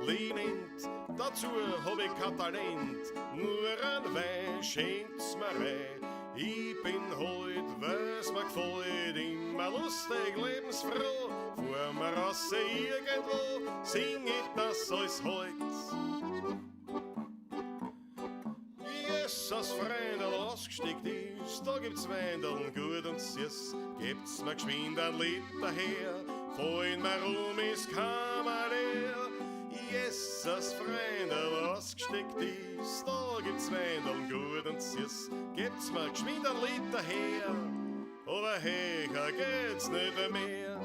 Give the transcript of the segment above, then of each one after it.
Lehnend, dazu hab ich kein Talent, nur ein Wein schenkt's mir rein. Ich bin heut, was mir gefällt, immer lustig, lebensfroh. Vor mir raus irgendwo, sing ich das als heut. Jesus, Freunde, ausgesteckt ist, da gibt's Wendeln, gut und süß. Gibt's mir geschwind ein Lied daher, vorhin mir ist Kammerleer. Jesus, Freunde, ausgesteckt ist, da gibt's Wendeln, gut und süß. Gibt's mir geschwind ein Lied daher, aber höher geht's nicht mehr.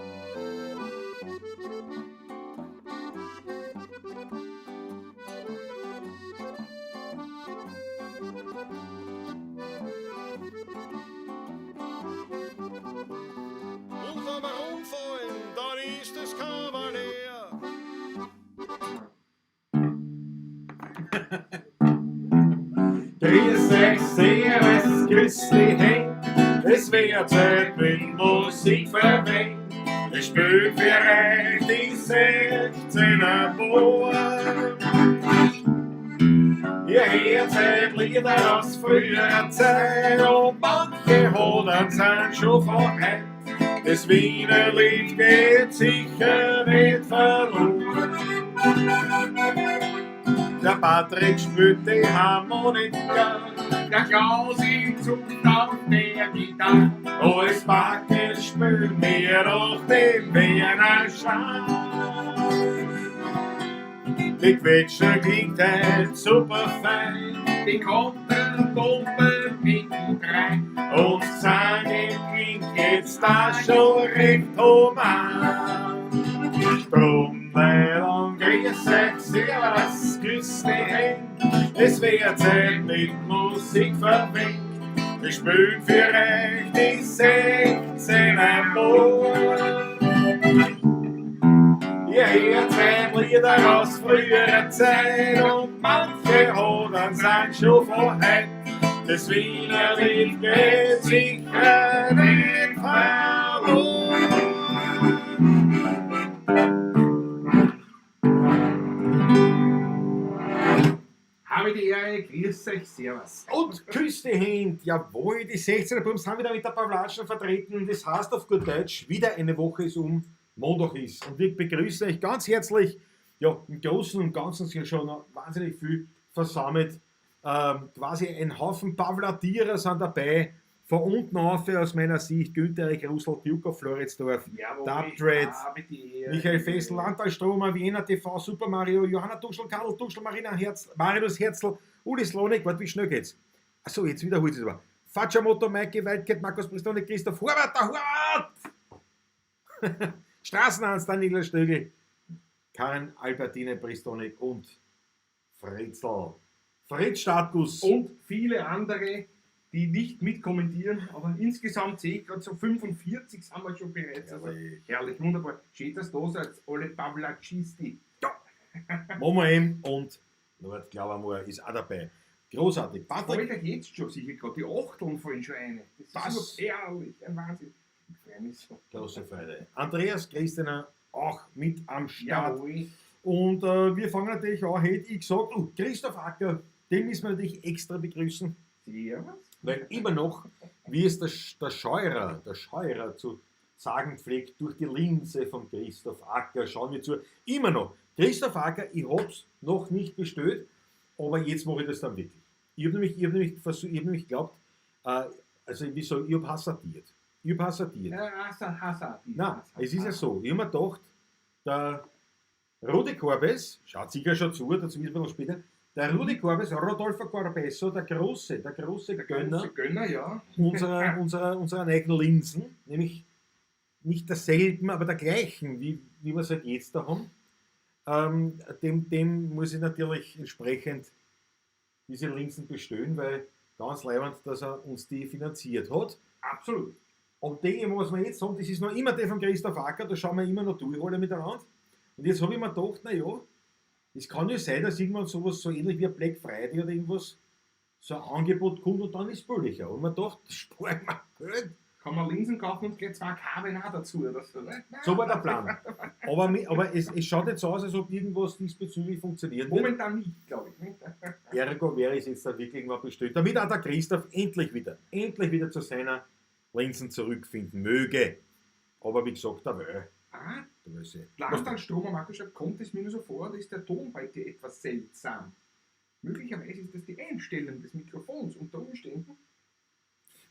Und wenn wir umfallen, dann ist es Kavalier. Grüß euch, servus, grüß dich, hey. Es wird Zeit mit Musik verwendet. Ich spiel für euch die 16er Bohr. Ihr hört halt Lieder aus früherer Zeit und manche Hodern sind schon von heute. Das Wiener Lied geht sicher nicht verloren. Der Patrick spielt die Harmonika, der Klausi zuckt auf der Gitarre. Als Backe spielen wir doch den Wiener Schal. Die Quetscher klingt halt super fein, die Konterpumpe winken rein. Und Sange klingt jetzt da schon recht human. Drum dann grüß euch, servus, grüß dich hin. Es wird Zeit mit Musik verwendet. Wir spielen für euch die 16er Bohr. Ihr hört halt Lieder aus früherer Zeit und manche Hodern sind schon von heute. Das Wiener Lied geht sicher nicht verloren. Habe die Ehre, grüß euch, servus. Und küss die Hände. Jawohl, die 16er Bums haben wieder mit der Pavlatschen vertreten. Das heißt auf gut Deutsch, wieder eine Woche ist um, Montag ist. Und wir begrüßen euch ganz herzlich. Ja, im Großen und Ganzen sind schon noch wahnsinnig viel versammelt. Quasi ein Haufen Pavlatierer sind dabei. Von unten auf, aus meiner Sicht, Günther Erik, Russell, Duke of Floridsdorf, Dubtrade, Michael Fessel, Antal Stromer, Wiener TV, Super Mario, Johanna Tuschel, Karl Tuschel, Marina Herz, Marius Herzl, Uli Slonik, warte, wie schnell geht's? Achso, jetzt wiederholt es aber. Fatschamoto, Maike Waldkeit, Markus Bristone, Christoph Horvath, der Horvath! Straßenhans, Daniela Stögel, Karin Albertine Bristonik und Fritzl. Fritz Status. Und viele andere, die nicht mitkommentieren, aber insgesamt sehe ich gerade so 45 haben wir schon bereits. Also herrlich, wunderbar. Steht das da so als alle Pavlatschisti. Momo und Norbert Glaubermoor ist auch dabei. Großartig. Patrick. Heute jetzt schon sicher gerade, die Achteln fallen schon eine. Das ist so herrlich, ein Wahnsinn. Ich freue mich so. Große Freude. Andreas Christener auch mit am Start. Jawohl. Und wir fangen natürlich an, hätte ich gesagt, Christoph Acker, den müssen wir natürlich extra begrüßen. Servus. Weil immer noch, wie es der Scheurer zu sagen pflegt, durch die Linse von Christoph Acker, schauen wir zu, immer noch. Christoph Acker, ich hab's noch nicht bestellt, aber jetzt mache ich das dann wirklich. Ich habe nämlich geglaubt, also ich habe hasardiert. Nein, es ist ja so, ich habe mir gedacht, der Rudi Korbes, schaut sicher schon zu, dazu wissen wir noch später, der Rudi Korbes, Rodolfo Corbesso, der große Gönner, ja. unserer neuen Linsen, nämlich nicht derselben, aber der gleichen, wie wir es halt jetzt da haben, dem muss ich natürlich entsprechend diese Linsen bestellen, weil ganz leibend, dass er uns die finanziert hat. Absolut. Und dem, was wir jetzt haben, das ist noch immer der von Christoph Acker, da schauen wir immer noch durch, alle miteinander. Und jetzt habe ich mir gedacht, naja, es kann ja sein, dass irgendwann sowas so ähnlich wie ein Black Friday oder irgendwas, so ein Angebot kommt und dann ist es billiger. Und man dachte, sparen wir Geld kann man Linsen kaufen und gleich 2 Kabeln auch dazu oder so. Ne? So war der Plan. Aber es schaut jetzt so aus, als ob irgendwas diesbezüglich funktionieren wird. Momentan nicht, glaube ich. Ne? Ergo wäre es jetzt da wirklich mal bestellt. Damit auch der Christoph endlich wieder zu seiner Linsen zurückfinden möge. Aber wie gesagt, der will. Ah, Der will sie. Landstrom am Akku schreibt, kommt es mir nur so vor, dass der Ton heute etwas seltsam. Möglicherweise ist das die Einstellung des Mikrofons unter Umständen.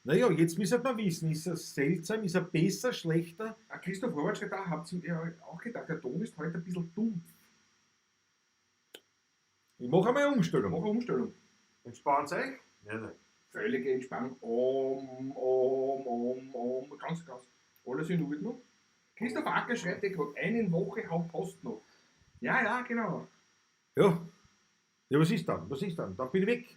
Naja, jetzt müssen wir wissen, ist er seltsam, ist er besser, schlechter? Christoph Robert schreibt auch, habt ihr ja auch gedacht, der Ton ist heute ein bisschen dumpf. Ich mache einmal eine Umstellung. Mach eine Umstellung. Entspannt euch? Ja, nein. Völlige Entspannung. Ganz. Alles in Ordnung. Christoph Acker schreibt dir gerade, eine Woche haut Post noch. Ja, genau. Ja. Ja, was ist dann? Dann bin ich weg.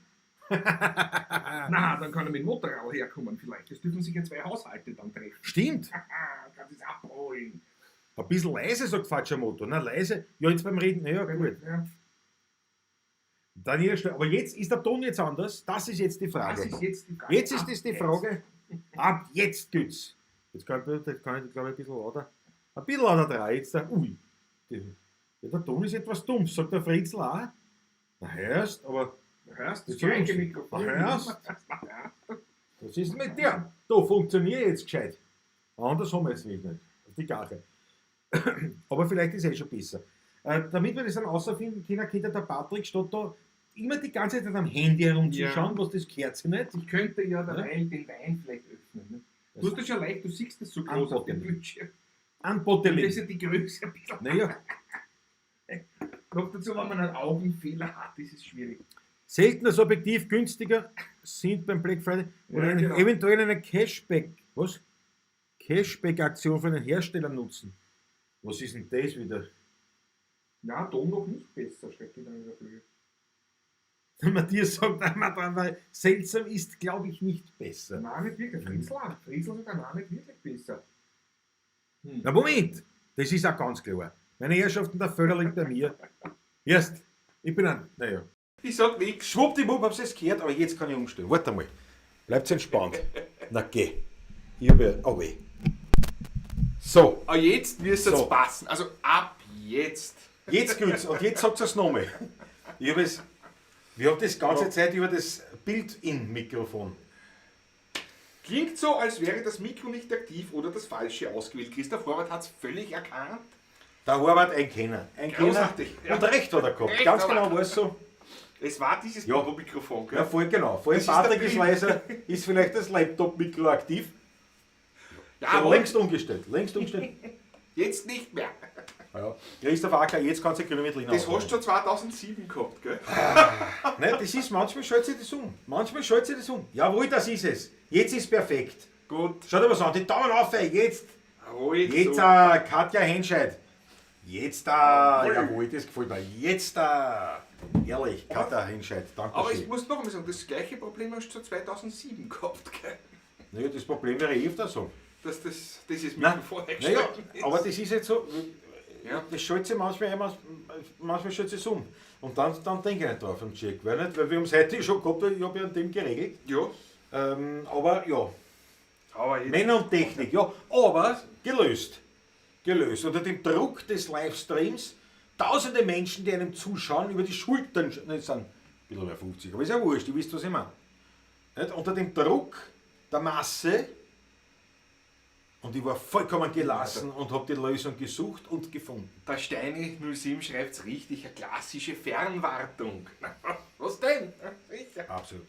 Na, dann kann er mit Motorrad herkommen vielleicht. Das dürfen sich ja 2 Haushalte dann treffen. Stimmt. Kann das abholen. Ein bisschen leise, sagt Fatschermotor. Na, leise. Ja, jetzt beim Reden. Ja, gut. Ja. Daniela, aber jetzt ist der Ton jetzt anders. Das ist jetzt die Frage. Das ist jetzt die Frage. Jetzt ist das die Frage. Ab jetzt geht's. Jetzt kann ich, glaube ich, ein bisschen lauter. Ein bisschen lauter drei. Jetzt ui. Ja, der Ton ist etwas dumpf, sagt der Fritzl auch. Na, hörst, aber. Hörst du das Jetzt gleiche hörst du. Mikrofon? Hörst. Was ist mit dir? Da funktioniert jetzt gescheit. Anders haben wir jetzt nicht. Auf die Gache. Aber vielleicht ist es schon besser. Damit wir das dann außerfinden können, der Patrick statt da immer die ganze Zeit am Handy herumzuschauen, was das gehört sich nicht. Ich könnte ja derweil den Wein vielleicht öffnen. Ne? Du hast das schon leicht, du siehst das so groß auf dem Bildschirm. An Das Botteling. ist ja die Größe ein bisschen. Naja, Noch dazu, wenn man einen Augenfehler hat, ist es schwierig. selten das Objektiv günstiger sind beim Black Friday oder Ja, genau. eventuell eine Cashback-Aktion von den Herstellern nutzen. Was ist denn das wieder? Ja, Ton noch nicht besser, schreibt die dann in der Früh. Der Matthias sagt einmal dran, weil seltsam ist, glaube ich, nicht besser. Nein, nicht wirklich. Friesel sogar nein, nicht wirklich besser. Na Moment, das ist auch ganz klar. Meine Herrschaften, der Fehler liegt bei mir. Erst, ich bin ein, naja. Ich sag nichts. Schwuppdiwupp, hab's jetzt gehört, aber jetzt kann ich umstellen. Warte mal. Bleibt entspannt. Na geh. Ich habe, oh weh. So, Aber jetzt müsste es So. passen. Also ab jetzt. jetzt geht's. Und jetzt sagt es nochmal. Ich habe es, wir haben das ganze Zeit über das Bild-in-Mikrofon. Klingt so, als wäre das Mikro nicht aktiv oder das Falsche ausgewählt. Christoph Horvath hat es völlig erkannt. Der Horvath, ein Kenner. Ein Kenner. Großartig, ja. Und recht hat er gehabt. Recht Ganz hat er. genau war es so. Es war dieses Ja. Mikrofon, gell? Ja, voll genau. Vor allem Das ist Patrick der ist Bild. leiser, ist vielleicht das Laptop-Mikro aktiv. Ja, So, längst umgestellt. Längst umgestellt. jetzt nicht mehr. Ja. Christoph Acker, jetzt kannst du Kilometer Das hast du schon 2007 gehabt, gell? Nein, das ist, manchmal schaltet sich das um. Manchmal schaltet sich das um. Jawohl, das ist es. Jetzt ist perfekt. Gut. Schaut aber so an, die Daumen auf, ey. Jetzt Jetzt so. Katja Henscheid. Jetzt Jawohl. jawohl, das gefällt mir. Jetzt ehrlich, Katja Henscheid. Danke Aber ich schön. muss noch einmal sagen, das gleiche Problem hast du schon 2007 gehabt, gell? Naja, das Problem wäre öfter so. Dass dieses Nein, Mikrofon naja, eingeschaltet ist. aber das ist jetzt so, Ja. das schaltet sich manchmal schaltet sich um. Und dann denke ich nicht drauf am Check, weil wir haben es heute schon gehabt, ich habe ja an dem geregelt. Ja. Aber ja, Aber jetzt. Männer und Technik, ja, aber gelöst. Unter dem Druck des Livestreams, tausende Menschen, die einem zuschauen, über die Schultern, das sind ein bisschen mehr 50, aber ist ja wurscht, ihr wisst, was ich meine. Nicht? Unter dem Druck der Masse, und ich war vollkommen gelassen und habe die Lösung gesucht und gefunden. Der Steini 07 schreibt es richtig, eine klassische Fernwartung. Was denn? Sicher. Absolut.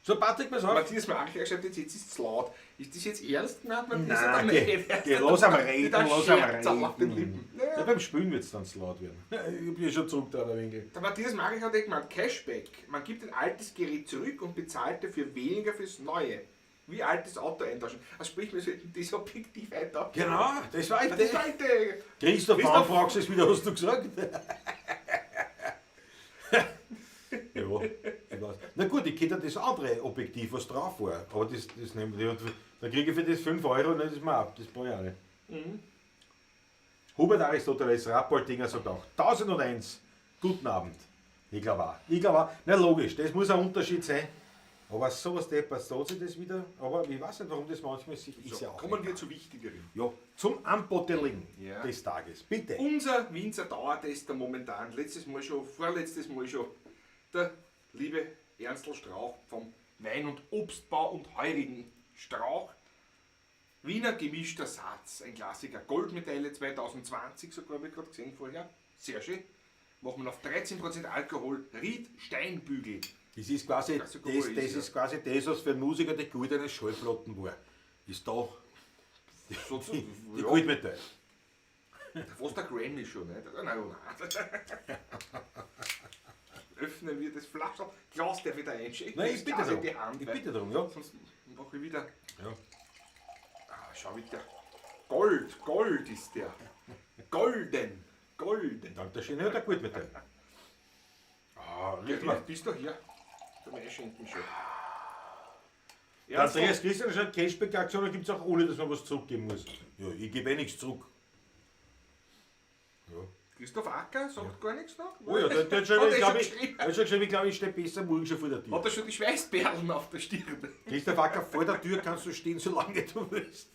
So, Patrick, pass auf. Matthias Marcher schreibt jetzt ist es laut. Ist das jetzt ernst gemeint? Nein, geh, los am Reden, los am auf den Reden. Lippen. Ja, beim Spülen wird es dann zu laut werden. Ja, ich bin schon zurück da, der Winkel. Der Matthias Marcher hat gemeint, Cashback. Man gibt ein altes Gerät zurück und bezahlt dafür weniger fürs Neue. Wie altes Auto eintauschen. Also sprich, wir sollten das objektiv eintauschen. Genau, das war Das ist alte. Christoph, Christoph. warum fragst du es wieder, hast du gesagt? Ja, ich weiß. Na gut, ich kenne das andere Objektiv, was drauf war. Aber das nehmen wir. Da kriege ich für das 5 Euro und das ist mir ab, das paar Jahre. Hubert Aristoteles, Rappoltinger sagt auch 1001, guten Abend. Ich glaube auch. Na logisch, das muss ein Unterschied sein. Aber sowas deppert sich das wieder. Aber ich weiß nicht, warum das manchmal sich ist. So, Ja auch kommen wir egal. zu wichtigeren. Ja, zum Unbottling Ja. des Tages. Bitte. Unser Winzer Dauertester momentan, vorletztes Mal schon, der liebe Ernstl Strauch vom Wein- und Obstbau und Heurigen Strauch. Wiener gemischter Satz, ein Klassiker. Goldmedaille 2020 sogar, habe ich gerade gesehen vorher. Sehr schön. Machen wir auf 13% Alkohol, Ried Steinbügel. Das ist quasi das, ist quasi das, was für einen Musiker die goldene Schallplatten war. Ist da So, die ja, Goldmedaille. fast der Grammy schon, nicht? Nein. Öffnen wir das Flaschel. Glas darf wieder einschenken. Nein, ich bitte Glas in darum. die Hand, Ich weil bitte darum, ja. sonst mache ich wieder. Ja. Schau wieder. Gold ist der. Golden. Dank der Schöne hat er Goldmedaille. Ah, richtig. Ja, bist du hier? Zum Einschenken schon. Der Andreas Christian hat Cashback-Aktion, da gibt es auch ohne, dass man was zurückgeben muss. Ja, ich gebe nichts zurück. Ja. Christoph Acker sagt gar nichts noch? Oh ja, der hat schon, Hat er glaube schon ich, geschrieben? der hat schon geschrieben, ich glaube, ich stehe besser morgen schon vor der Tür. Hat er schon die Schweißperlen auf der Stirn? Christoph Acker, vor der Tür kannst du stehen, solange du willst.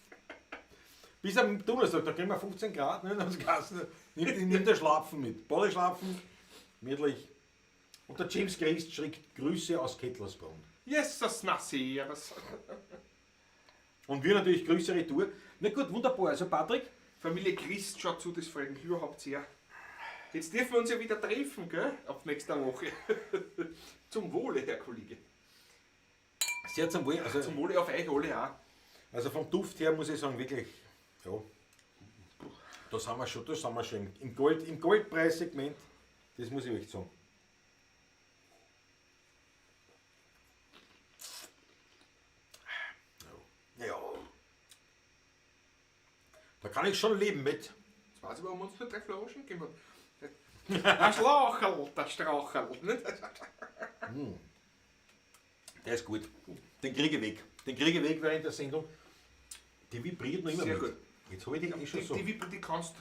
Bis am Donnerstag, da kriegen wir 15 Grad, ne? Dann nimm der Schlapfen mit. Bodyschlapfen, mittlich. Und der James Christ schickt Grüße aus Kettlersbrunn. Jesus, na sehr. Und wir natürlich Grüße retour. Na gut, wunderbar. Also Patrick, Familie Christ schaut zu, das freut mich überhaupt sehr. Jetzt dürfen wir uns ja wieder treffen, gell? Ab nächster Woche. Zum Wohle, Herr Kollege. sehr zum Wohl. Also, Zum Wohle auf euch alle auch. also vom Duft her muss ich sagen, wirklich, ja, da sind wir schon im Goldpreissegment. Das muss ich echt sagen. Ja. Da kann ich schon leben mit. Jetzt weiß ich, warum uns nur 3 Flaschen gegeben hat. Ein Schlaucherl, der Straucherl. Nicht? Der ist gut. Den kriege ich weg. Den kriege ich weg während der Sendung. Die vibriert noch immer Sehr mit. gut. Jetzt habe ich die schon so. Die kannst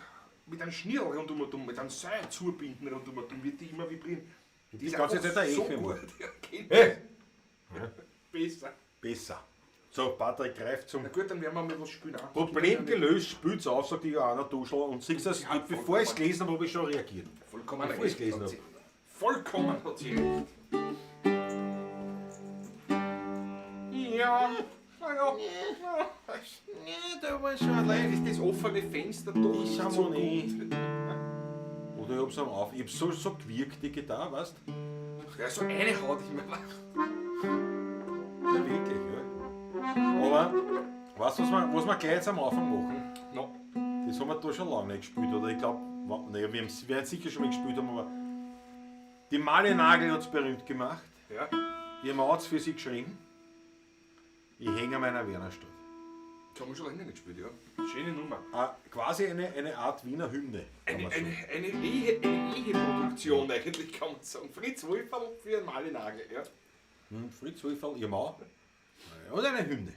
mit einem Schnirl rundum, mit einem Seil zubinden rundum, wird die immer vibrieren. Die kannst du jetzt nicht so eichen. gut. Ja, geht Hey! besser. Besser. So, Patrick greift zum Na gut, dann werden wir mal was spielen. Auch. Problem gelöst, spült's auf, sagt die Johanna Duschel. Und siehst du, Ja, bevor ich es gelesen habe, habe ich schon reagiert. Vollkommen Bevor ich's gelesen hat habe. sie. Vollkommen hat sie recht. Ja. Ja. Nee, da war schon allein. Ist das offene Fenster doch Ich nicht schau so mal nicht. gut? Oder ich hab's am Auf. Ich hab's so gewirkt, die Gitarre, weißt du? Ja, so eine Haut ich mir. Ja, wirklich, ja. Aber, weißt du, was wir gleich jetzt am Anfang machen? No. Das haben wir da schon lange nicht gespielt. Oder ich glaube, naja, wir werden sicher schon mal gespielt haben, aber die Male Nagel hat es berühmt gemacht. Ja. Ihr Mann hat es für sie geschrieben. Ich hänge an meiner Wernerstadt. Das haben wir schon länger nicht gespielt, ja. Schöne Nummer. Quasi eine Art Wiener Hymne. Kann man sagen. Eine Eheproduktion eigentlich, kann man sagen. Fritz Wolferl für einen Malenagel, ja. Fritz Wolferl, ihr Mann. Und eine Hymne.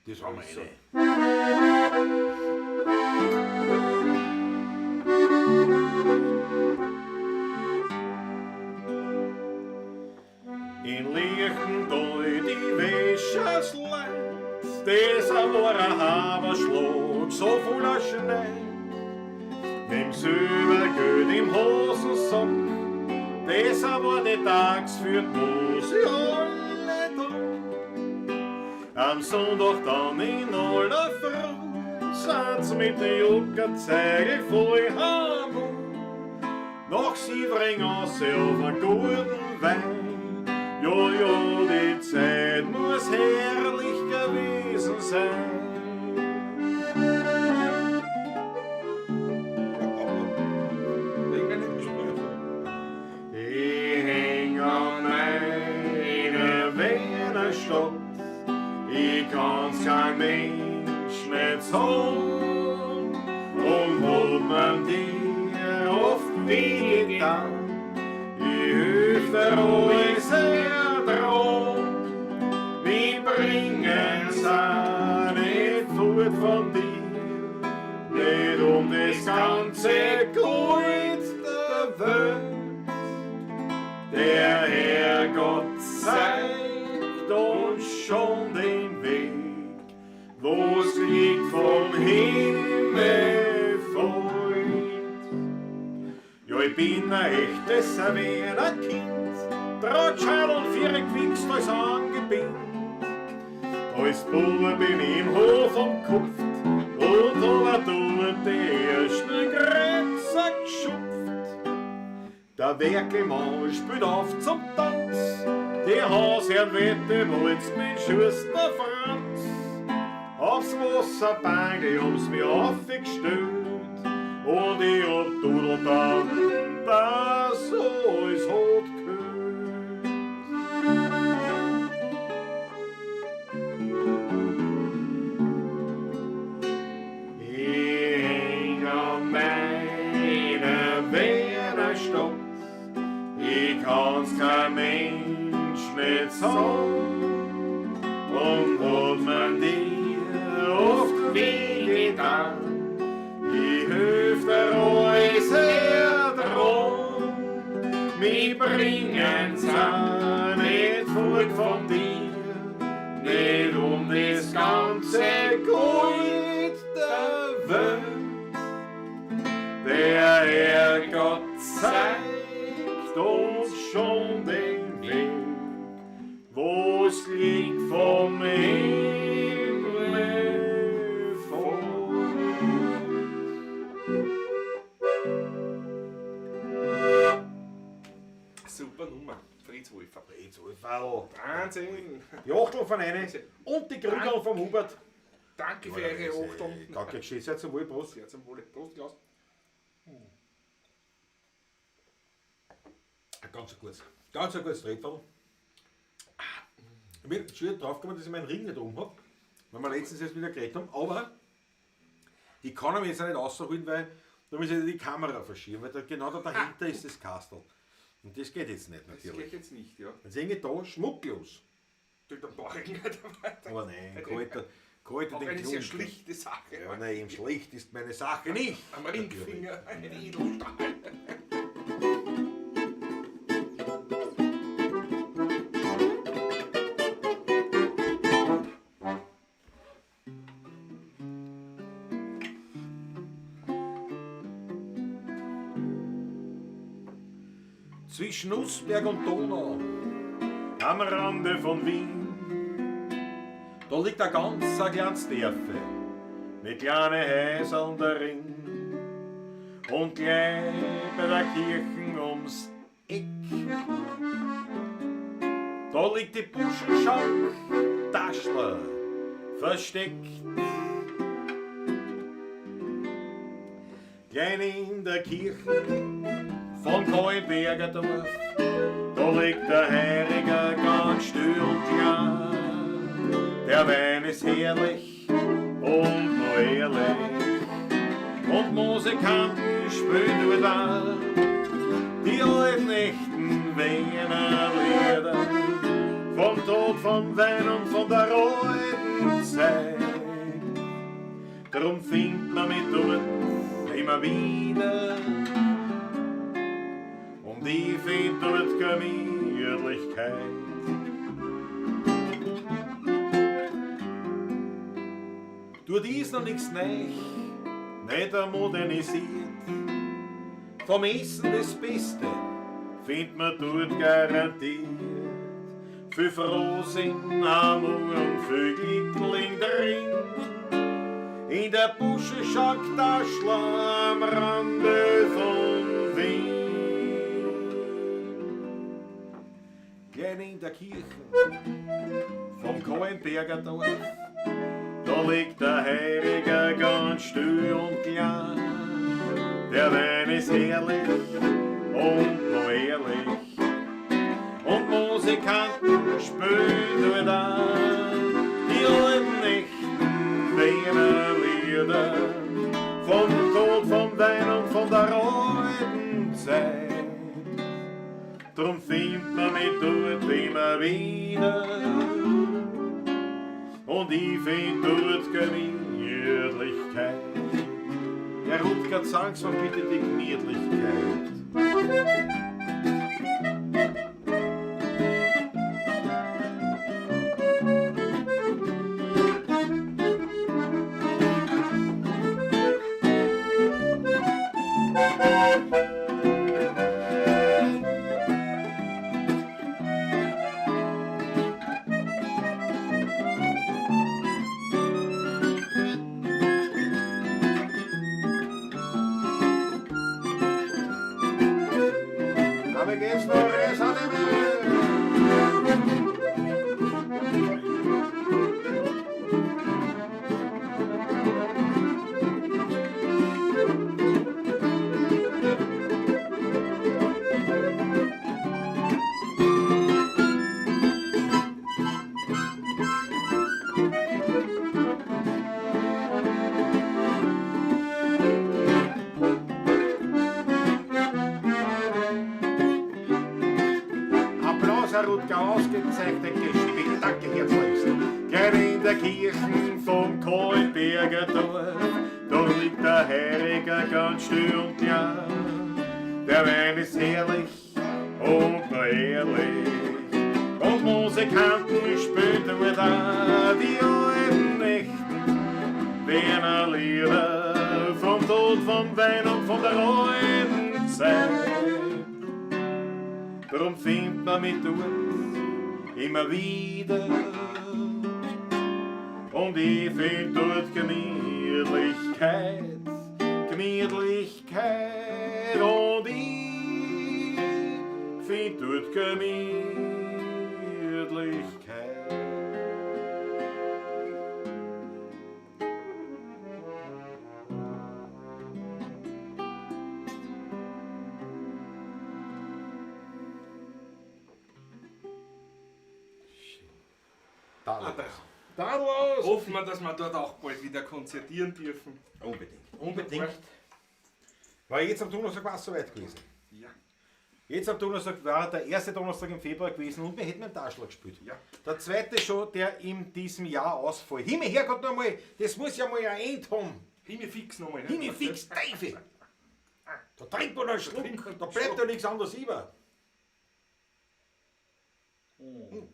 Das haben wir Also. eine. In Lichtendoy die Wäschers Land, das war ein Haberschlag, so voller Schnee. Dem Silbergeld im Hosensack, das war die Tags für die Mose alle da. Am Sonntag dann in aller Früh, sind's mit der Juckerzeige voll Hamburg. Nach Sievering aus auf einen guten Wein. Jo, die Zeit muss herrlich gewesen sein. Ich häng an meiner Wernerstadt, ich kann's kein Mensch nicht sagen. Und wo man dir oft wehgetan, ich hilf dir alles dran. Wir bringen's auch nicht fort von dir, nicht um das ganze Gold der Welt. Der Herrgott zeigt uns ein echtes ein Kind, Drahtschall und vier gewichst als angebind. Als Bub bin ich im Hof umkupft und aber tut die ersten Grätzer geschupft. Der Werkelmann spielt auf zum Tanz, die Hausherren wette walzt mit Schuster Franz. Aufs Wasserbangel haben's mir aufgestellt und ich hab dudelt dann, dass alles hat gehört. Ich häng an meiner Wienerstadt, ich kann's kein Mensch nicht sagen, und hat man dir oft wehgetan, ich hilf dir alles dran, mich bringen's auch nicht fort von dir, nicht um das ganze Gold der Welt. Der Herrgott zeigt uns schon den Weg, wo's liegt vom Himmel vor. Super Nummer, Fritz Wolfer. Fritz Wolferl. Wahnsinn. Die Achtel von einem und die Krügel vom Hubert. Danke für eure Achtung. Danke, tschüss, sehr zum Wohl, Prost. Sehr zum Wohle. Prost, Klaus. Ganz ein gutes Tretfall. Ich bin schon drauf gekommen, dass ich meinen Ring nicht oben habe, weil wir letztens jetzt wieder geredet haben, aber ich kann ihn jetzt auch nicht rausholen, weil da muss ich die Kamera verschieben, weil da, genau da dahinter ist das Kastel. Und das geht jetzt nicht Das natürlich. geht jetzt nicht, ja. Dann sehe ich da schmucklos. Dann brauche ich nicht weiter. Aber nein, gehalten Auch den eine sehr Klumpen. schlichte Sache. Ja, nein, eben schlecht ist meine Sache nicht. Am Ringfinger, ein Edelstahl. Zwischen Nussberg und Donau, am Rande von Wien, da liegt ein ganz kleines Dörfle mit kleinen Häusern darin. Und gleich bei der Kirche ums Eck, da liegt die Buschenschank Taschler versteckt. Klein in der Kirche von Kalberger Dorf, da liegt der Heiriger ganz still und klar. Der Wein ist herrlich und noch ehrlich, und Musikanten spielen nur da die alten echten Wiener Lieder vom Tod, vom Wein und von der alten Zeit. Darum findet man mich dort immer wieder, und ich find dort Gemütlichkeit. Dort ist noch nichts neu, nicht modernisiert. Vom Essen das Beste findet man dort garantiert. Viel Frohsinn, Amor und viel Glückling drin. In der Buschenschank Taschler am Rande von Wien. Gleich in der Kirche vom Kallenberger Dorf, da liegt der Heiriger ganz still und klar. Der Wein ist herrlich und noch ehrlich, und Musikanten spielen nur da die alten echten Wiener Lieder vom Tod, vom Wein und von der alten Zeit. Drum findet man mich dort immer wieder, und ich find dort Gemütlichkeit. Der Rutger sag's mal bitte die Gemütlichkeit. Ja, wie geht's noch? Applaus, Herr Rutger, ausgezeichnet gespielt. Danke herzlichst. Gleich in der Kirche vom Kohlberger Dorf, da liegt der Heiliger ganz still und klar. Der Wein ist herrlich und nur ehrlich. Und Musikanten spielen da die alten echten Wiener Lieder vom Tod, vom Wein und von der alten Zeit. Darum findet man mich dort immer wieder. Und ich find dort Gemütlichkeit, Gemütlichkeit. Und ich find dort Gemütlichkeit. Da los! Hoffen wir, dass wir dort auch bald wieder konzertieren dürfen. Unbedingt. War jetzt am Donnerstag war es soweit gewesen. Ja. Jetzt am Donnerstag war der erste Donnerstag im Februar gewesen und wir hätten einen Taschler gespielt. Ja. Der zweite schon, der in diesem Jahr ausfällt. Himmel, Herrgott, noch mal, das muss ja mal ein Ende haben. Himmel fix nochmal. Ne? Himmel, fix, Teufel! Da trinkt man einen Schluck, da bleibt ja nichts anderes über. Und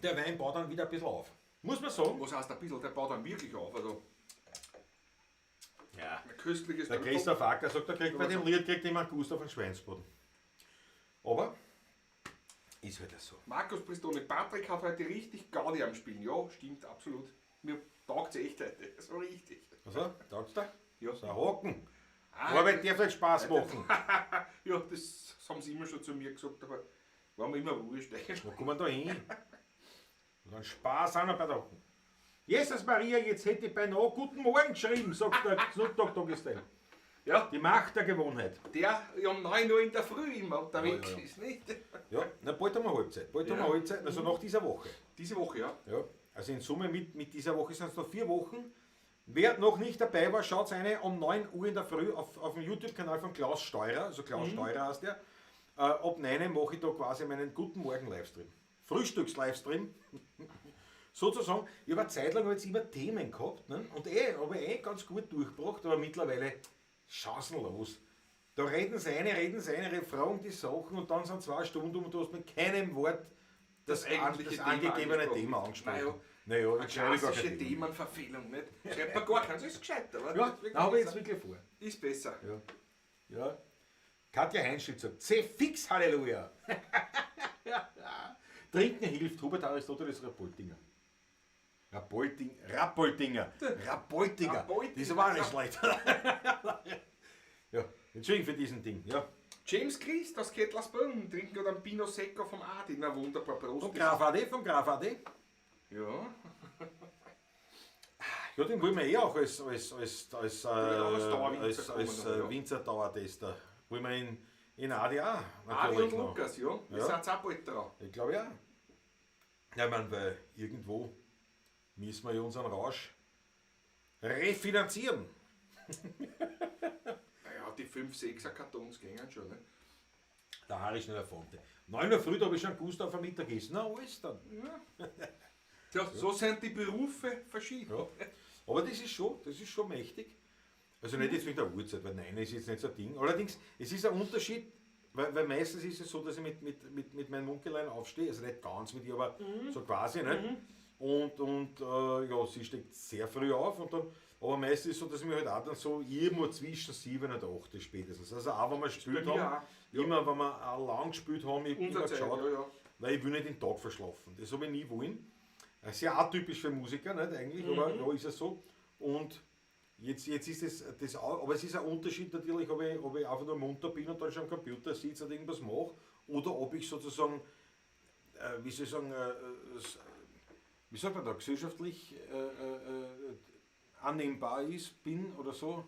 der Wein baut dann wieder ein bisschen auf. Muss man sagen. Was heißt ein bisschen, der baut dann wirklich auf. Also Ja. ein köstliches Der Christoph Acker sagt, er kriegt bei dem Lied jemand Gustav einen Schweinsboden. Aber ist halt so. Markus Bristone, Patrick hat heute richtig Gaudi am Spielen. Ja, stimmt, absolut. Mir taugt es echt heute. So richtig. Also, sagst du? Ja. So ein Haken. Ah, Arbeit darf halt Spaß machen. ja, das haben sie immer schon zu mir gesagt, aber war mir immer wurscht. Wo kommen wir da hin? Und dann Spaß auch noch bei der. Jesus Maria, jetzt hätte ich beinahe Guten Morgen geschrieben, sagt der Snoop Dogg ist der. Ja, Die Macht der Gewohnheit. der um 9 Uhr in der Früh immer unterwegs Ja, ja. ist, nicht? Ja, na, bald haben wir Halbzeit. Bald haben wir Ja. Halbzeit, also nach dieser Woche. Diese Woche, ja. Ja, also in Summe mit dieser Woche sind es noch 4 Wochen. Wer noch nicht dabei war, schaut eine um 9 Uhr in der Früh auf dem YouTube-Kanal von Klaus Steurer, also Klaus Steurer heißt der. Ab 9 Uhr mache ich da quasi meinen Guten Morgen Livestream. Frühstücks-Livestream. Sozusagen, ich habe eine Zeit lang jetzt immer Themen gehabt, ne? Und habe ich ganz gut durchgebracht, aber mittlerweile chancenlos. Da reden sie eine, fragen die Sachen und dann sind 2 Stunden und du hast mit keinem Wort das angegebene Thema angesprochen. Naja, Eine jetzt schreibe ich gar klassische kein Thema. Themenverfehlung, nicht? Schreibt man gar keins, ist gescheiter, oder? Ja, da habe ich jetzt wirklich vor. Ist besser. Ja. Katja Heinschütz sagt, C fix, Halleluja. Trinken hilft, Hubert Aristoteles Rapoltinger. Rapoltinger. Das war nicht schlecht. Ja, Entschuldigung für diesen Ding. Ja. James Christ aus Kettlersbrunn trinken gerade einen Pino Secco vom Adi. Na wunderbar, Prost. Vom Graf AD. Ja. Ja, den wollen wir eh auch als Dauerwinzer Winzer Dauertester. Wollen wir in Adi auch Adi natürlich und noch. Lukas, ja. Wir Ja. sind auch bald dran. Ich glaube ja. Ja, ich meine, weil irgendwo müssen wir ja unseren Rausch refinanzieren. Naja, die 5-6er Kartons gingen schon, ne? Der Harry ist nicht der Fonte. 9 Uhr früh, da habe ich schon Gustav am Mittagessen. Na, alles dann. Tja, so sind die Berufe verschieden. Ja. Aber das ist schon mächtig. Also nicht jetzt mit der Uhrzeit, weil 9 ist jetzt nicht so ein Ding. Allerdings, es ist ein Unterschied, weil meistens ist es so, dass ich mit meinem Munkelein aufstehe, also nicht ganz mit ihr, aber so quasi, nicht? Und ja, sie steht sehr früh auf, und dann, aber meistens ist es so, dass ich mich halt auch dann so irgendwo zwischen 7 und 8 spätestens. Also auch wenn wir gespielt Bei mir haben, auch. Ja. immer wenn wir auch lang gespielt haben, ich habe immer Unser Zeit, geschaut, ja. weil ich will nicht den Tag verschlafen. Das habe ich nie wollen. Sehr atypisch für Musiker, nicht eigentlich, aber ja, ist es so. Und Jetzt ist das auch, aber es ist ein Unterschied natürlich, ob ich einfach nur munter bin und dann schon am Computer sitze und irgendwas mache, oder ob ich sozusagen, wie soll ich sagen, wie sagt man da, gesellschaftlich annehmbar bin oder so.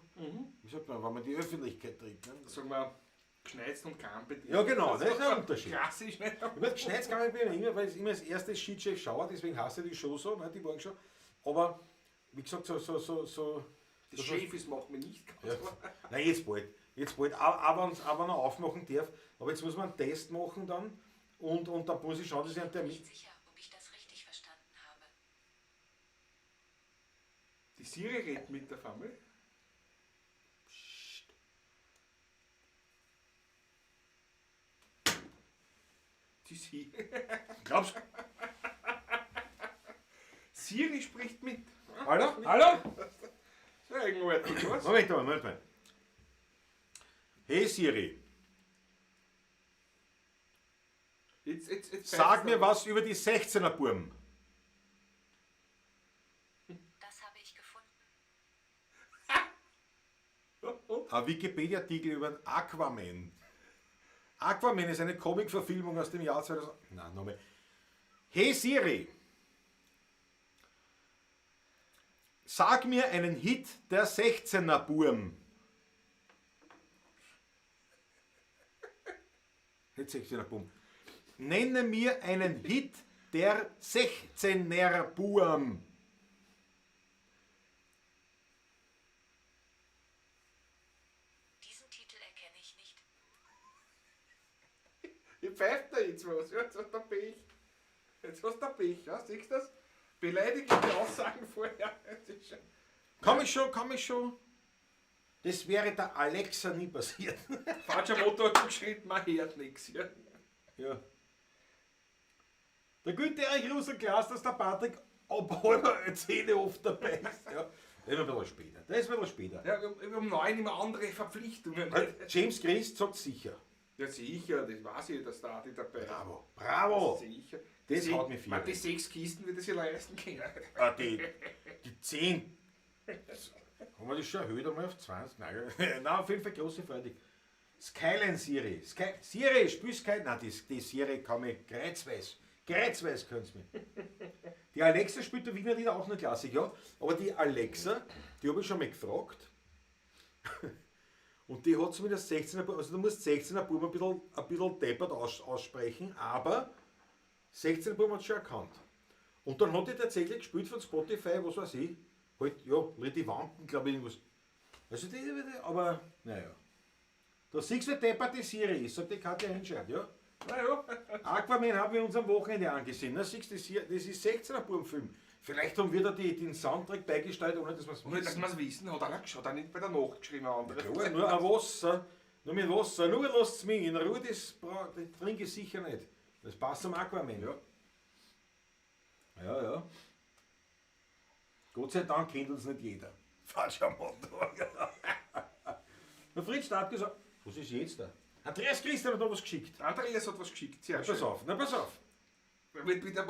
Wie sagt man, wenn man in die Öffentlichkeit tritt. Ne? Sagen wir, geschneit und kaum bei dir. Ja genau, das ist ein Unterschied. Klassisch, nicht? Ich meine, geschneit kann ich mir immer, weil es immer das erste Shit-Chef schaue, deswegen hasse ich die Show so, ne, die morgen schon. Aber wie gesagt, Das Chefis macht mir nicht ganz ja. klar. Nein, jetzt bald, auch wenn er aufmachen darf. Aber jetzt muss man einen Test machen dann und dann muss ich schauen, dass ich einen Ich bin Termin. nicht sicher, ob ich das richtig verstanden habe. Die Siri redet mit der Family. Die Siri. Glaubst du? Siri spricht mit. Hallo? Hallo? Das ist ja eigenartig, was? Moment mal. Hey Siri, Jetzt sag mir was über die 16er Burm. Das habe ich gefunden. Ein Wikipedia-Artikel über den Aquaman. Aquaman ist eine Comic-Verfilmung aus dem Jahr 2000. Nein, nochmal. Hey Siri, sag mir einen Hit der 16er Burm. Nicht 16er Burm. Nenne mir einen Hit der 16er Burm. Diesen Titel erkenne ich nicht. Ihr pfeift da jetzt was. Ja, jetzt hast du Pech. Jetzt hast du Pech, ja? Siehst du das? Beleidigende Aussagen vorher. Das ist schon- Komm ich schon. Das wäre der Alexa nie passiert. Falscher Motor hat geschrien, man hört nichts. Ja. Ja. Der gute Erich Russell-Klaus, dass der Patrick ab halber 10 oft dabei ist. Ja. Das ist ein bisschen später. Ja, wir haben 9 immer andere Verpflichtungen. James Christ sagt sicher. Ja, sicher, das weiß ich, dass da die dabei ist. Bravo. Sicher. Das haut mich viel. Man, die 6 Kisten wird er sich leisten können. Die 10. Haben wir das schon erhöht einmal auf 20? Nein, auf jeden Fall große Freude. Skyline Siri. Siri, spiel Skyline. Nein, die Siri kann mich kreuzweise können sie mir. Die Alexa spielt der Wiener Lieder auch eine Klassik, ja. Aber die Alexa, die habe ich schon mal gefragt. Und die hat zumindest 16er, also du musst 16er Buben ein bisschen deppert aussprechen, aber 16er Buben hat es schon erkannt. Und dann hat die tatsächlich gespielt von Spotify, was weiß ich, halt, ja, die Wanden, glaube ich, irgendwas. Also aber, naja. Da siehst du, wie deppert die Siri ist, sagt die Katja Henscheid, ja. Naja, Aquaman haben wir uns am Wochenende angesehen. Na, siehst du, das ist 16er Bubenfilm. Vielleicht haben wir da den Soundtrack beigesteuert, ohne dass wir es ohne dass wir es wissen, hat er nicht bei der Nacht geschrieben. Andere. Klar, nur ein Wasser, nur mit Wasser, nur lasst es mich in Ruhe, das trinke ich sicher nicht. Das passt zum Aquaman. Ja. Ja. Gott sei Dank kennt uns nicht jeder. Falscher Motto. Der Fritz hat gesagt, was ist jetzt da? Andreas Christian hat da was geschickt. Andreas hat was geschickt, sehr Na, schön. pass auf. Da wird wieder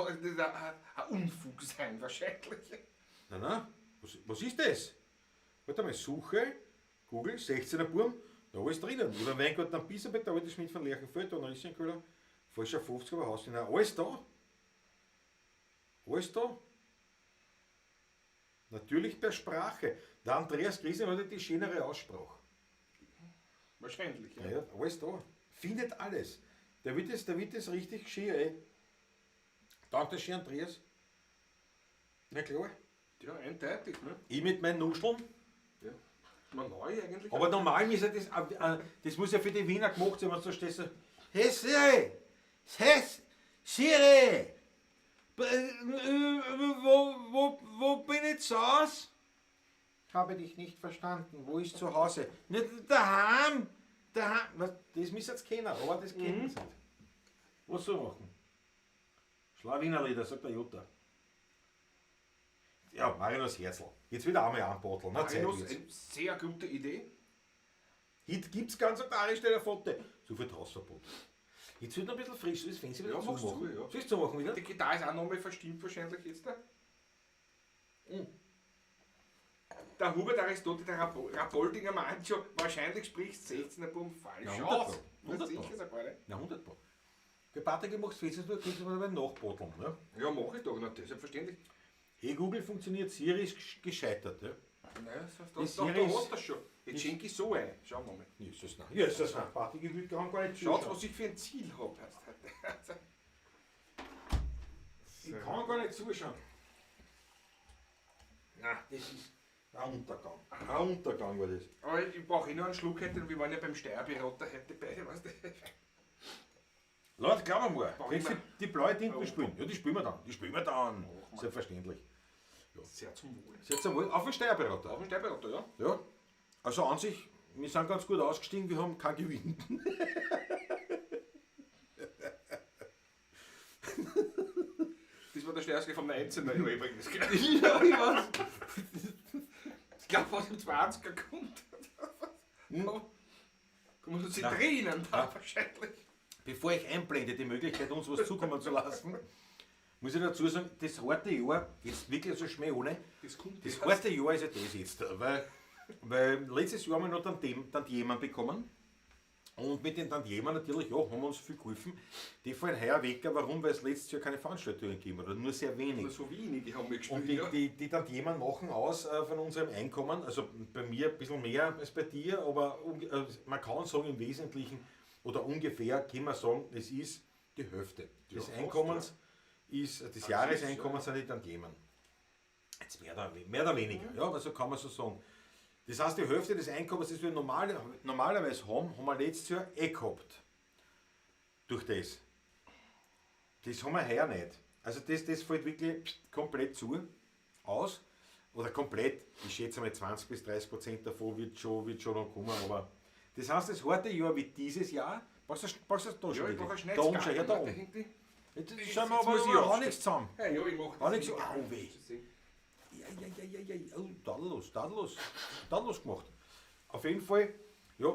ein Unfug sein, wahrscheinlich. Na, was ist das? Warte mal, Suche, Google, 16er Burm, da ist drinnen. Über Weingarten am Bisabett, der alte Schmidt von Lerchenfeld, da Rissenköhler, falscher 50er Haus. Alles da. Alles da. Natürlich per Sprache. Der Andreas Christian hat die schönere Aussprache. Wahrscheinlich, ja. Ja, alles da. Findet alles. Der wird das richtig schön, ey. Danke schön, Andreas. Na klar. Ja, eindeutig, ne? Ich mit meinen Nuscheln. Ja. Ist mal neu eigentlich. Aber normal ist ja das muss ja für die Wiener gemacht sein, wenn du da stehst. So, hey Siri! Hey Siri! Wo bin ich zu Hause? Habe dich nicht verstanden. Wo ist zu Hause? Nicht daheim! Daheim! Das müsst ihr jetzt kennen, aber das kennen sie nicht. Was soll ich machen? Schlawiner Lieder, sagt der Jutta. Ja, Marinos Herzl. Jetzt wieder einmal anbotteln. Na, Zeit Marinos, wird's. eine sehr gute Idee. Heute gibt es ganz eine Stelle Foto. So viel Hausverbot. Jetzt wird noch ein bisschen frisch, das Fenster wieder Ja, machst du, zumachen. ja. Soll ich zumachen wieder? Die Gitarre ist auch nochmal verstimmt wahrscheinlich jetzt da. Der der Hubert Aristotel, der Rapoldinger meint schon, wahrscheinlich sprichst 16er Buben falsch Ja, aus. 100 Das ist sicher sogar, ne? Na, 100 Pro. Für Patrick, du machst fest, du kannst mal nachboteln. Ne? Ja, mach ich doch, na, selbstverständlich. Hey Google funktioniert, Siri ist gescheitert. Ja? Naja, Die das Serie hast ist- das schon. Jetzt schenke ich so ein. Schauen wir mal. Jesus, nein. Jesus, nein. Patrick, ich will gar nicht Schaut, zuschauen. was ich für ein Ziel habe. heute. Ich kann gar nicht zuschauen. Nein, das ist ein Untergang. Ein Untergang war das. Aber ich brauche nur einen Schluck heute, wir waren ja beim Steuerberater heute beide, weißt du? Leute, glaub mal, Brauch willst ich du die blaue Tinten Oh, spielen? Ja, die spielen wir dann. Die spielen wir dann. Mach mal. Selbstverständlich. Sehr zum Wohl. Jetzt einmal auf den Steuerberater. Auf den Steuerberater, ja? Ja. Also an sich, wir sind ganz gut ausgestiegen, wir haben kein Gewinn. Das war der stärkste vom 19er Jahr übrigens. gell? Ja, ich weiß. Ich glaube, was im 20er kommt. Kommen so Zitrinen da wahrscheinlich. Bevor ich einblende, die Möglichkeit, uns was zukommen zu lassen, muss ich dazu sagen, das harte Jahr, jetzt wirklich so Schmäh ohne, Das kommt das harte Jahr ist ja das jetzt. Weil letztes Jahr haben wir noch Tantiemen bekommen. Und mit den Tantiemen natürlich, ja, haben wir uns viel geholfen. Die fallen heuer weg, warum? Weil es letztes Jahr keine Veranstaltungen gegeben hat, oder nur sehr wenig. Nur so wenig, die haben wir Und gespielt. die Tantiemen machen aus von unserem Einkommen, also bei mir ein bisschen mehr als bei dir, aber man kann sagen im Wesentlichen oder ungefähr kann man sagen, es ist die Hälfte des fast, Einkommens, des Jahreseinkommens sind die Tantiemen. Jetzt mehr oder weniger, ja, also kann man so sagen. Das heißt, die Hälfte des Einkommens, das wir normalerweise haben wir letztes Jahr gehabt. Durch das. Das haben wir heuer nicht. Also das fällt wirklich komplett aus. Oder komplett, ich schätze mal 20 bis 30% davon wird schon noch kommen. Aber das heißt, das harte Jahr wie dieses Jahr, brauchst du da Ja, schon ich brauche ein wieder? Da oben schon, ja, da Schnetzgarten. oben. Jetzt Das sind wir muss aber ich auch aufstehen. nichts zusammen. Ja, ich mache War nicht so, egal. au weh. Ja, oh, tadellos gemacht. Auf jeden Fall, ja,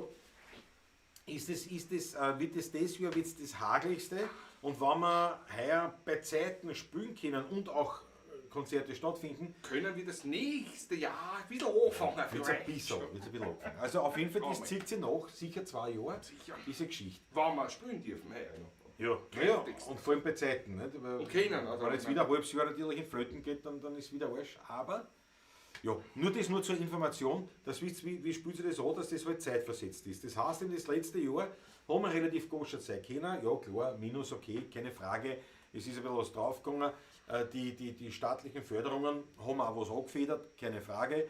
wird das Jahr wird's das hageligste. Und wenn wir heuer bei Zeiten spielen können und auch Konzerte stattfinden, Können wir das nächste Jahr wieder anfangen? wird es ein bisschen anfangen. Also auf jeden Fall, das zieht sich nach, sicher 2 Jahre, Sicher. diese Geschichte. Wenn wir spielen dürfen, heuer noch. Ja, Kräftigst. und vor allem bei Zeiten. Nicht? Weil, Und können, also wenn jetzt wieder ein halbes Jahr natürlich in Flöten geht, dann ist wieder Arsch. Aber, ja, nur zur Information, dass wisst wie spielt sich das an, dass das halt zeitversetzt ist. Das heißt, in das letzte Jahr haben wir relativ koscher Zeit können. Ja klar, Minus okay, keine Frage. Es ist ein bisschen was draufgegangen. Die staatlichen Förderungen haben auch was angefedert, keine Frage.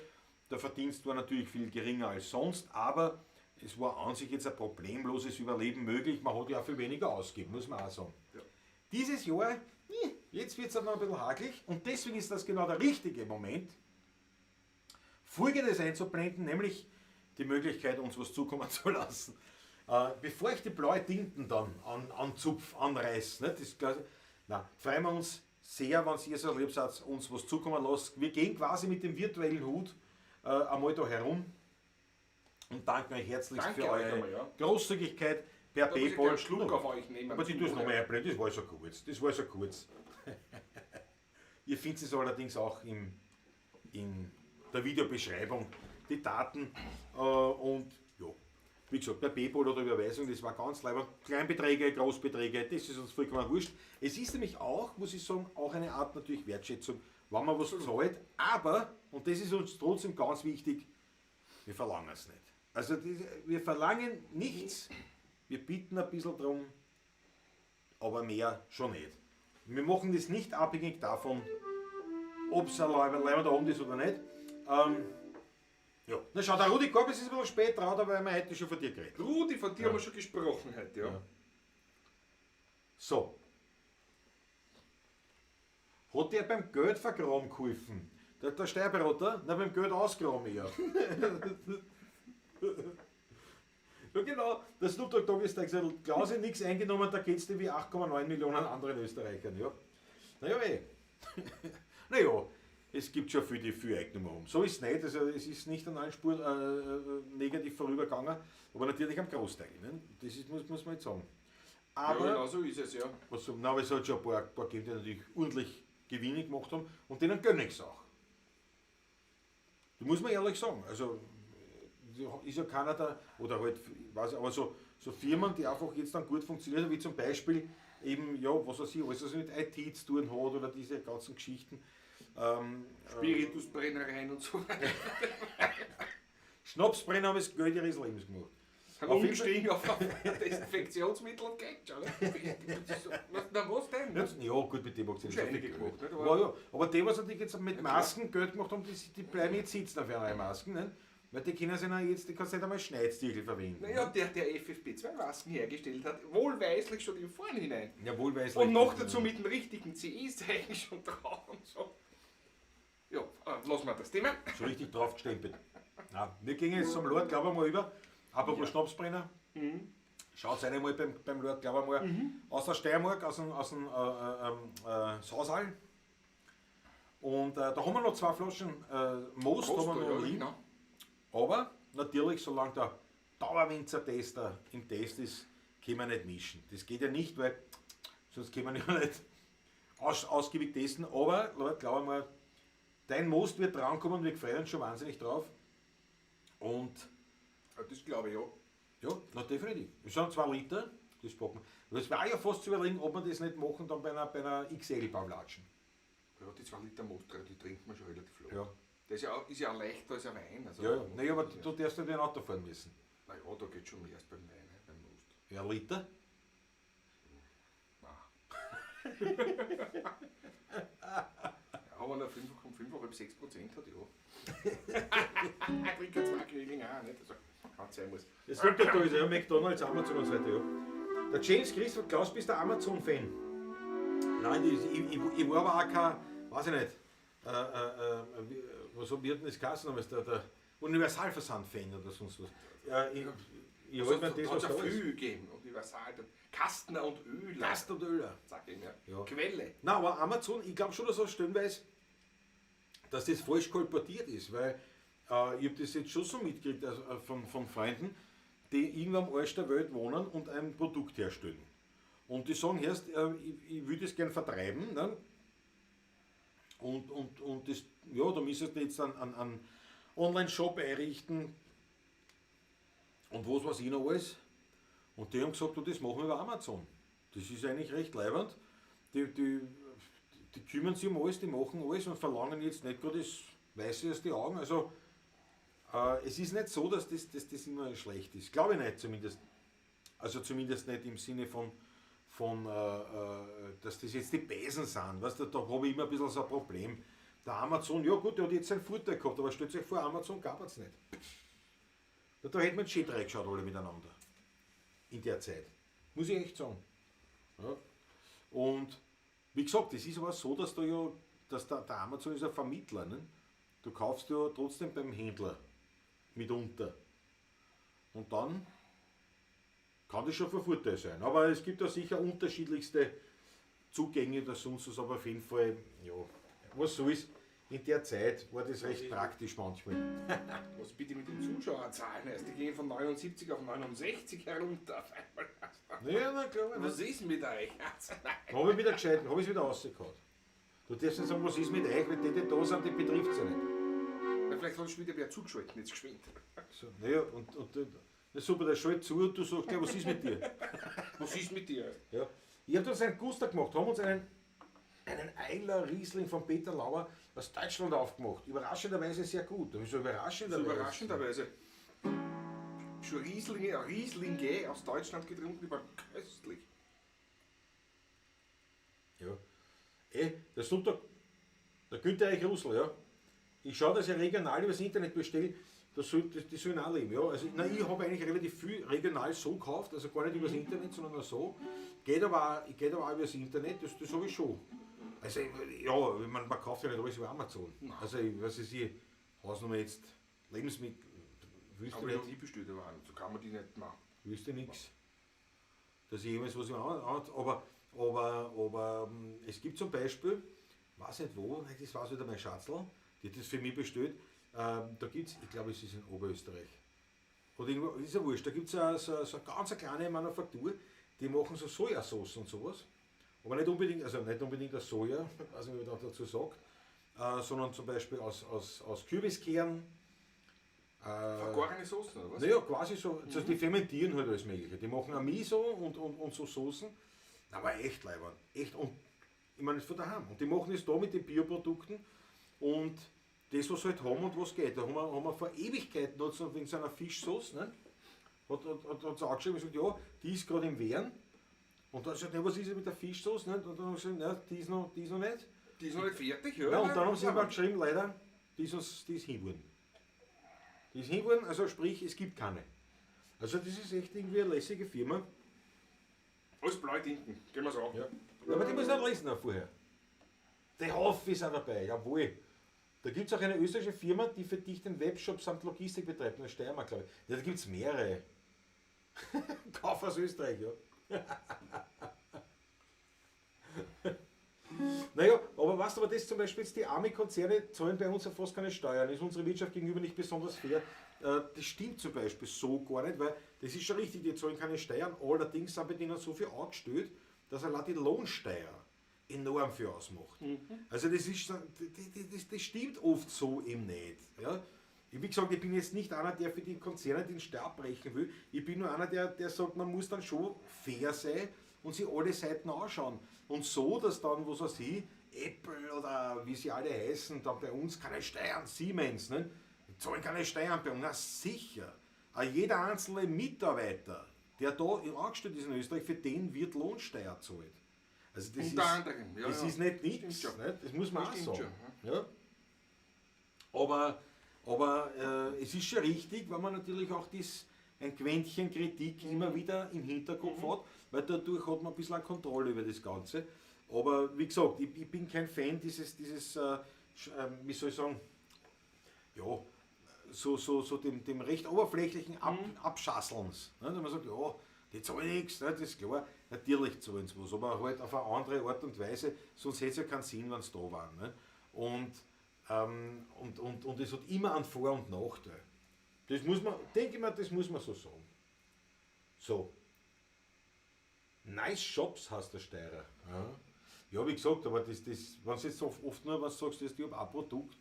Der Verdienst war natürlich viel geringer als sonst, aber es war an sich jetzt ein problemloses Überleben möglich. Man hat ja auch viel weniger ausgegeben, muss man auch sagen. Ja. Dieses Jahr, jetzt wird es dann noch ein bisschen hakelig und deswegen ist das genau der richtige Moment, Folgendes einzublenden, nämlich die Möglichkeit, uns was zukommen zu lassen. Bevor ich die blaue Tinten dann anreiße, ne, freuen wir uns sehr, wenn ihr so lieb seid, uns was zukommen lasst. Wir gehen quasi mit dem virtuellen Hut einmal da herum und danken euch herzlich Danke für euch eure einmal, ja. Großzügigkeit per Da muss ich PayPal. einen Schluck auf euch nehmen. Aber die tun es nochmal einblenden, das war so kurz. Ihr findet es allerdings auch in der Videobeschreibung, die Daten und ja, wie gesagt, per PayPal oder Überweisung, das war ganz leibend. Kleinbeträge, Großbeträge, das ist uns vollkommen wurscht. Es ist nämlich auch, muss ich sagen, auch eine Art natürlich Wertschätzung, wenn man was zahlt, aber, und das ist uns trotzdem ganz wichtig, wir verlangen es nicht. Also wir verlangen nichts, wir bitten ein bisschen drum, aber mehr schon nicht. Wir machen das nicht abhängig davon, ob es ein leibender Abend ist oder nicht. Ja. Na schau, der Rudi Korbis ist ein bisschen spät dran, aber wir hätten schon von dir geredet. Rudi, von dir haben wir schon gesprochen heute, ja. Ja. So. Hat der beim Geld vergraben geholfen? Der Steuerberater? Na, beim Geld ausgraben ja. Ja genau, der Snoop Dogg Dogg ist da gesagt, Klausi nichts eingenommen, da geht's dir wie 8,9 Millionen anderen Österreichern. Ja. Naja, naja, es gibt schon viele, die viel eingenommen haben. So ist es nicht, also es ist nicht an allen Spuren negativ vorübergegangen, aber natürlich am Großteil. Ne? Das ist, muss man jetzt sagen. Aber, Ja, genau so ist es, ja. aber es hat schon ein paar gegeben, die natürlich ordentlich Gewinne gemacht haben und denen gönne ich es auch. Das muss man ehrlich sagen. Also ist ja keiner da, oder halt, ich weiß, aber so Firmen, die einfach jetzt dann gut funktionieren, wie zum Beispiel eben, ja, was weiß ich, alles, was mit IT zu tun hat oder diese ganzen Geschichten. Spiritusbrennereien und so weiter. Schnapsbrenner haben das Geld ihres Lebens gemacht. Sind Auf jeden umgestiegen auf Desinfektionsmittel und Geld, oder? Na was denn? Ja, gut, mit dem akzent. Schon einige gemacht, nicht? Aber die, was natürlich jetzt mit Masken Geld gemacht haben, die bleiben jetzt sitzen auf ihre Masken. Nicht? Weil die können sich jetzt, die kannst nicht einmal Schneidstiegel verwenden. Naja, der FFP2-Masken hergestellt hat, wohlweislich schon im Vornhinein. Ja, wohlweislich. Und noch dazu mit dem richtigen CE-Zeichen schon drauf und so. Ja, lassen wir das Thema. So richtig drauf gestempelt. Nein, wir gehen jetzt zum Lord, glaube ich mal, über. Apropos Schnapsbrenner. Schaut einmal beim Lord, glaube ich mal, aus der Steiermark, aus dem Sausal. Und da haben wir noch 2 Flaschen Most, da haben wir noch liegen. Genau. Aber natürlich, solange der Dauerwinzer-Tester im Test ist, können wir nicht mischen. Das geht ja nicht, weil sonst können wir ja nicht ausgiebig testen. Aber, Leute, glaube ich mal, dein Most wird drankommen, wir freuen uns schon wahnsinnig drauf. Und Ja, das glaube ich ja. ja, na definitiv. Es sind 2 Liter, das packen wir. Es war ja fast zu überlegen, ob wir das nicht machen dann bei einer XL-Pavlatschen. Ja, die 2 Liter Mostra, die trinkt man schon relativ flott. Ja. Das ist ja auch leichter als ein Wein. Also Ja, naja, aber du darfst nicht ein Auto fahren müssen. Naja, da geht schon mehr als beim Wein, ne, beim Most. Ja, ein Liter? Ja, wenn er 5,5 6% hat, ja. Trinkt ja 2 Grilling auch, nicht? Also, kann sein muss. Das sollte da ist ja McDonalds, Amazon und so weiter, ja. Der James Christoph Klaus, bist du Amazon-Fan? Nein, ich war aber auch kein, weiß ich nicht, was wird denn das geheißen, aber ist der Universalversand-Fan oder sonst was. Ich Also, halte mir das, hat was es ja da ist. viel gegeben. Universal, dann Kastner und Öl. Gast und Öler. Sag ich mir. Ja. Quelle. Nein, aber Amazon, ich glaube schon, dass das stellenweise, dass das falsch kolportiert ist, weil ich habe das jetzt schon so mitgekriegt also, von Freunden, die irgendwo am Arsch der Welt wohnen und ein Produkt herstellen. Und die sagen erst, ich würde das gern vertreiben. Ne? Und das, ja, da müssen sie jetzt einen Online-Shop einrichten und was weiß ich noch alles. Und die haben gesagt, du, das machen wir über Amazon. Das ist eigentlich recht leibend. Die kümmern sich um alles, die machen alles und verlangen jetzt nicht gerade das Weiße aus den Augen. Also es ist nicht so, dass das immer schlecht ist. Glaube ich nicht zumindest. Also zumindest nicht im Sinne von dass das jetzt die Besen sind. Weißt du, da habe ich immer ein bisschen so ein Problem. Der Amazon, ja gut, der hat jetzt seinen Vorteil gehabt, aber stellt euch vor, Amazon gab es nicht. Da hätten wir schön reingeschaut alle miteinander. In der Zeit. Muss ich echt sagen. Ja. Und wie gesagt, es ist aber so, dass der Amazon ist ein Vermittler. Ne? Du kaufst ja trotzdem beim Händler mitunter. Und dann kann das schon von Vorteil sein. Aber es gibt ja sicher unterschiedlichste Zugänge oder sonst was, aber auf jeden Fall, ja, was soll's. In der Zeit war das recht praktisch manchmal. Was bitte mit den Zuschauerzahlen? Also die gehen von 79 auf 69 herunter auf einmal. Ja, na klar. Was ist mit euch? Habe ich wieder gescheit, habe ich es wieder rausgehauen. Du darfst nicht sagen, was ist mit euch, weil die da sind, die betrifft es ja nicht. Na, vielleicht hast du wieder wer zugeschaltet, jetzt geschwind. So, naja, na super, der schaltet zu und du sagst, ja, was ist mit dir? Was ist mit dir? Ja. Ich habe uns einen Guster gemacht, haben uns einen Eiler Riesling von Peter Lauer aus Deutschland aufgemacht. Überraschenderweise sehr gut. So Überraschenderweise. Schon Rieslinge aus Deutschland getrunken, die waren köstlich. Ja. Das tut der Günther Eich Russel, ja. Ich schaue, dass ich regional übers Internet bestelle, die sollen auch leben. Ja. Also, ich habe eigentlich relativ viel regional so gekauft, also gar nicht übers Internet, sondern nur so. Geht aber auch übers Internet, das habe ich schon. Also, ja, man kauft ja nicht alles über Amazon. Nein. Also, was ist hier, Hausnummer jetzt, Lebensmittel, wüsste Aber ich die nicht. hat die bestellt, aber so kann man die nicht machen. Wüsste nichts. Dass ich jemals was aber es gibt zum Beispiel, weiß nicht wo, das war wieder mein Schatzl, die hat das für mich bestellt. Da gibt es, ich glaube es ist in Oberösterreich. Oder irgendwo, ist ja wurscht, da gibt es so eine ganz kleine Manufaktur, die machen so Sojasauce und sowas. Aber nicht unbedingt das Soja, weiß nicht, wie man dazu sagt. sondern zum Beispiel aus Kürbiskern. Vergorene Soßen, oder was? Naja, quasi so. Also die fermentieren halt alles Mögliche. Die machen auch Miso und so Soßen. Aber echt leibern. Echt. Und ich meine, das ist von daheim. Und die machen das da mit den Bioprodukten. Und das, was sie halt haben und was geht. Da haben wir vor Ewigkeiten wegen so einer Fischsauce, ne? Hat sie angeschrieben und gesagt, ja, die ist gerade im Wehren. Und dann sagt er, was ist jetzt mit der Fischsauce? Ne? Und dann haben sie gesagt, ja, die ist noch nicht. Die ist noch nicht fertig, ja? Ja, und dann haben sie aber geschrieben, leider, die ist hinwurden. Die ist hinwurden, also sprich, es gibt keine. Also das ist echt irgendwie eine lässige Firma. Alles blaue Tinten, gehen wir so. Ja. Aber die muss nicht lesen auch vorher. Der Haufen ist auch dabei, jawohl. Da gibt es auch eine österreichische Firma, die für dich den Webshop samt Logistik betreibt, in der Steiermark, glaube ich. Ja, da gibt es mehrere. Kauf aus Österreich, ja. Naja, aber weißt du, aber das zum Beispiel jetzt die armen Konzerne zahlen bei uns ja fast keine Steuern, ist unsere Wirtschaft gegenüber nicht besonders fair. Das stimmt zum Beispiel so gar nicht, weil das ist schon richtig, die zahlen keine Steuern, allerdings sind bei denen so viel angestellt, dass allein die Lohnsteuer enorm viel ausmacht. Also das ist das stimmt oft so eben nicht. Ja? Wie gesagt, ich bin jetzt nicht einer, der für die Konzerne den Stab brechen will, ich bin nur einer, der sagt, man muss dann schon fair sein und sich alle Seiten anschauen. Und so, dass dann, was weiß ich, Apple oder wie sie alle heißen, dann bei uns keine Steuern, Siemens, ne? Die zahlen keine Steuern bei uns, na sicher. Aber jeder einzelne Mitarbeiter, der da angestellt ist in Österreich, für den wird Lohnsteuer zahlt. Also das Unter anderem, ja. das ja. ist nicht nichts, Stimmt schon. nicht? Das muss man auch Stimmt sagen. schon, Ja? Aber es ist schon richtig, weil man natürlich auch ein Quäntchen Kritik immer wieder im Hinterkopf hat, weil dadurch hat man ein bisschen Kontrolle über das Ganze. Aber wie gesagt, ich bin kein Fan dieses wie soll ich sagen, ja, so dem recht oberflächlichen Abschasselns. Ne? Wenn man sagt, ja, die zahlen nichts, ne? Das ist klar, natürlich zahlen sie was, aber halt auf eine andere Art und Weise, sonst hätte es ja keinen Sinn, wenn sie da waren. Ne? Und es hat immer einen Vor- und Nachteil. Das muss man, denke ich mal, das muss man so sagen. So. Nice Shops heißt der Steirer. Ja, wie gesagt, aber wenn du jetzt oft nur was sagst, ich habe ein Produkt,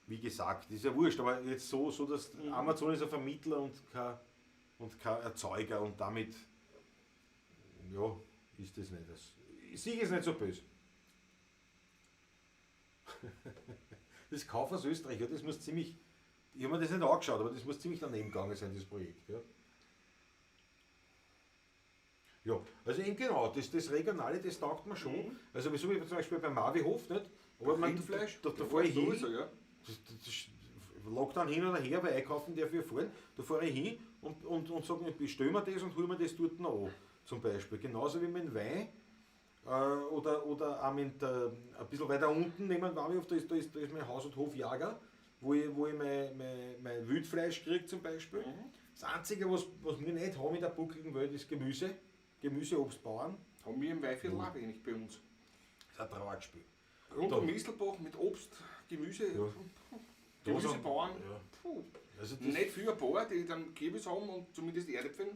wie gesagt, das ist ja wurscht, aber jetzt so dass Amazon ist ein Vermittler und kein Erzeuger und damit, ja, ist das nicht. Ich sehe es nicht so böse. Das Kauf aus Österreich, ja, das muss ziemlich, ich habe mir das nicht angeschaut, aber das muss ziemlich daneben gegangen sein, das Projekt. Ja, ja, also eben genau, das Regionale, das taugt mir schon. Also so wie zum Beispiel beim Mavihof, nicht? Aber man, Rindfleisch, da fahre ich hin, sowieso, ja. das lag dann hin oder her, weil einkaufen darf ich fahren, da fahre ich hin und sage, ich bestelle mir das und hole mir das dort noch an, zum Beispiel. Genauso wie mit dem Wein. Oder auch ein bisschen weiter unten neben Mavihof, da ist mein Haus- und Hofjager, wo ich mein Wildfleisch kriege zum Beispiel. Das Einzige, was wir nicht haben in der buckligen Welt, ist Gemüseobstbauern. Haben wir im Weihviertel auch wenig bei uns. Das ist ein Trauerspiel. Rund Da- um Mistelbach mit Obst, Gemüse, Ja. Gemüsebauern. Ja. Puh. Also das, Nicht viel ein paar, die dann Kürbis haben und zumindest Erdäpfel,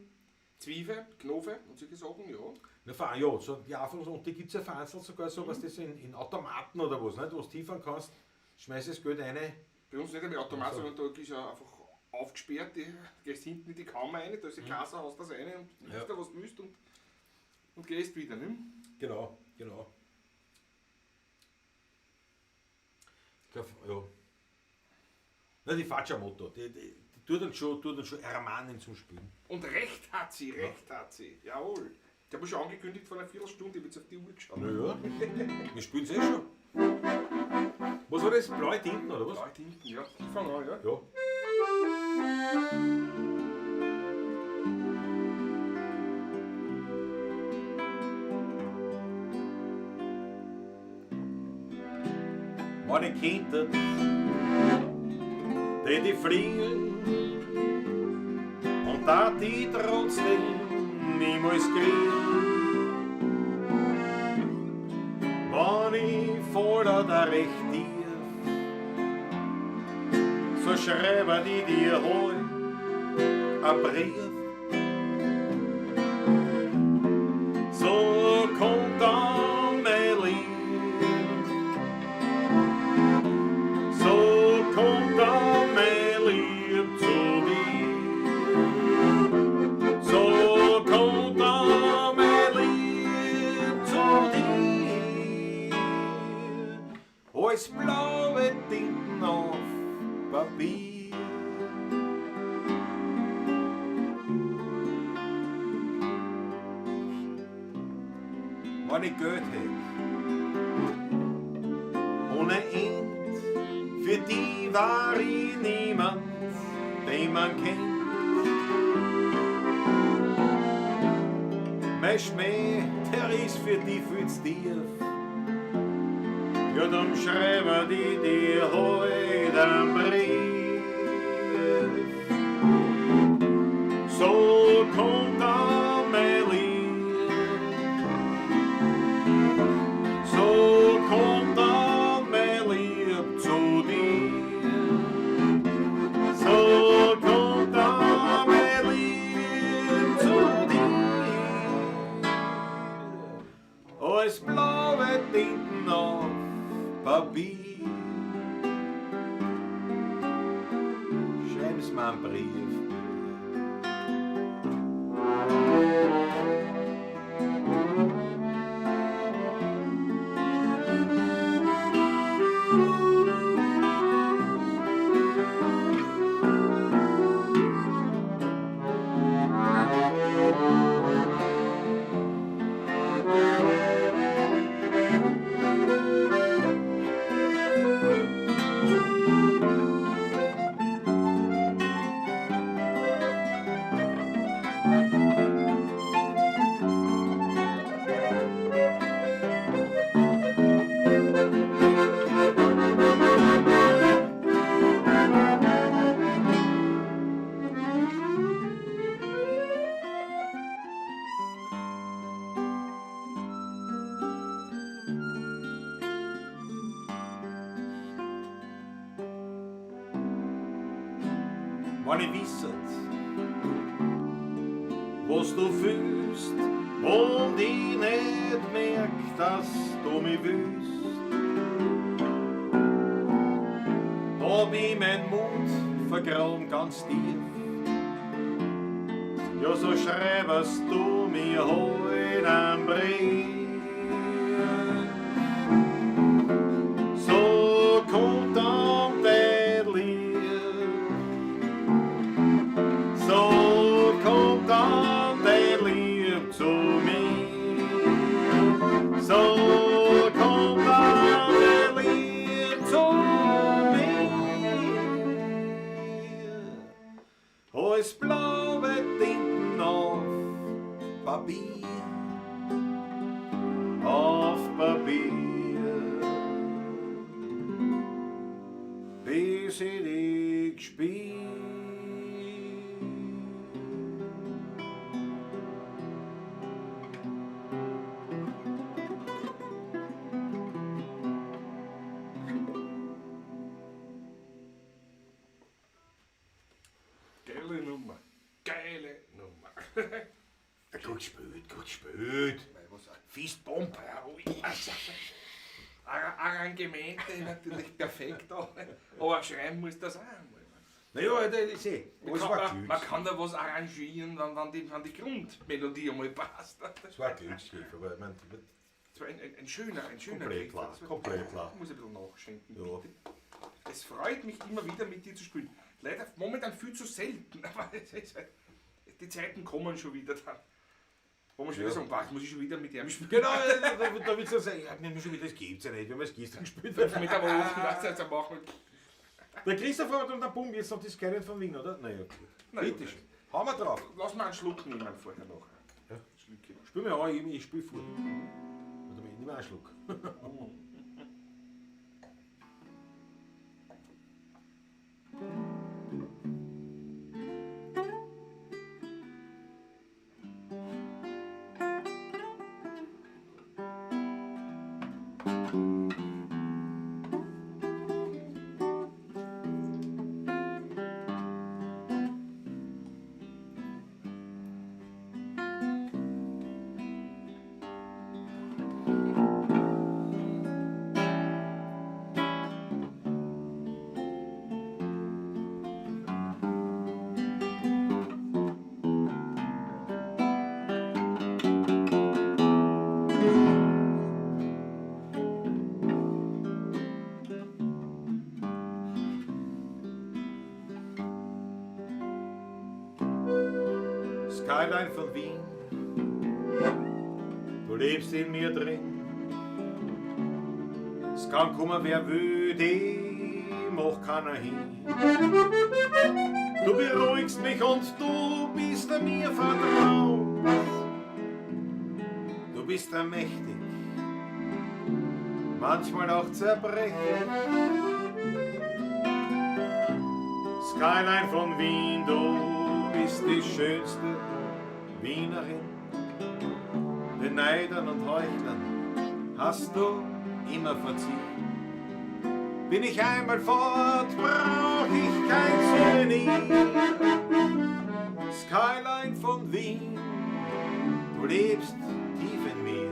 Zwiebeln, Knofe und solche Sachen, ja. ja, so die Apfel, und die gibt es ja vereinzelt sogar so, was das in Automaten oder was, nicht? Wo du liefern kannst, schmeißt das Geld rein. Bei uns nicht einmal Automat, Also. sondern da ist ja einfach aufgesperrt, du gehst hinten in die Kammer rein, da ist die Kasse, hast das rein und nimmst da was du willst und gehst wieder, ne? Genau. Ja. Na, die Faccia-Motto, die tut dann schon ermahnen zum Spielen. Und recht hat sie, jawohl. Ich habe schon angekündigt vor einer Viertelstunde, ich habe jetzt auf die Uhr geschaut. Naja, wir spielen es eh schon. Was war das? Blaue Tinten oder was? Blaue Tinten, ja. Ich fange an, ja. Ja. Meine Kinder, die fliehen und da die trotzdem niemals kriegen. Wenn ich fall da recht tief, so schreiben die dir halt ein Brief. So kommt dann mein Lieb als blaue Tinten auf Papier. Wenn ich Geld hätte, ohne End, für die war ich niemand, den man kennt. Mein Schmäh, der ist für die viel zu tief. Ja, dann schreibe die dir heute einen Brief. So kommt an mein Lieb. So kommt an mein Lieb zu dir. So kommt an mein Lieb zu dir. Als blaue Tinten auf Papier. Schreib's mir einen Brief. Wenn ich wisset, was du fühlst und ich nicht merk, dass du mich willst, hab ich mein Mund vergraben ganz tief. Ja, so schreibst du mir heute einen Brief. So kommt dann dein Lied. So kommt dann dein Lieb zu mir. So kommt dann dein Lieb zu mir. Als blaue Tinten auf Papier. Auf Papier. Bis ich dich spiel. Geile Nummer. Geile Nummer. Gut spät, gut spät. Fistbomb. Arrangemente natürlich perfekt auch. Aber schreiben muss das auch einmal. Naja, das ist Man kann da was arrangieren, wenn die Grundmelodie einmal passt. Das war Glücksgriff, aber ich meine, Das war ein schöner komplett Griff. klar, Das war- komplett klar. Ich muss ein bisschen nachschenken, Ja. bitte. Es freut mich immer wieder mit dir zu spielen. Leider momentan viel zu selten, aber es ist halt, die Zeiten kommen schon wieder dann. Wo man schon wieder sagen, was muss ich schon wieder mit ihm spielen? Genau, da willst du sagen, ja, nehmen wir schon wieder, das gibt's ja nicht, wenn wir es gestern gespielt haben. Mit der Woche, was jetzt machen wir. Der Christopher hat und der Bumm jetzt noch das Geile von Wien, oder? Naja, gut. Na Bitte gut. schön. Hauen wir drauf. Lass mal einen Schluck nehmen vorher noch. Ja. Schlückchen. Spiel mir an, ich spiel vor. Oder ich nehme einen Schluck. Skyline von Wien, du lebst in mir drin. Es kann kommen, wer will, die macht keiner hin. Du beruhigst mich und du bist mir vertraut. Du bist mächtig, manchmal auch zerbrechlich. Skyline von Wien, du bist die schönste Wienerin. Den Neidern und Heuchlern hast du immer verziehen. Bin ich einmal fort, brauch ich kein Souvenir. Skyline von Wien, du lebst tief in mir.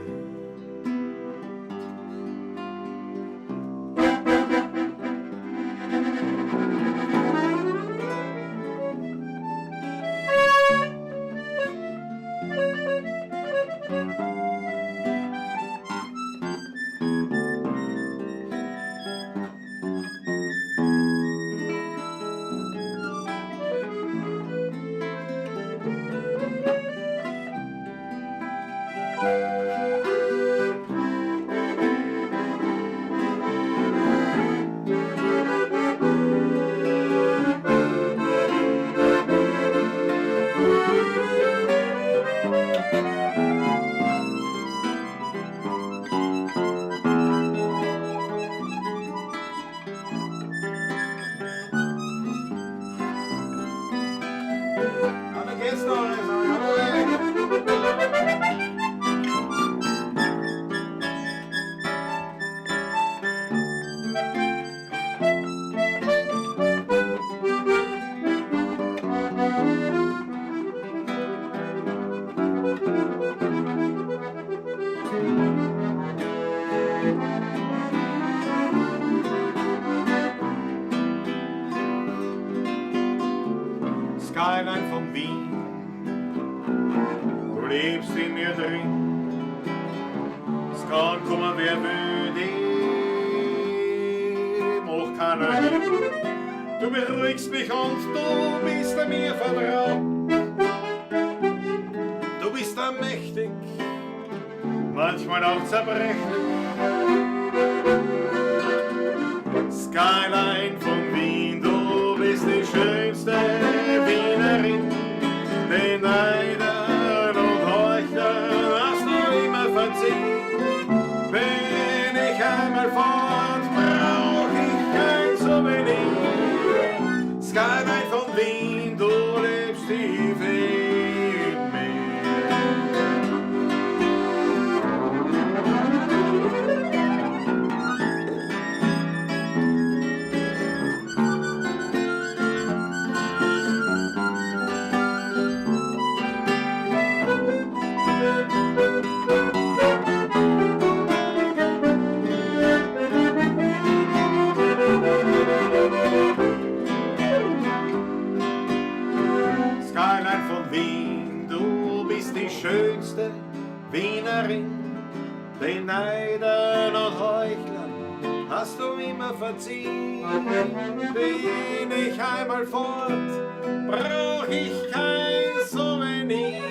Skyline von Wien, du lebst in mir drin. Es kann kommen, wer will, die macht keiner hin. Du beruhigst mich und du bist mir vertraut. Du bist mächtig, manchmal auch zerbrechlich. Skyline von Wien, du bist die schönste Wienerin. Den Neidern und Heuchlern hast du immer verziehen. Wenn ich einmal fort, brauch ich kein Souvenir. Skyline von Wien, du lebst tief in mir. Skyline von Wien, du bist die schönste Wienerin. Den Neidern und Heuchlern hast du immer verziehen. Bin ich einmal fort, brauch ich kein Souvenir.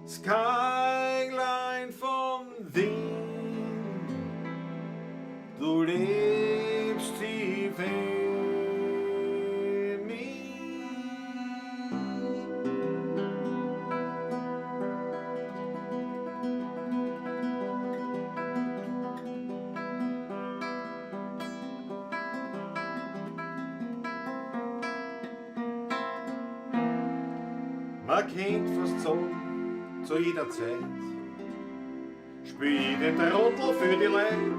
Skyline von Wien, du lebst tief in mir. Man kennt fast so zu jeder Zeit, spiel den Trottel für die Leute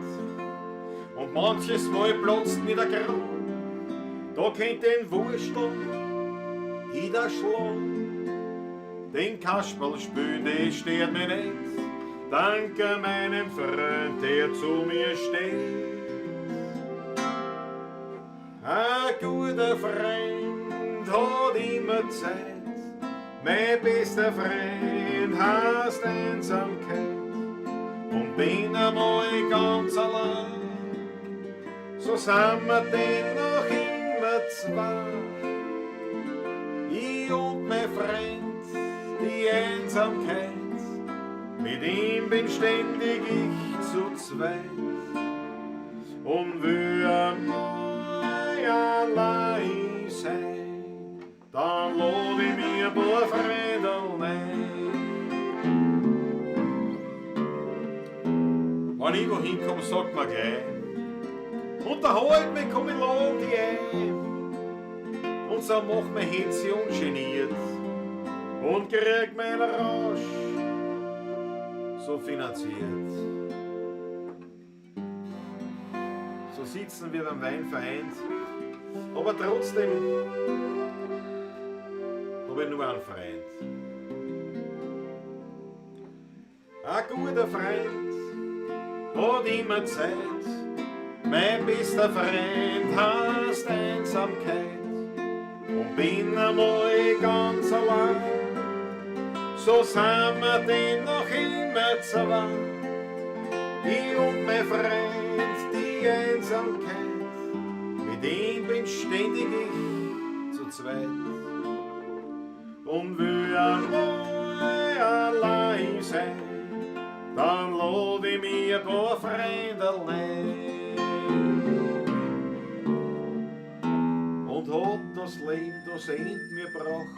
und manches Mal platzt mit der Grau. Da kennt den Wurstel jeder schlagen, den Kasperl spielen, das stört mich nicht. Danke meinem Freund, der zu mir steht. Ein guter Freund hat immer Zeit. Mein bester Freund heißt Einsamkeit und bin einmal ganz allein. So sind wir denn noch immer zwei, ich und mein Freund. Einsamkeit. Mit ihm bin ständig ich zu zweit und will einmal allein sein. Dann lade ich mir ein paar Freunde ein. Wenn ich wohin komme, sagt man gleich, unterhalt mich, komm, ich lade dich ein. Und so macht mein Hetze ungeniert und kriegt meinen Rausch so finanziert. So sitzen wir beim Wein vereint, aber trotzdem habe ich nur einen Freund. Ein guter Freund hat immer Zeit, mein bester Freund heißt Einsamkeit. Und bin einmal ganz allein, so sind wir denn noch immer zweit. Ich und mein Freund, die Einsamkeit, mit ihm bin ständig ich zu zweit. Und will einmal allein sein, dann lade ich mir ein paar Freunde ein. Und hat das Leben das End mir gebracht,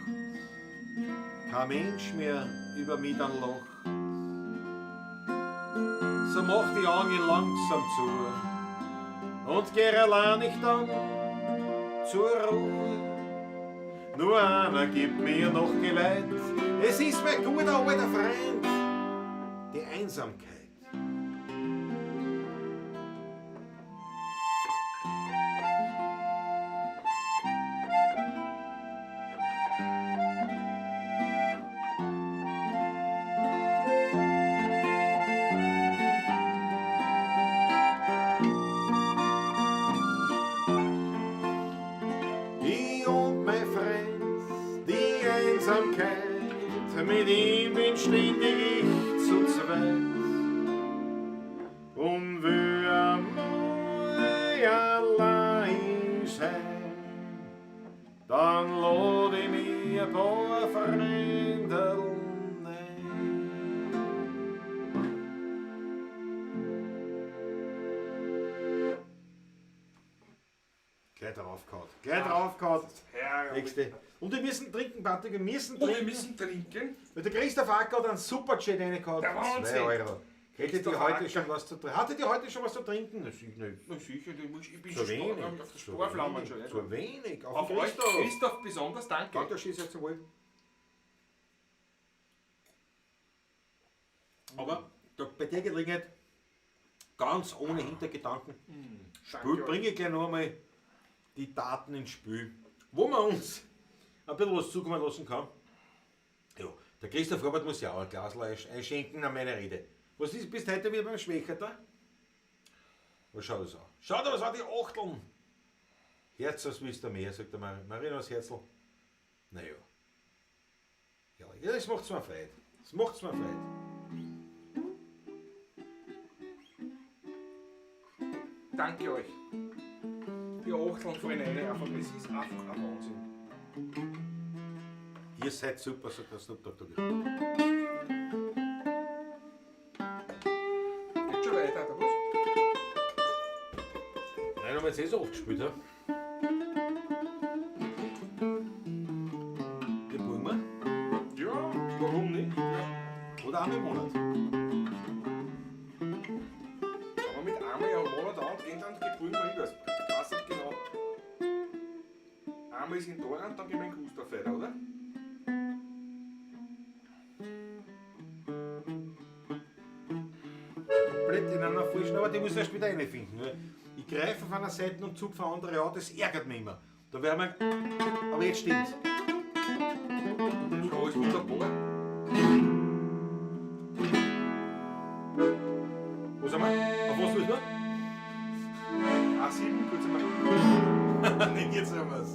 kein Mensch mehr über mich dann lacht. So mach die Augen langsam zu und geh allein nicht dann zur Ruhe. Nur einer gibt mir noch Geleit, es ist mein guter alter Freund, die Einsamkeit. Mit ihm bin ständig ich zu zweit und will einmal allein sein. Dann lade ich mir ein paar Freunde ein. Gleich draufgehauen. Gleich draufgehauen. Nächste. Und wir müssen trinken, Patrick, wir müssen trinken. Wir müssen trinken. Weil der Christoph Acker hat einen Superchat reingehauen. Der Wahnsinn. 2 Euro. Hättet ihr heute Acker. schon was zu trinken? Hattet ihr heute schon was zu trinken? Das ist nicht. Na sicher, ich bin Zu schon wenig. auf der Sparflamme schon. Zu wenig. Auf den euch, Christoph, besonders danke. Danke, schieß jetzt mal. Aber da, bei der Gelegenheit, ganz ohne Hintergedanken, bringe ich gleich noch einmal die Daten ins Spiel, wo man uns ein bisschen was zukommen lassen kann. Ja, der Christoph Robert muss ja auch ein Glas einschenken an meine Rede. Was ist, bist heute wieder beim Schwächerter? Was schaut das an? Schaut was an, die Achteln! Herz, was willst du mehr, sagt der Marinos Herzl. Naja. Ja, das macht's mir Freude. Das macht's mir Freude. Danke euch. Die Achteln fallen rein, einfach, es ist einfach ein Wahnsinn. Ihr seid super, sagt der Snoop Dogg. Geht schon weiter, oder was? Nein, haben wir jetzt so oft gespielt, ha? Die Burma? Ja, warum nicht? Ja. Oder einmal im Monat? Aber mit einmal im Monat an gehen dann die Brühen mal übers. Ich weiß nicht genau. Einmal ist in Dorand, dann gehen wir in Gustav weiter, oder? Komplett in einer frischen, aber die muss erst wieder reinfinden. Ne? Ich greife auf einer Seite und zupfe von andere an, das ärgert mich immer. Da wäre man. Aber jetzt stimmt's. Ja, ist wunderbar. Wo sind wir? Auf was willst du? A7, kurz einmal. Nein, jetzt haben wir's.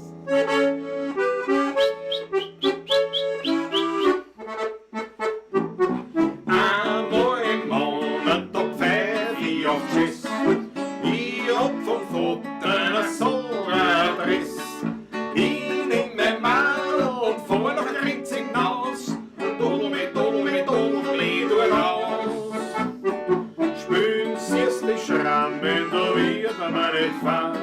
Einmal im Monat, da pfeif ich auf Tschüss. Ich hab vom Vater einen Soladress. Ich nehm mein Mal und fahr nach Grinzing aus. Und mir nicht fad.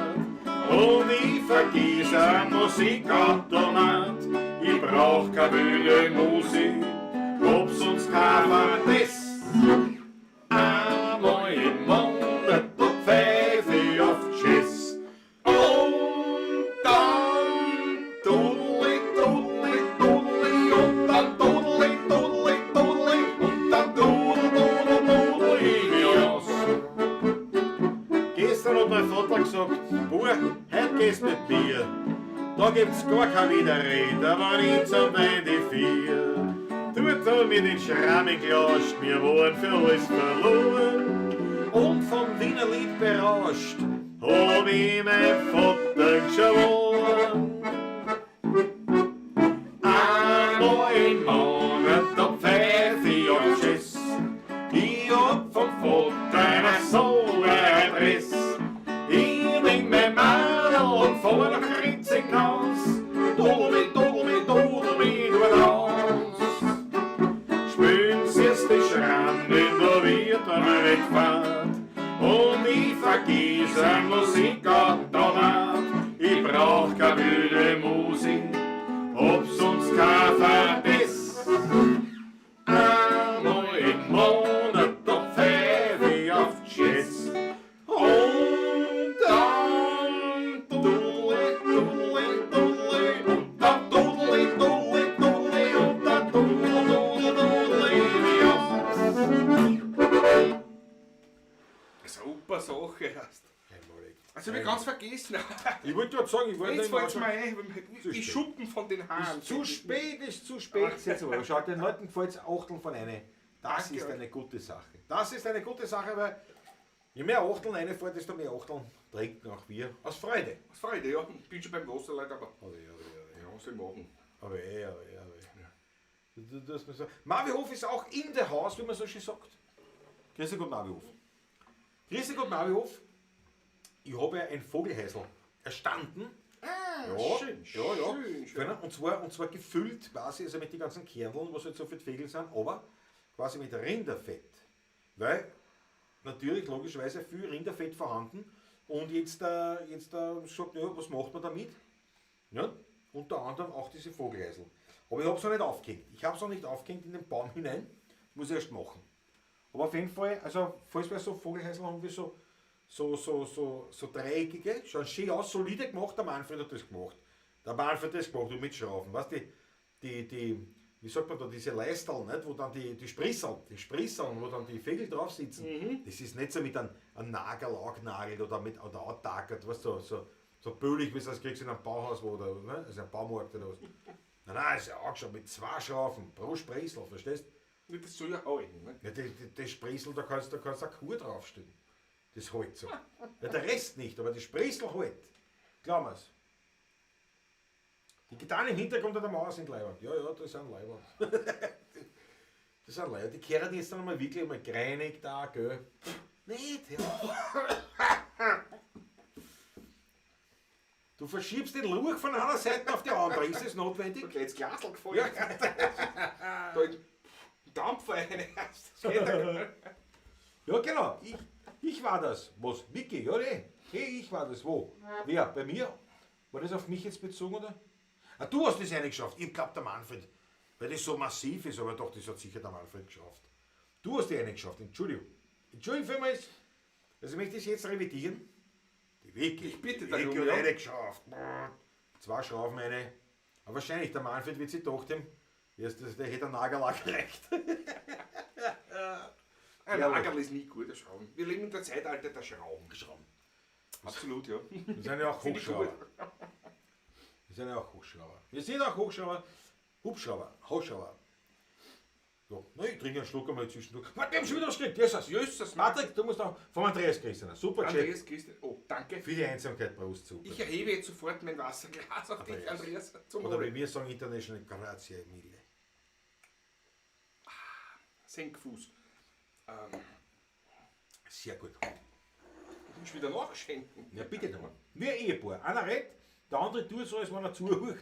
Und ich vergiss ein Musikautomat. Ich brauch keine wilde Musik, ob's uns keiner das. Einmal im Monat, da pfeif ich auf Tschüss. Und dann dudeli, dudeli, dudeli, und dann dudeli, dudeli, dudeli, und dann dudel, dudel, dudel ich mich aus. Gestern hat mein Vater gesagt, Bub, heute gehst mit mir. Da gibt's gar kein Widerrede, wenn ich zum Wein die vier. Dort haben wir den Schrammig gelascht, wir waren für alles verloren. Und vom Wiener Lied berauscht, hab ich mein Vater geschworen. Einmal im Monat, da pfeif ich auf Tschüss. Ich hab vom Vater eine so Adress. Ich bring mein Madel und fahr nach Ritzing aus. Dudel mich, du raus. Spülen sie es die Schrammen, da wird mir nicht fad. Und ich vergiss ein Musikautomat. Ich brauch keine wilde Musik, ob's uns kein Verbiss. Einmal im Monat, da pfeif ich auf Tschüss. Und dann dudeli, dudeli, dudeli, und dann dudeli, dudeli, dudeli, und dann dudel, dudel, dudeli ich aus. Super Sache hast. Also ich hab ganz vergessen. Ich wollte gerade sagen, ich wollte Jetzt nicht fällt's mir ein, Zu die spät. Schuppen von den Haaren. Ist zu spät. Jetzt aber. Schaut, den Leuten gefällt's Achteln von eine. Das Danke ist euch. eine gute Sache. Das ist eine gute Sache, weil je mehr Achteln reinfällt, desto mehr Achteln trinken auch wir aus Freude. Aus Freude, ja. Ich bin schon beim Wasser, Leute, aber Aber ja, was soll ich machen? aber Du hast mir so. Marvihof ist auch in der Haus, wie man so schön sagt. Grüß Gott, Marvihof. Grüß Gott, Marvihof. Ich habe ja ein Vogelhäusl erstanden. Schön, Schön. schön. Und zwar gefüllt quasi, also mit den ganzen Kerneln, was halt so für die Vögel sind, aber quasi mit Rinderfett. Weil natürlich logischerweise viel Rinderfett vorhanden und jetzt sagt, ja, was macht man damit? Ja, unter anderem auch diese Vogelhäusl. Aber ich habe es noch nicht aufgehängt. Ich habe es noch nicht aufgehängt in den Baum hinein, muss ich erst machen. Aber auf jeden Fall, also falls wir so Vogelhäusl haben wir so dreieckige, schauen schön aus, solide gemacht, der Manfred hat das gemacht. Der Manfred hat das gemacht und mit Schrauben. Weißt du, wie sagt man da, diese Leistel, nicht, wo dann die Sprisseln, wo dann die Vögel drauf sitzen, das ist nicht so mit einem Nagel angenagelt oder antackert, weißt du, so bölig, wie du das kriegst in einem Bauhaus oder ne? Also ein Baumarkt oder was. Nein, ist ja angeschaut mit 2 Schrauben pro Sprissel, verstehst Nicht, das soll ja halten. Ne? du? Ja, das Sprissel, da kannst du eine Kuh draufstellen. Das hält so. Ja, der Rest nicht, aber das Sprissel hält. Glaub mir's. Die Gitarren im Hintergrund an der Mauer sind Leibwand. Ja, das sind Leibwand. Das sind Leibwand. Die kehren jetzt dann mal wirklich mal greinig da, gell? Nicht, ja. Du verschiebst den Lug von einer Seite auf die andere. Ist das notwendig? Du jetzt Glasl gefallen. Da ist Dampf rein. Das geht ja nicht. Ja, genau. Ich war das. Was? Vicky, ja, nee. Hey, ich war das. Wo? Wer? Bei mir? War das auf mich jetzt bezogen, oder? Ah, du hast das eine geschafft. Ich glaub, der Manfred. Weil das so massiv ist, aber doch, das hat sicher der Manfred geschafft. Du hast die eine geschafft. Entschuldigung. Entschuldigung vielmals. Also ich möchte das jetzt revidieren. Die Vicky. Ich bitte die darum, Vicky hat ja. eine geschafft. 2 Schrauben eine. Aber wahrscheinlich, der Manfred wird sich gedacht haben, der hätte einen Nagellack gereicht. Ein Ja, Lagerl ist nicht gut, der Schrauben. Wir leben in der Zeitalter der Schrauben. Absolut, ja. Das sind ja auch Finde ich Hochschrauber. gut. Wir sind ja auch Hochschrauber. Wir sind auch Hochschrauber. Hochschrauber. So, na, ich trinke einen Schluck einmal zwischendurch. Warte, wir haben schon wieder was gekriegt. Jesus. Jesus, Patrick, du musst auch vom Andreas Christian. Super Chat. Andreas Christian. Oh, danke. Für die Einsamkeit, Prost, super. Ich erhebe jetzt sofort mein Wasserglas auf dich, Andreas. Zum Oder wie Wohle. wir sagen, International Grazie Mille. Senkfuß. Sehr gut. Du musst wieder nachschenken. Ja, bitte nochmal. Wir Ehepaar. Einer redet, der andere tut so, als wenn er zuhört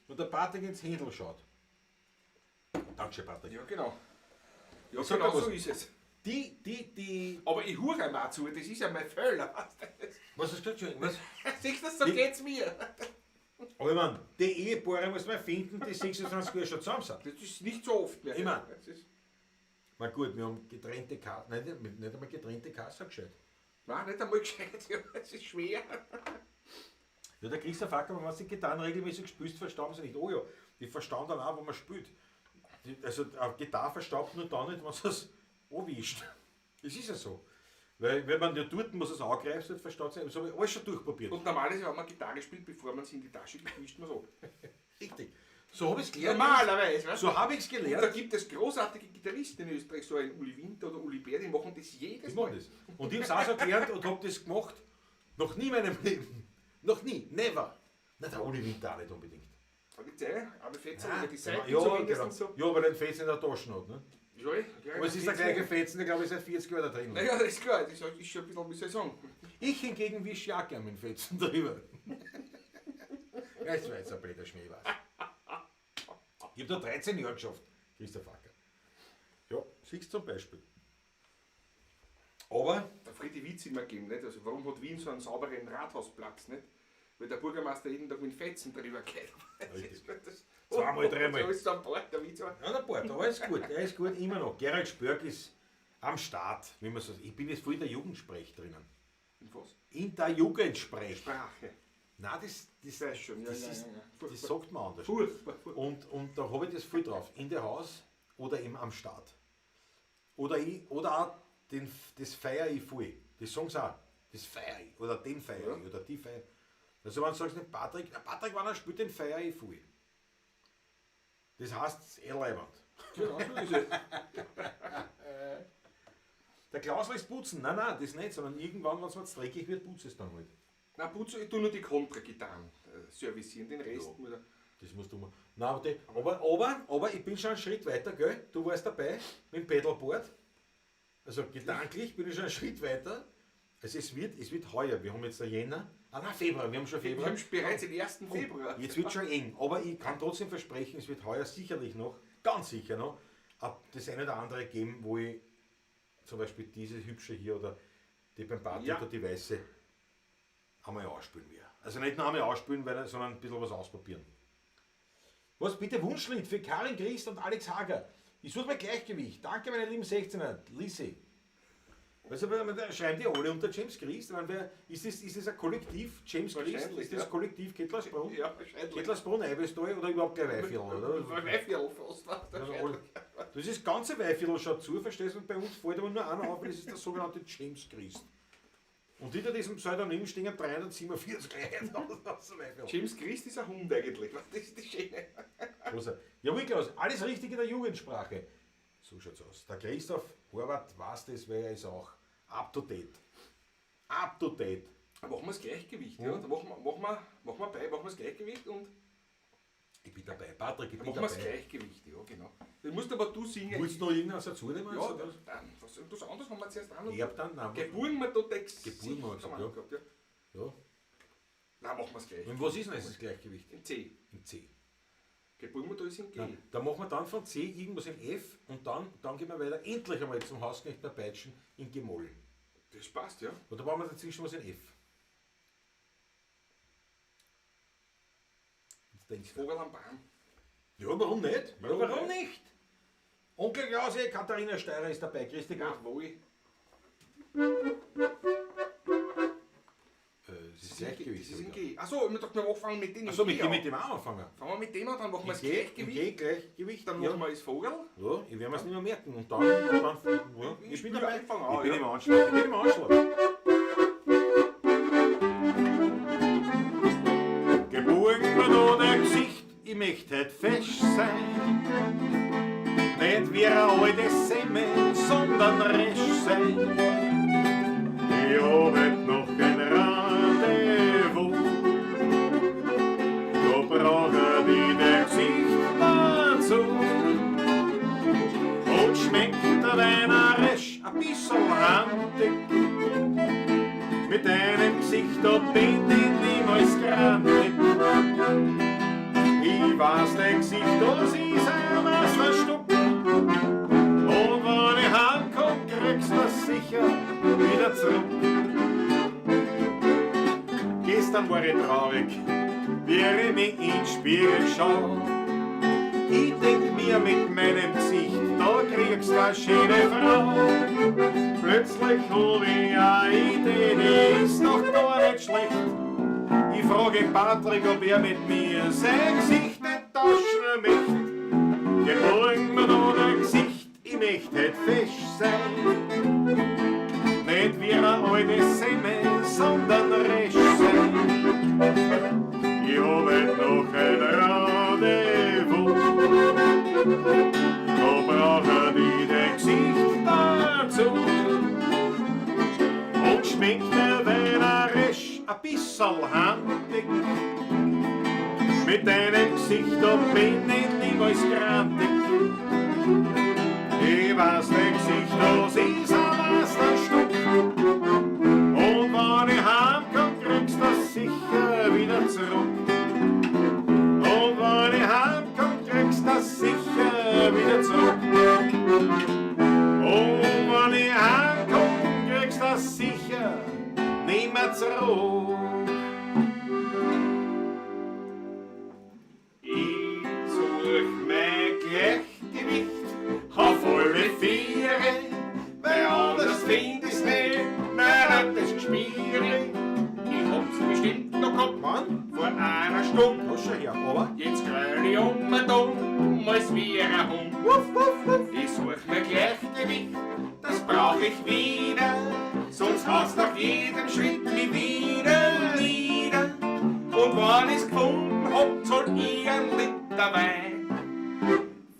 und der Patrick ins Händel schaut. Dankeschön, Patrick. Ja, genau. Ja, Sag genau mal so was. ist es. Aber ich höre ihm auch zu, das ist ja mein Fehler. Was hast du gesagt? Was? Siehst du, so Die- geht's mir. Aber ich meine, die Ehepaare muss man finden, die 26 Jahre schon zusammen sind. Das ist nicht so oft mehr. Ich mein- Das ist, Na gut, wir haben getrennte Kassen, nein, nicht einmal getrennte Kassen gescheit. nein, nicht einmal gescheit, ja, es ist schwer. Ja, der Christoph Acker, wenn man die Gitarren regelmäßig spielt, verstanden sie nicht. Oh ja, die verstanden dann auch, wenn man spielt. Also eine Gitarre verstaubt nur dann nicht, wenn man es anwischt. Das ist ja so. Weil wenn man ja dort muss es angreift, dann versteht es nicht. Das habe ich alles schon durchprobiert. Und normalerweise, wenn man Gitarre spielt, bevor man sie in die Tasche gibt, wischt man so. Richtig. So habe ich es gelernt. Normalerweise, weißt du? So habe ich es Und da gelernt. gibt es großartige Gitarristen in Österreich, so ein Uli Winter oder Uli Bär, die machen das jedes Ich Mal. mache das. Und ich habe es auch so gelernt und habe das gemacht. Noch nie in meinem Leben. Noch nie. Never. Na, der Uli Winter auch nicht unbedingt. Da gibt es aber Fetzer Ja, oder die Seiten ja, zumindest genau. und so. Ja, aber den Fetz in der Tasche hat. Ne? Ja, Aber es ist der gleiche Fetzen, der glaube ich seit 40 Jahren da drin. Naja, das ist klar, das ist schon ein bisschen, wie soll ich sagen. Ich hingegen wische ja gerne mit Fetzen drüber. Ja, das war jetzt ein blöder Schmäh, was. Ich habe da 13 Jahre geschafft, Christoph Acker. Ja, siehst du zum Beispiel. Aber, Der Friedi Witz immer gegeben, nicht? Also warum hat Wien so einen sauberen Rathausplatz, nicht? Weil der Bürgermeister jeden Tag mit Fetzen drüber geht. Richtig. Das- Zweimal, dreimal. So ist so ein Bord, der Witz war. ja, der Bart, aber ist gut, er ist gut, immer noch. Gerald Spörk ist am Start, wie man so sagt. Ich bin jetzt voll in der Jugendsprech drinnen. Und was? In der Jugendsprech. Sprache. Nein, das Sehr schön, ja, das ja, ist- ja, ja. das Furchtbar. sagt man anders. Furchtbar, furchtbar. Und da habe ich das viel drauf. In der Haus oder eben am Start. Oder auch das feiere ich voll. Das sagen sie auch. Das feiere ich. Oder den feiere ich. Ja. Oder die feiere ich. Also wenn du sagst, nicht Patrick, Patrick, wenn er spielt, den feiere ich voll. Das heißt, leibend. Genau so ist es. Der Klaus lässt putzen. Nein, das nicht, sondern irgendwann, wenn es mir zu dreckig wird, putze es dann halt. Na, putze, ich tue nur die Kontragitarren servicieren, den Rest Ja. muss er. Das musst du mal. Nein, aber ich bin schon einen Schritt weiter, gell? Du warst dabei mit dem Pedalboard. Also gedanklich bin ich schon einen Schritt weiter. Also es wird heuer, wir haben jetzt der Jänner. Nein, Februar, wir haben schon Wir Februar. haben bereits den 1. Februar. Jetzt wird schon eng, aber ich kann trotzdem versprechen, es wird heuer sicherlich noch, ganz sicher noch, das eine oder andere geben, wo ich zum Beispiel diese hübsche hier oder die beim Party Ja. oder die weiße einmal ausspielen wir. Also nicht nur einmal ausspielen, sondern ein bisschen was ausprobieren. Was bitte Wunschlied für Karin Christ und Alex Hager? Ich suche mir Gleichgewicht. Danke, meine lieben 16er. Lisi. Also, schreiben die alle unter James Christ? Ich meine, ist das ein Kollektiv? James Christ? Wahrscheinlich, Ist das ja. Kollektiv Kettlersbrunn? Ja, wahrscheinlich. Kettlersbrunn, Eibestal oder überhaupt gleich Weifviertel, oder? Weifviertel fast. Also, das ist ganze Weifviertel schaut zu, verstehst du? Und bei uns fällt aber nur einer auf, weil das ist der sogenannte James Christ. Und hinter diesem Pseudonym stehen 347 Leute aus der Weifviertel. James Christ ist ein Hund eigentlich. Das ist die Schöne. Großer. Ja, wirklich aus. Alles richtig in der Jugendsprache. So schaut's aus. Der Christoph Horvath weiß das, weil er ist auch up to date. Up to date. Machen wir das Gleichgewicht, Ja. ja? Da machen wir das Gleichgewicht und Ich bin dabei. Patrick, ich bin machen wir das dabei. Gleichgewicht, ja genau. Das musst aber du singen. Willst du noch irgendwas dazu nehmen? Ja, oder? das anderes haben wir zuerst an. Ich hab dann, nein, Geburgen wir da Text. Geburgen wir gesagt, ja. Gehabt, ja. ja. Nein, machen wir es gleich. Und was ist denn das Gleichgewicht? In C. In C. Geburgen wir da ist in G. Nein, da machen wir dann von C irgendwas in F und dann gehen wir weiter, endlich einmal zum Hausknecht bei Peitschen in G-Moll. Das passt, ja. Und da brauchen wir dazwischen was in F. Jetzt denkst du, Vogel am Baum. ja, warum nicht? Ja, Warum warum nicht? Onkel Klause, Katharina Steirer ist dabei. Grüß dich Gott. Jawohl. Das ist Gleichgewicht. Das ist in G. Achso, wir dachten, wir anfangen mit denen. Achso, mit G an. dem auch anfangen. Fangen wir mit dem an, dann machen wir das Im Gleichgewicht. Gleichgewicht. Dann ja. machen wir das Vogel. Ja, ich werde es nicht mehr merken. Und dann ja, ich bin spiele dabei. einfach an, Ich bin ja. im Anschlag. Ich bin im Anschlag. Geborgen mir da der Gesicht, ich möchte halt fesch sein. Nicht wie ein altes Semmel, sondern resch sein. Ich hab halt noch kein Rendezvous. Da brauche ich der Gesicht dazu. Und schmeckt der Wein ein resch, ein bisschen randig. Mit deinem Gesicht, da bin ich niemals grandig. Ich weiß, dein Gesicht, das ist ein Meisterstück. Und wenn ich heimkomm, krieg wieder zurück. Gestern war ich traurig, wie ich mich in den Spiegel schau. Ich denk mir mit meinem Gesicht, da kriegst du eine schöne Frau. Plötzlich hol ich eine Idee, die ist doch gar nicht schlecht. Ich frage Patrick, ob er mit mir sein Gesicht nicht tauschen möchte. Geborgen mir noch ein Gesicht, ich möchte halt fesch sein. Nicht wie eine alte Semme, sondern resch sein. Ich hab halt noch ein Rendezvous. Da brauchen die dein Gesicht dazu. Und schmeckt der Wein resch ein bisschen handig. Mit deinem Gesicht da bin ich niemals grantig. Ich weiß, dein Gesicht, das ist ein Meisterstück. Und wenn ich heimkomm, kriegst du das sicher wieder zurück. Und wenn ich heimkomm, kriegst du das sicher wieder zurück. Und wenn ich heimkomm, kriegst du das sicher nimmer zurück. Ich such mein Gleichgewicht auf alle Viere, weil anders find ich's nicht, nein, das ist schwierig. Ich hab's bestimmt noch gehabt, Mann, vor einer Stunde. das schon her, aber Jetzt gröl ich und dumm, als wie ein Hund. Ich such mein Gleichgewicht, das brauch ich wieder. Sonst haust auf jedem Schritt mich wieder nieder. Und wenn ich's gefunden hab, soll ich ein Liter Wein.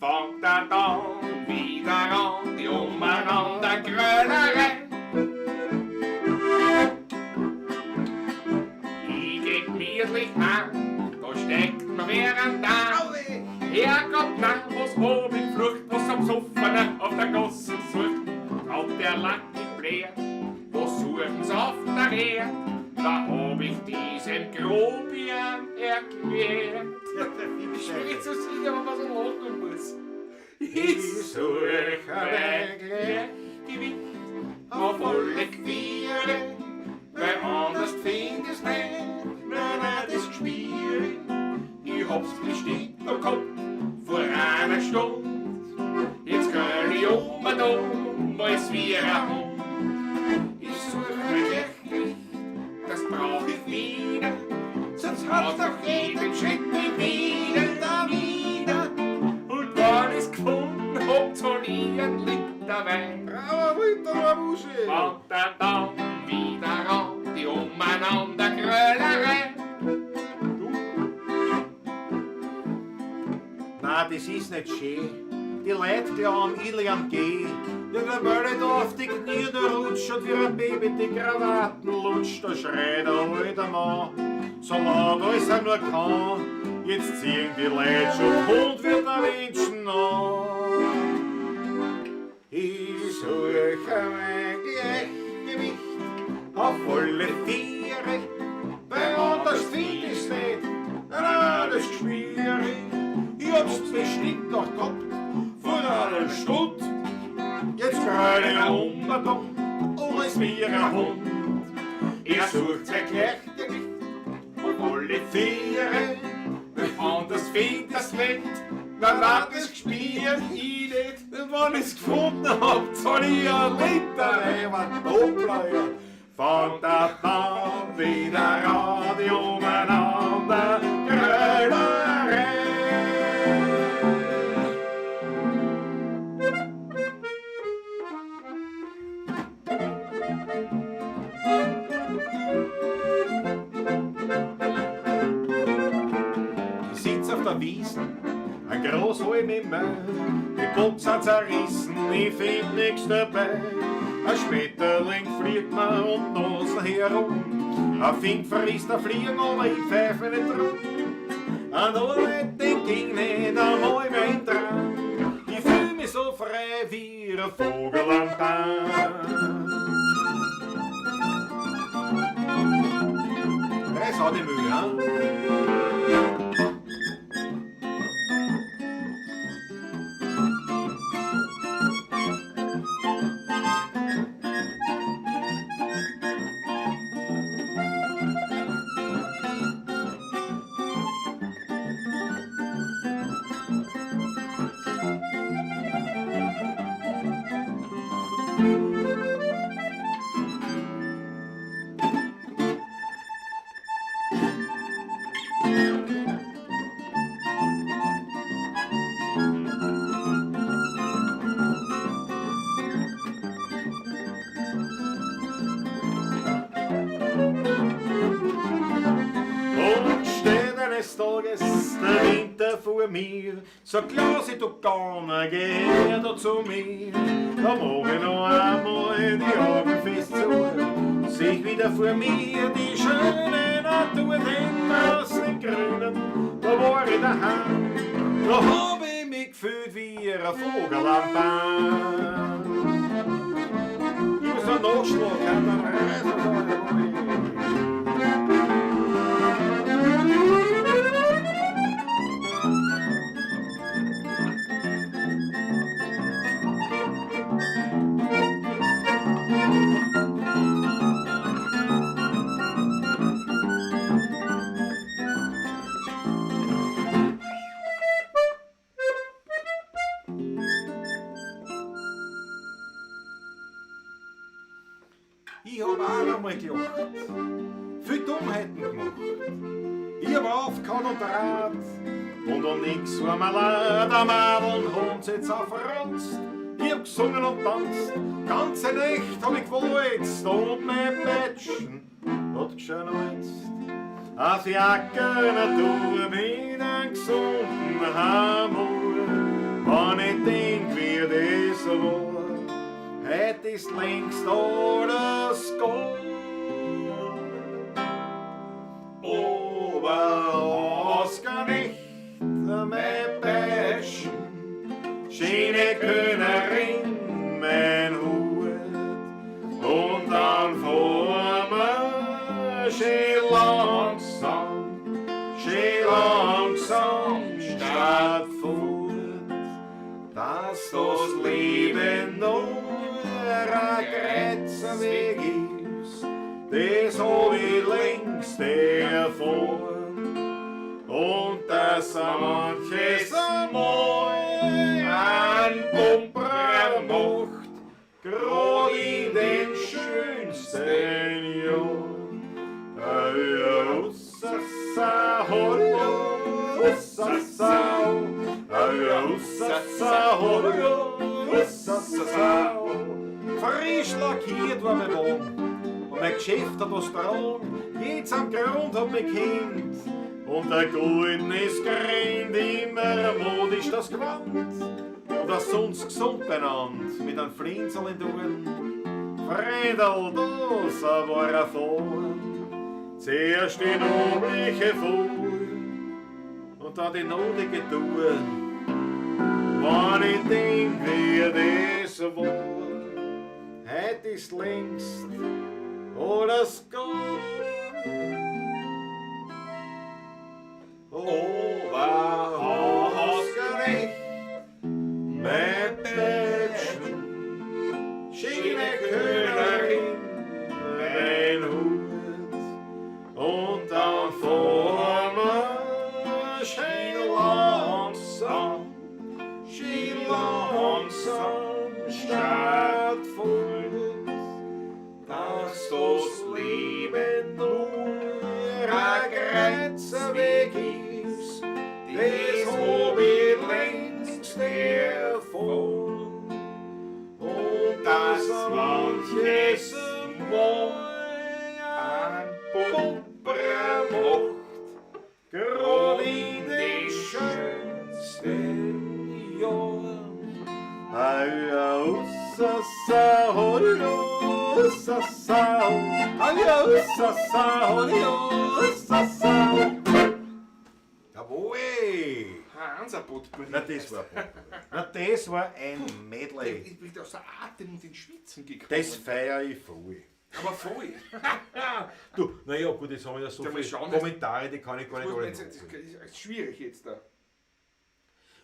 Fangt er dann wieder an, die umeinander Grölerei. Ich geh gemütlich an, da steckt mir wer an da. Herrgott, nein, was hab ich Flucht, was am Sofa auf der Gasse sucht. Traut der Lucky Blair, was suchen's auf der Rehe? Da hab ich diesem Grobian erklärt. Ich bin nicht so sicher, ob man so lachen muss. Ich suche ein Gleichgewicht auf alle Viere, weil anders find ich's nicht, nein, das ist schwierig. Ich hab's bestimmt noch gehabt, vor einer Stunde. Jetzt kann ich dumm, als wie ein Hund. Ich suche ein Gleichgewicht, das brauch ich wieder, sonst hat's auf jedem Schritt mich wieder da wieder. Und wenn ich's gefunden hab, soll ich ein Liter Wein. bravo, Winter, Muschi! Fangt er dann wieder an, die umeinander Grölerei. Nein, das ist nicht schön. Die Leute glauben, ich lerne gehen. Ja, dann will ich da auf die Knie da rutscht und wie ein Baby die Krawatten lutscht. Da schreit der alte Mann, so laut als er nur kann. Jetzt ziehen die Leute schon Hund wie der Menschen an. Ich suche mein Gleichgewicht auf alle Viere, weil anders find ich's nicht. Nein, das ist schwierig. Ich hab's bestimmt noch gehabt, vor einer Stunde. Jetzt gröl ich dumm, als wie ein Hund. Er sucht sein Gleichgewicht auf alle Viere, weil anders find ich's nicht. Dann hat es gespielt, ich nicht. Wenn ich's gefunden hab, soll ich ein Liter Wein doppeln. Von der Bahn wieder an, die umeinander Grölerei. Ich sitz auf der Wiesn, ein Großholm im Mai, die Box hat zerrissen, ich find nix dabei. Ein Schmetterling fliegt mir um die Nase herum, ein Fink verrisst der Fliegen, aber ich pfeife nicht drum. An alle denk ich nicht einmal mehr dran, ich fühl mich so frei wie ein Vogel am Bahn. Das hat die Mühe, hm? Tages der Winter vor mir. So Klasi, du Gauner, geh her da zu mir. Da mag ich noch einmal die Augen fest zu. Seh wieder vor mir die schöne Natur, denn draußen im Grünen, da war ich daheim. Da hab ich mich gefühlt wie ein Vogel am Baum. Ich muss einen Nachschlag haben, dann reiß ich alle. Ich hab auch einmal gelacht, viel Dummheiten gemacht. Ich hab aufgehauen und Draht und um nix war mir leid. Am Abend haben's jetzt aufgeranzt. Ich hab gesungen und tanzt, ganze Nacht hab ich gewalzt und mein Pätschen hat geschnalzt. Auf Jacke Natur mit einem gesunden Hammer, wenn ich denk, wie das war. Heut ist längst alles Gold. Aber Oscar nicht, mein Päschen, schöne Könnerin, mein Hut. Und dann vor mir schön langsam statt fort, dass das Leben noch ein Kreuzweg ist, das hab ich längst erfahren. Und dass manches Mal ein Pumper macht, grad in den schönsten Jahren. Frisch lackiert war mein Wagen und mein Geschäft hat was dran. Jetzt am Grund hat mich gehängt und der goldenes Grind immer modisch das Gewand. Und das sonst gesund benannt mit einem Flinsel in den Ohren. Fredel, das war er vor. Zuerst die nobliche vor und dann die notige Tour. Wenn ich denk, wie das war, heut ist längst alles gut. Aber hast gerecht, mein Pätschen, schöne Könnerin, mein Hut. Und dann vor mir schön langsam stattfort, dass das Leben nur ein Kreuzweg ist, das hab ich längst erfahren. Und dass manches Mal ein Pumper macht, grad in den schönsten Jahren. Jawohl! Hansa-Potpourri. Na, das war Na, das war ein Medley. Ich bin außer Atem und in Schwitzen gekommen. Das feiere ich voll. Aber voll. Du, naja, gut, jetzt haben wir ja so Ja, viele wir schauen Kommentare, die kann ich gar Das nicht muss man alle jetzt, nachsehen. das ist schwierig jetzt da.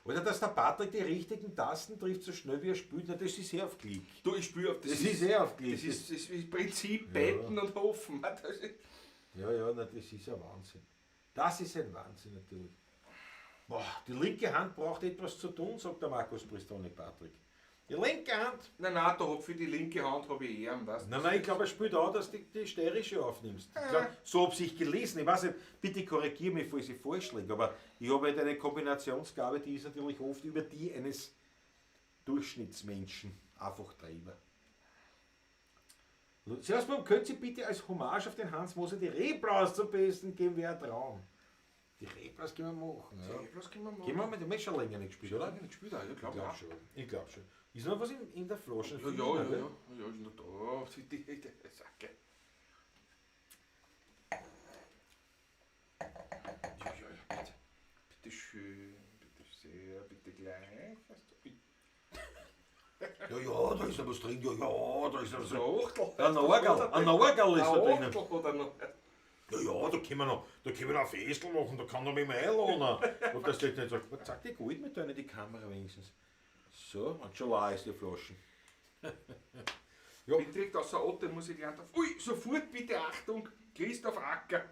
Oder dass der Patrick die richtigen Tasten trifft, so schnell wie er spielt, na, das ist sehr auf Klick. Du, ich spüre auf Das ist sehr auf Klick. Das ist das Prinzip beten und hoffen. Das ist, Ja, na, das ist ein Wahnsinn. Das ist ein Wahnsinn natürlich. Boah, die linke Hand braucht etwas zu tun, sagt der Markus Bristoni Patrick. Die linke Hand? nein, da hab für die linke Hand habe ich eher, weißt du? Nein, ich glaube, er spielt auch, dass du die steirische aufnimmst. Ich glaub, so habe ich gelesen. Ich weiß nicht, bitte korrigiere mich, falls ich falsch liege, aber ich habe halt eine Kombinationsgabe, die ist natürlich oft über die eines Durchschnittsmenschen einfach drüber. Zuerst mal, könnt ihr bitte als Hommage auf den Hans Moser die Reblaus zum Besten geben, wäre ein Traum. Die Reblaus können wir machen. Ja. Was können wir machen? Gehen wir mit dem schon länger nicht gespielt, oder? Lange nicht gespielt, ja, ich Ich glaube glaube auch. schon. Ich glaube schon. Ist noch was in der Flasche? Ja, ist noch da. Die Sacke. Ja, bitte. Bitte schön, bitte sehr, bitte gleich. Ja, da ist noch was drin. Ja, da ist noch was So, drin. Achtel. Ein Orgel ist da drinnen. Oder noch. Ja, da können wir noch ein Festel machen, da kann er mich mal einladen. Und das steht nicht so, zeig die Gold mit in die Kamera wenigstens. So, und schon leer ist die Flaschen. Ich trinke das so Otto, muss ich gleich auf. Ui, sofort bitte Achtung, Christoph Acker.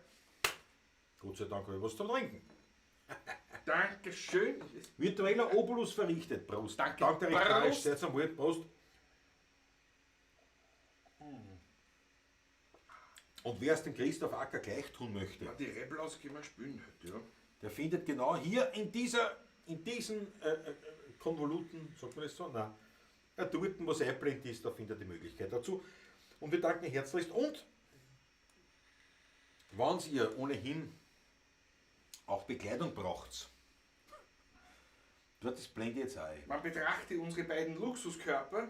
Gott sei Dank habe ich was zu trinken. Dankeschön. Virtueller Obolus verrichtet. Prost. Danke. Danke recht Prost. herzlich. Seid einmal. Prost. Und wer es dem Christoph Acker gleich tun möchte, Ja, die Reblaus können wir spielen heute, ja. der findet genau hier in diesen Konvoluten, sagt man das so? Nein. Dort, wo es einblendet ist, da findet er die Möglichkeit dazu. Und wir danken herzlichst. Und wenn ihr ohnehin auch Bekleidung braucht, dort das blende ich jetzt ein. Man betrachte unsere beiden Luxuskörper,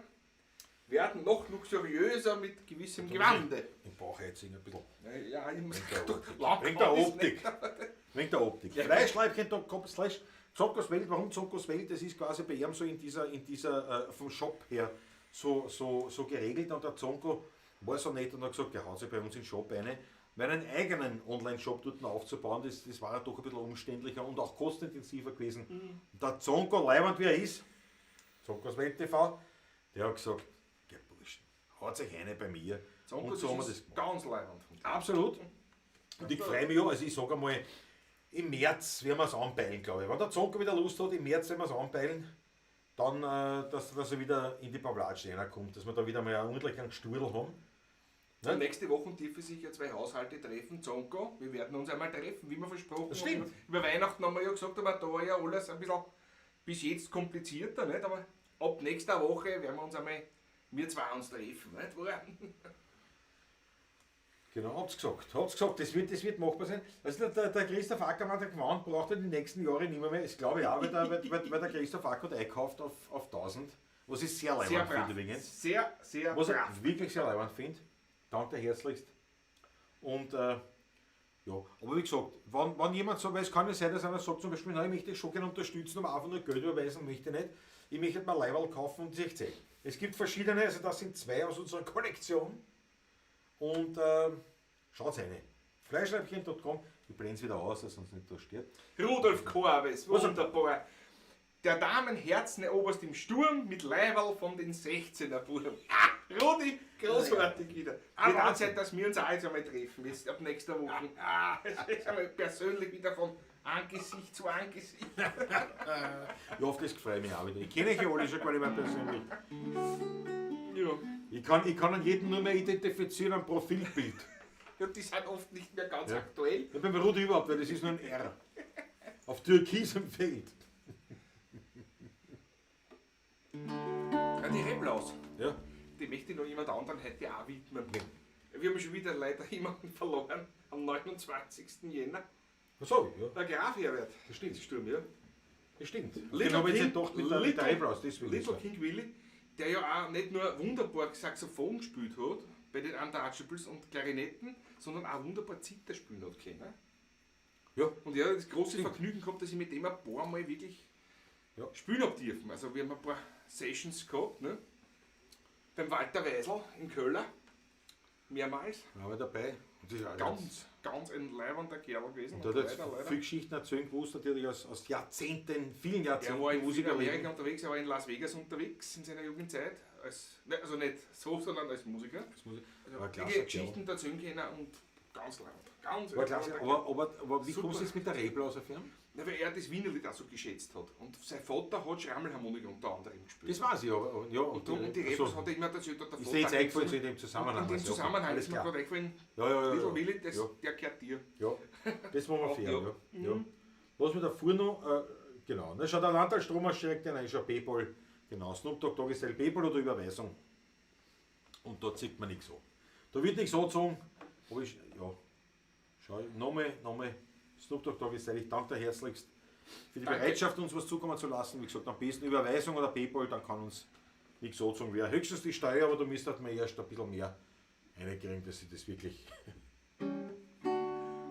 werden noch luxuriöser mit gewissem Gewande. Im Bauchheizing ein bisschen. Ja, ich muss Wegen der Optik. Wegen der Optik. Ja. Fleischleibchen, da kommt Fleisch. Zonkos Welt, warum Zonkos Welt? Das ist quasi bei ihm so in dieser vom Shop her so geregelt. Und der Zonko war so nett und hat gesagt, der haut sich bei uns in den Shop rein. Weil einen eigenen Online-Shop dort aufzubauen, das war ja doch ein bisschen umständlicher und auch kostenintensiver gewesen. Und der Zonko, leibend wie er ist, Zonkos Welt TV, der hat gesagt, der Burschen, haut sich eine bei mir. Zonko, Und so haben wir das das ist gemacht. ganz leibend. Absolut. Und ich freue mich auch, also ich sage einmal, im März werden wir es anpeilen, glaube ich. Wenn der Zonko wieder Lust hat, im März werden wir es anpeilen, dann, dass er wieder in die Pavlatsch reinkommt, dass wir da wieder mal einen ordentlichen Sturl haben. Ja. Nächste Woche dürfen sich ja 2 Haushalte treffen, Zonko. Wir werden uns einmal treffen, wie wir versprochen Das haben. stimmt. Über Weihnachten haben wir ja gesagt, aber da war ja alles ein bisschen bis jetzt komplizierter, nicht? Aber ab nächster Woche werden wir uns einmal, wir zwei uns treffen, nicht? Genau, hab's gesagt, das wird machbar sein. Also der Christoph Ackermann, der Gewandt, braucht er die nächsten Jahre nicht mehr. Das glaube ich auch, weil der Christoph Acker hat einkauft auf 1000, was ich sehr Sehr leibend brav. finde übrigens. Sehr, sehr Was brav. ich wirklich sehr leibend finde. Danke herzlichst. Und ja, aber wie gesagt, wenn jemand so, weil es kann ja sein, dass einer sagt zum Beispiel, nein, ich möchte das schon gerne unterstützen, aber einfach nur Geld überweisen möchte ich nicht. Ich möchte mal Leiberl kaufen und 16. Es gibt verschiedene, also das sind 2 aus unserer Kollektion. Und schaut rein. Fleischleibchen.com, ich blende es wieder aus, dass uns nicht da steht. Rudolf Korbes, Was- wunderbar. Der Damenherzen oberst im Sturm mit Leiberl von den 16er Buben. Rudi, großartig wieder. Wird auch Zeit, dass wir uns auch jetzt einmal treffen, jetzt ab nächster Woche. Es ist einmal persönlich wieder von Angesicht zu Angesicht. Ja, auf das freue ich mich auch wieder. Ich kenne euch ja alle schon gar nicht mehr persönlich. Ja. Ich kann an jeden nur mehr identifizieren am Profilbild. Ja, die sind oft nicht mehr ganz Ja. aktuell. Ja, beim Rudi überhaupt, weil das ist nur ein R. Auf türkisem Feld. Ja, die Reblaus, Ja. die möchte ich noch jemand anderen heute auch widmen. Wen? Wir haben schon wieder leider jemanden verloren am 29. Jänner. Achso, ja, Der Graf Herbert. das stimmt. Sturm, ja. Das stimmt. Little Genau, wenn sie King- doch mit der Little- Eyebrows, deswegen. Little so. King Willy, der ja auch nicht nur wunderbar Saxophon gespielt hat, bei den Untouchables und Klarinetten, sondern auch wunderbar Zither spielen hat können. Ja, Und ja, das große Stimmt. Vergnügen gehabt, dass ich mit dem ein paar Mal wirklich Ja. spielen habe dürfen. Also wir haben ein paar Sessions gehabt, ne? Beim Walter Weisel in Köln, mehrmals. war ich dabei. Und das ist auch Ganz ein leibender Kerl gewesen. Und da hat jetzt Leider. viele Geschichten erzählen gewusst, natürlich aus Jahrzehnten, vielen Er Jahrzehnten war in Südamerika Musikerleben. unterwegs, er war in Las Vegas unterwegs in seiner Jugendzeit. Also nicht so, sondern als Musiker. Also War ein klasse viele Kerl. Geschichten dazu können und ganz laut. Ganz War klasse. leibender Kerl. Aber wie Super. kommst du jetzt mit der Reblaus auf ihn? Ja, weil er das Wienerlied auch so geschätzt hat. Und sein Vater hat Schrammelharmonik unter anderem gespielt. Das weiß ich, aber ja. und die Rebels hat er immer erzählt, dass der Ist dir jetzt eingefallen, so in dem Und Zusammenhang? in dem also, okay, Zusammenhang alles ist mir klar. gerade eingefallen, Ja. Little Willy, das, Ja. der gehört dir. Ja, das war mal fair, Ja. ja. Was wir davor noch, genau, na schau, der Landtalstromer schickt den ein, schon Paypal, genau, Snoop Dogg, Tagesteil Paypal oder Überweisung. Und da zieht man nichts an. Da wird nichts angezogen, aber ich, ja, schau, Name, Snoop Dogg Doggy Style, ich danke dir herzlichst für die Danke. Bereitschaft, uns was zukommen zu lassen. Wie gesagt, am besten Überweisung oder PayPal, dann kann uns nichts so sagen. Wäre höchstens die Steuer, aber da müsste man erst ein bisschen mehr reinkriegen, dass ich das wirklich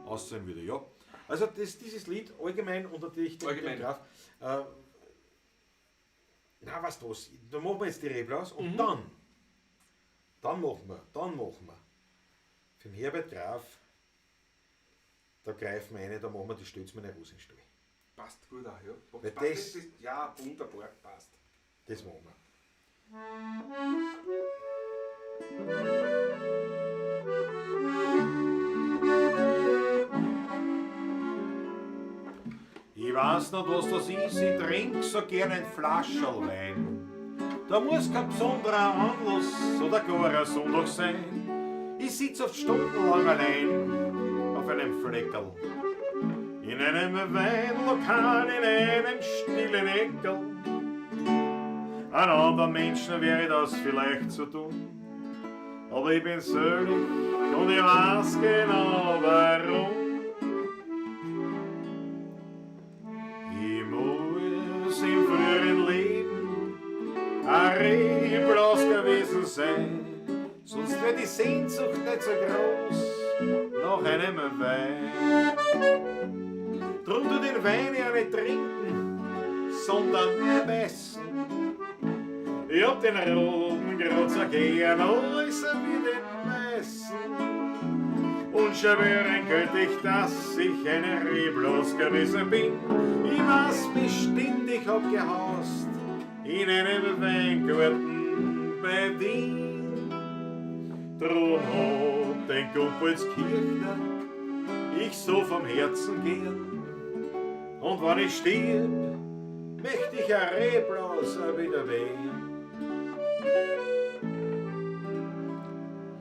aussehen würde. Ja. Also dieses Lied allgemein unter dich Allgemein. Graf. Na, weißt du was, da machen wir jetzt die Reblaus und Mhm. dann machen wir für den Herbert Graf, da greifen wir rein, da machen wir die Stütz meine Rosenstall. Passt gut auch, ja. Weil Passt, das- ja, wunderbar, passt. Das machen wir. Ich weiß nicht, was das ist, ich trink so gern ein Flascherl Wein. Da muss kein besonderer Anlass oder gar ein Sonntag sein. Ich sitz oft stundenlang allein auf einem Fleckerl. In einem Weinlokal, in einem stillen Eckerl. An anderen Menschen wäre das vielleicht zu tun. Aber ich bin selig und ich weiß genau warum. Ich muss im früheren Leben ein Reblaus gewesen sein, sonst wäre die Sehnsucht nicht so groß nach einem Wein. Drum du den Wein ja nicht trinken, sondern beißen. Ich hab den roten grad so gern, alles wie den weißen. Und schwören könnte ich, dass ich eine Reblaus gewesen bin. Ich weiß bestimmt, ich hab gehaust in einem Weingarten bei Wien. Drum hat den Kumpelskirchner ich so vom Herzen gern. Und wenn ich stirb, möchte ich ein Reblaus wieder wehen.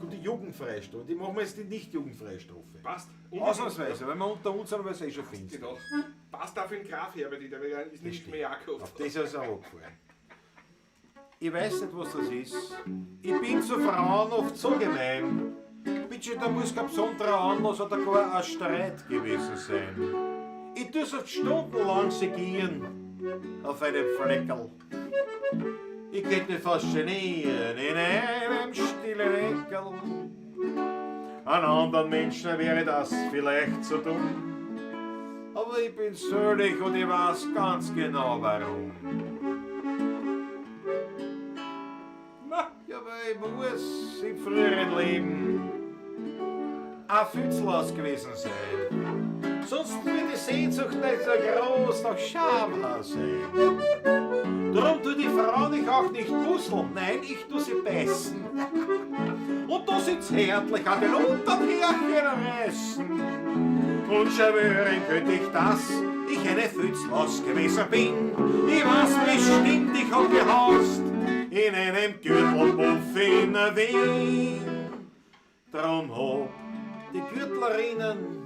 Und die jugendfreie Strophe, die machen wir jetzt die nicht jugendfreie Strophe. Passt. Ausnahmsweise, weil wir unter uns sind, weil es eh schon Passt, finster. genau. Passt auch für den Graf Herbert, der ist nicht mehr Jakob. Auf das ist es auch angefallen. Ich weiß nicht, was das ist. Ich bin zu Frauen oft so gemein. Bitte, da muss kein besonderer Anlass oder gar ein Streit gewesen sein. Ich tu's oft stundenlang segieren auf einem Fleckerl. Ich könnte mich faszinieren in einem stillen Eckerl. An anderen Menschen wäre das vielleicht zu dumm. Aber ich bin selig und ich weiß ganz genau warum. Ja, weil ich muss im früheren Leben ein Fützlaus gewesen sein. Sonst wird die Sehnsucht nicht so groß nach Schamhaar sein. Darum tu die Frau dich auch nicht busseln, nein, ich tu sie beißen. Und du sitzt härtlich an den unteren Härchen reißen. Und schwören könnte ich, dass ich eine Fützlaus gewesen bin. Ich weiß bestimmt, ich hab gehaust in einem Gürtelpuff in Wien. Drum hab die Gürtlerinnen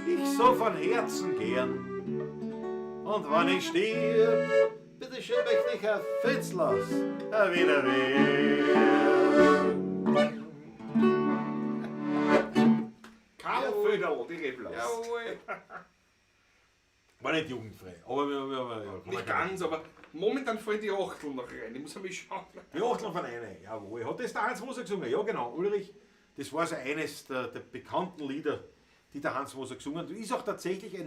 ich so von Herzen gern. Und wenn ich stirb, bitte schön möchte ich ein Fützlaus wieder werden. Karl Föderl, die Reblaus. Jawohl. War nicht jugendfrei, aber Nicht ganz, aber momentan fallen die Achtel noch rein. Ich muss einmal schauen. Die Achtel von einer, jawohl. Hat das der Hans Moser gesungen? Ja, genau, Ulrich. Das war so eines der bekannten Lieder, die der Hans Moser gesungen hat. Ist auch tatsächlich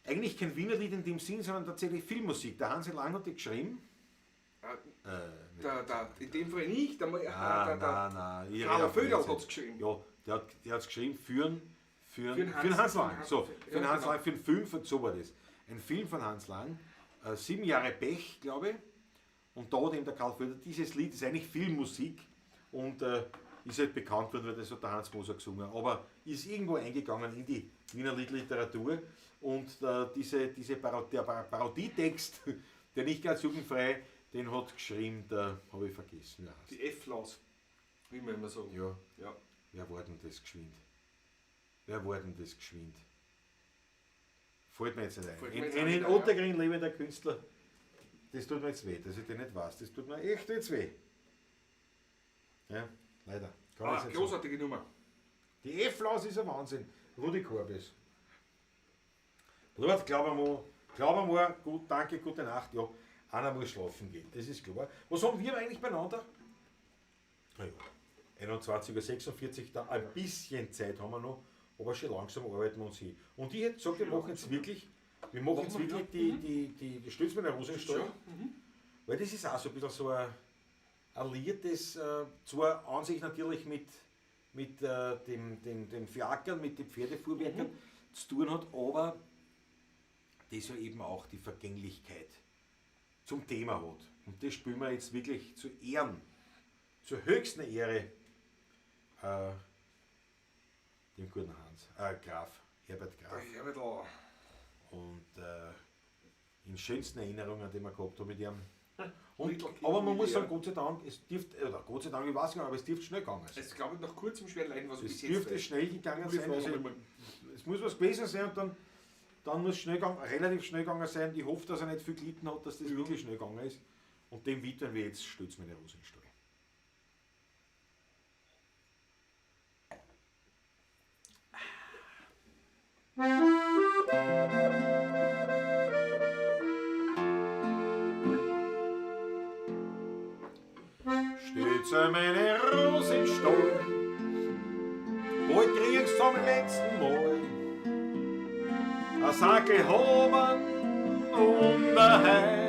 eigentlich kein Wiener Lied in dem Sinn, sondern tatsächlich Filmmusik. Der Hans Lang hat die geschrieben. In dem Fall nicht. Der Nein. Karl Föderl hat es geschrieben. Ja, der hat es geschrieben für den Hans Hans Lang. Lang. So, für den Ja, Hans genau. Lang, für einen Film, so war das. Ein Film von Hans Lang, 7 Jahre Pech, glaube ich. Und da hat eben der Karl Föderl, dieses Lied ist eigentlich Filmmusik und ist halt bekannt worden, weil das hat der Hans Moser gesungen. Aber ist irgendwo eingegangen in die Wiener Liedliteratur und der Parodietext, der nicht ganz jugendfrei, den hat geschrieben, der habe ich vergessen. Wie er heißt. Die F-Laus, wie man immer sagen. Ja, Ja. wer war denn das geschwind? Fällt mir jetzt nicht Fällt ein. mir jetzt auch Ein nicht in ein, Ottergring lebender Künstler, das tut mir jetzt weh, dass ich den nicht weiß. Das tut mir echt jetzt weh. Ja, leider. Kann ich jetzt nicht sagen. Großartige Nummer. Die F-Laus ist ein Wahnsinn. Rudi Korbes. Dort glauben wir, gut, danke, gute Nacht, ja, einer muss schlafen gehen, das ist klar. Was haben wir eigentlich beieinander? Naja, 21:46 Uhr, da ein bisschen Zeit haben wir noch, aber schon langsam arbeiten wir uns hin. Und ich hätte gesagt, wir machen jetzt wirklich die Stütz mit der Rosenstall, weil das ist auch so ein bisschen so ein Lied, das zwar an sich natürlich mit dem Fiakern, mit den Pferdefuhrwerkern zu tun hat, aber das ja eben auch die Vergänglichkeit zum Thema hat. Und das spielen wir jetzt wirklich zu Ehren, zur höchsten Ehre dem guten Hans, Herbert Graf. Herbert auch. Und in schönsten Erinnerungen, die wir gehabt haben mit ihm. Und, Little Kind aber man muss Willi, sagen, Gott sei Dank, ich weiß gar nicht, aber es dürfte schnell gegangen sein. Es glaube ich nach kurzem schwer leiden, was Es bis dürfte jetzt schnell gegangen Gute sein. Frage, Also, aber es muss was gewesen sein und dann muss es relativ schnell gegangen sein. Ich hoffe, dass er nicht viel gelitten hat, dass das wirklich schnell gegangen ist. Und dem widmen wir jetzt Stütz meine Rosenstall. Stütze meine Rosenstall, bald kriegst du zum letzten Mal ein Sackel haben und ein Hai.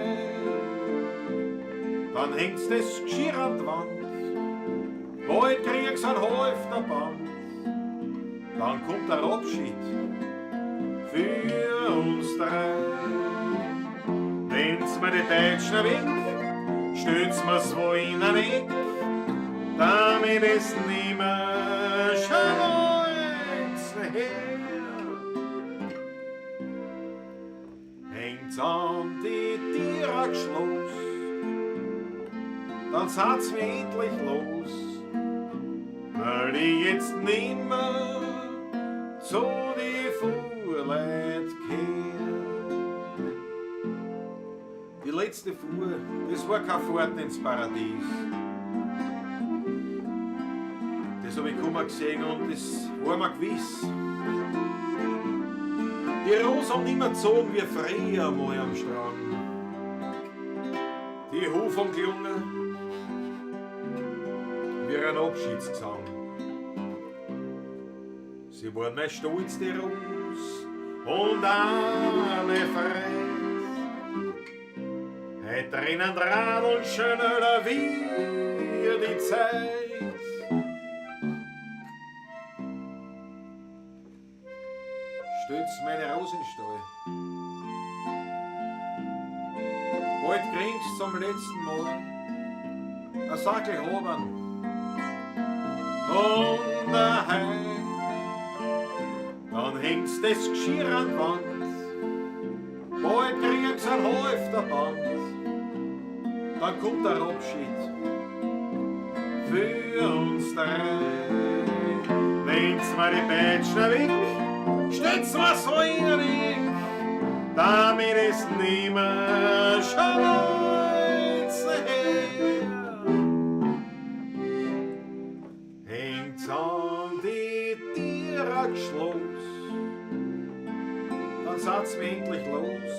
Dann hängst das Geschirr an die Wand, bald kriegst du ein Halfterband. Dann kommt der Abschied für uns drei. Nehmt's mir die Deutschen weg, stützt mir's wo in ein Eck, damit es nimmer schaut's her. Hängt's an die Tierachschluss, dann seid's mir endlich los, weil ich jetzt nimmer zu die Fuhrleit kehr. Die letzte Fuhr, das war keine Fahrt ins Paradies. Das hab ich kaum gesehen und das war mir gewiss. Die Rosen haben nimmer gezogen wie früher mal am Strand. Die Hof haben gelungen wie ein Abschiedsgesang. Sie waren mein Stolz, die Rose, und auch mein Freund. Heute rennen Radeln schöner wie die Zeit. Stütz meine Rosenstall. Bald kriegst zum letzten Mal ein Sackel haben und ein Hai. Dann hängst das Geschirr an die Wand, bald kriegst ein Halfterband. Dann kommt der Abschied für uns drei. Nehmt's mir die Peitschen weg, stützt mir's so in den Weg, damit es nimmer schaut's her. Hängt's an die Tierachschluss, dann seid's mir endlich los,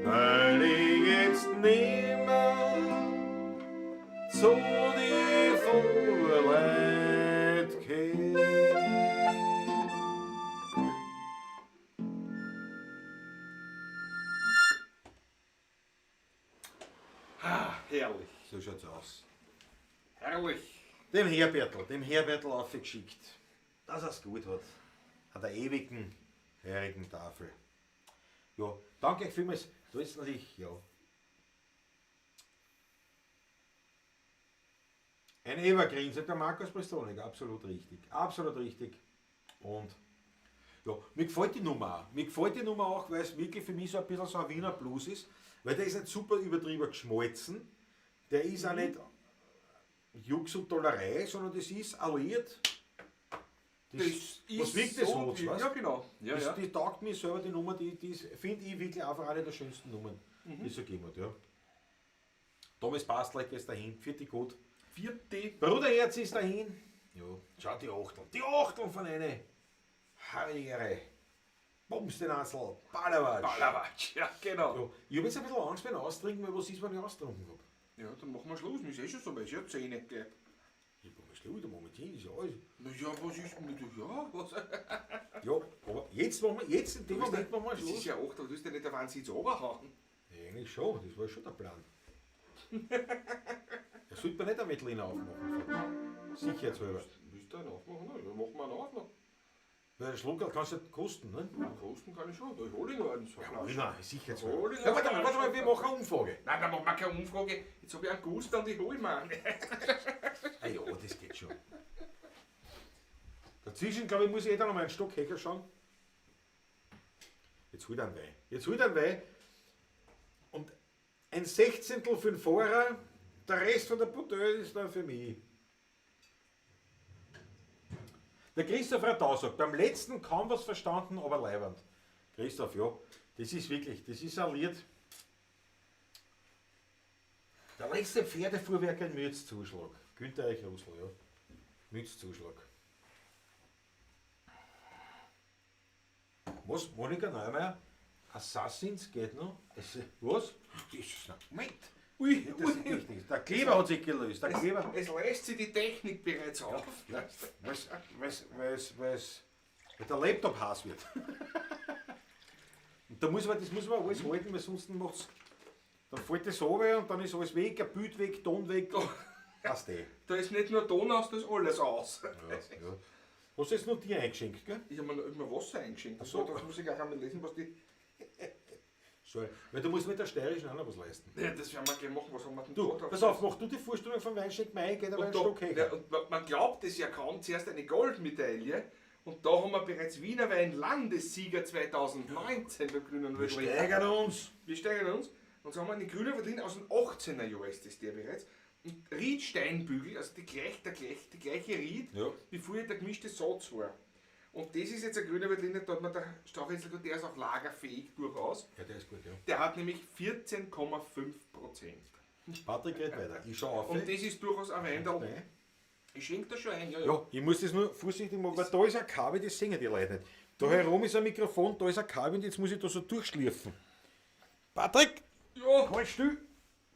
weil ich jetzt nimmer zu die Fuhrleit kehr. herrlich. So schaut's aus. Herrlich. Dem Herbertl aufgeschickt, dass er's gut hat. An der ewigen, heurigen Tafel. Ja, danke euch vielmals. Da ist natürlich, ja. Ein Evergreen, sagt der Markus Prestonik, absolut richtig. Absolut richtig. Und ja, mir gefällt die Nummer auch. Mir gefällt die Nummer auch, weil es wirklich für mich so ein bisschen so ein Wiener Blues ist, weil der ist nicht super übertrieben geschmolzen. Der ist auch nicht Jux und Tollerei, sondern das ist alliiert. Was liegt das so? Ja, genau. Ja, ja. Die taugt mir selber, die Nummer, die finde ich wirklich einfach eine der schönsten Nummern, die es so gegeben hat. Ja. Thomas Bastleck ist dahin, vierte gut. Vierte. Bruderherz ist dahin. Ja, schau die Achteln. Die Achteln von einer. Heiligere. Bums den Asel. Ballerwatsch. Ballerwatsch, ja, genau. Ja, ich habe jetzt ein bisschen Angst beim Austrinken, weil was ist, wenn ich austrunken habe? Ja, dann machen wir Schluss. Wir sind schon so, weil es ja 10 gleich. Ich habe mal Schluss, der Momentan ist ja alles. Na ja, was ist mit ja, was? Ja, aber jetzt, jetzt in dem Moment machen wir Das ist Schluss. ja 8, aber du willst ja nicht der Sitz runterhauen. Ja, eigentlich schon, das war schon der Plan. Da sollte man nicht ein Mittel aufmachen. Sicherheitshalber. Willst du einen aufmachen? Ja, machen wir einen auf noch. Weil der Schluckerl kannst du nicht kosten, ne? Kosten kann ich schon. Ich hole ihn einen. So Nein, sicherheitshalber. Hol ihn Ja, warte mal, wir machen eine Umfrage. Nein, dann machen wir keine Umfrage. Jetzt habe ich einen Gust und ich hole ihn einen. Ah ja, das geht schon. Dazwischen, glaube ich, muss jeder noch mal einen Stockhecher schauen. Jetzt holt er einen Wein. Jetzt holt er einen Wein. Und ein Sechzehntel für den Fahrer, der Rest von der Bouteille ist dann für mich. Der Christoph hat da gesagt, beim letzten kaum was verstanden, aber leibernd. Christoph, ja, das ist wirklich, das ist ein Lied. Der letzte Pferdefuhrwerk, ein Mützzuschlag. Günther Eichrosl, ja. Mützzuschlag. Was? Monika Neumeier? Assassins geht noch? Was? Moment! Ui, Das ist richtig. Der Kleber hat sich gelöst. Der Kleber. Es lässt sich die Technik bereits auf. Ja, weil der Laptop heiß wird. Und da muss man, das muss man alles halten, weil sonst macht's. Dann fällt das runter und dann ist alles weg, ein Bild weg, Ton weg. Passt eh. Da ist nicht nur Ton aus, da ist alles aus. Ja, ja. Hast du jetzt noch dir eingeschenkt, gell? Ich habe mir noch immer Wasser eingeschenkt. Ach so. Da muss ich auch einmal lesen, was die. Sorry. Weil du musst mit der Steirischen auch noch was leisten. Ja, das werden wir gleich machen. Was haben wir denn Du, da? pass auf, mach du die Vorstellung vom Weinschenk Mai, geht aber ein Und, da, Stockhecher. ja, und man glaubt es ja kaum, zuerst eine Goldmedaille. Und da haben wir bereits Wiener Wein Landessieger 2019 beim Grünen Wir Veltlin. steigern uns. Wir steigern uns. Und so haben wir einen Grünen Veltlin aus dem 18er Jahr ist das der bereits. Und Riedsteinbügel, also die gleiche Ried, Ja. wie früher der gemischte Satz war. Und das ist jetzt ein Grüner Veltlin, da hat man der Strauchhänsel, der ist auch lagerfähig durchaus. Ja, der ist gut, ja. Der hat nämlich 14,5%. Patrick, red weiter. Ich schau auf. Und das ist durchaus ein Wein, der Nein. ich schenke das schon ein, ja. Ja, ich muss das nur vorsichtig machen, weil da ist ein Kabel, das singen die Leute nicht. Da herum ist ein Mikrofon, da ist ein Kabel und jetzt muss ich da so durchschliffen. Patrick! Ja, Halt still!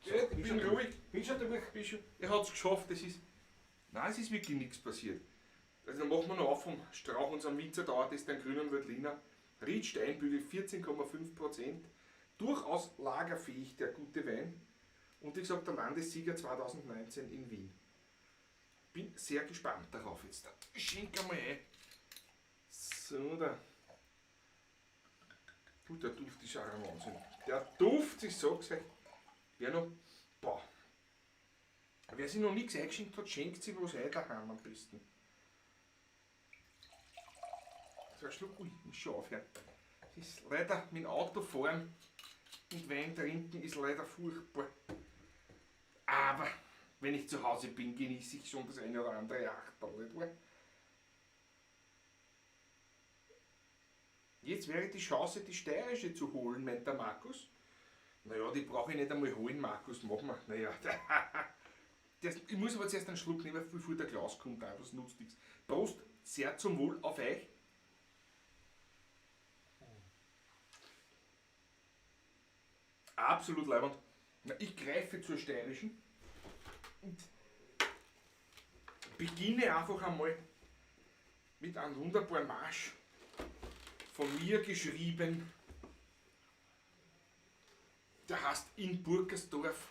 ja, ich bin ruhig. Bin schon durch. Er hat es geschafft, das ist. Nein, es ist wirklich nichts passiert. Also dann machen wir noch auf vom Strauch unserem Winzer, dauert das den grünen Veltliner. Riedsteinbügel 14,5%. Durchaus lagerfähig, der gute Wein. Und wie gesagt, der Landessieger 2019 in Wien. Bin sehr gespannt darauf jetzt. Ich schenke mal ein. So, da. Gut, der Duft ist auch ein Wahnsinn. Der Duft, ich sag's euch. Wer noch. Boah. Wer sich noch nichts eingeschenkt hat, schenkt sich was ein daheim am besten. So ein Schluck, ui, ich muss schon aufhören. Das ist leider mit dem Auto fahren und Wein trinken ist leider furchtbar. Aber wenn ich zu Hause bin, genieße ich schon das eine oder andere Achterl, nicht wahr? Jetzt wäre die Chance, die steirische zu holen, meint der Markus. Naja, die brauche ich nicht einmal holen, Markus, mach mal. Naja, ich muss aber zuerst einen Schluck nehmen, bevor der Klaus kommt, auch was nutzt nichts. Prost, sehr zum Wohl auf euch. Absolut leibend. Ich greife zur steirischen und beginne einfach einmal mit einem wunderbaren Marsch, von mir geschrieben. Der heißt In Burgersdorf.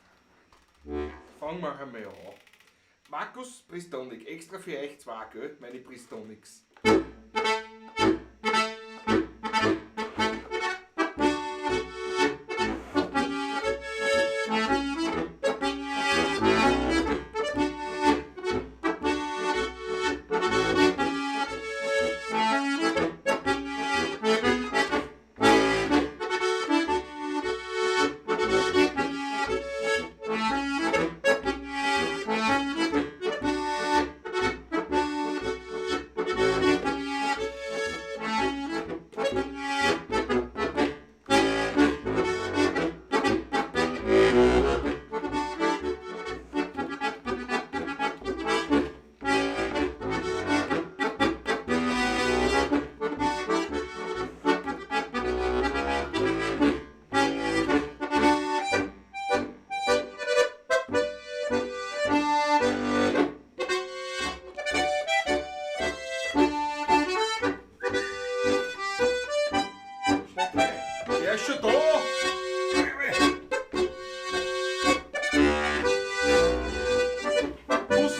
Fangen wir einmal an. Markus Pristonik, extra für euch zwei, gell? Meine Pristoniks.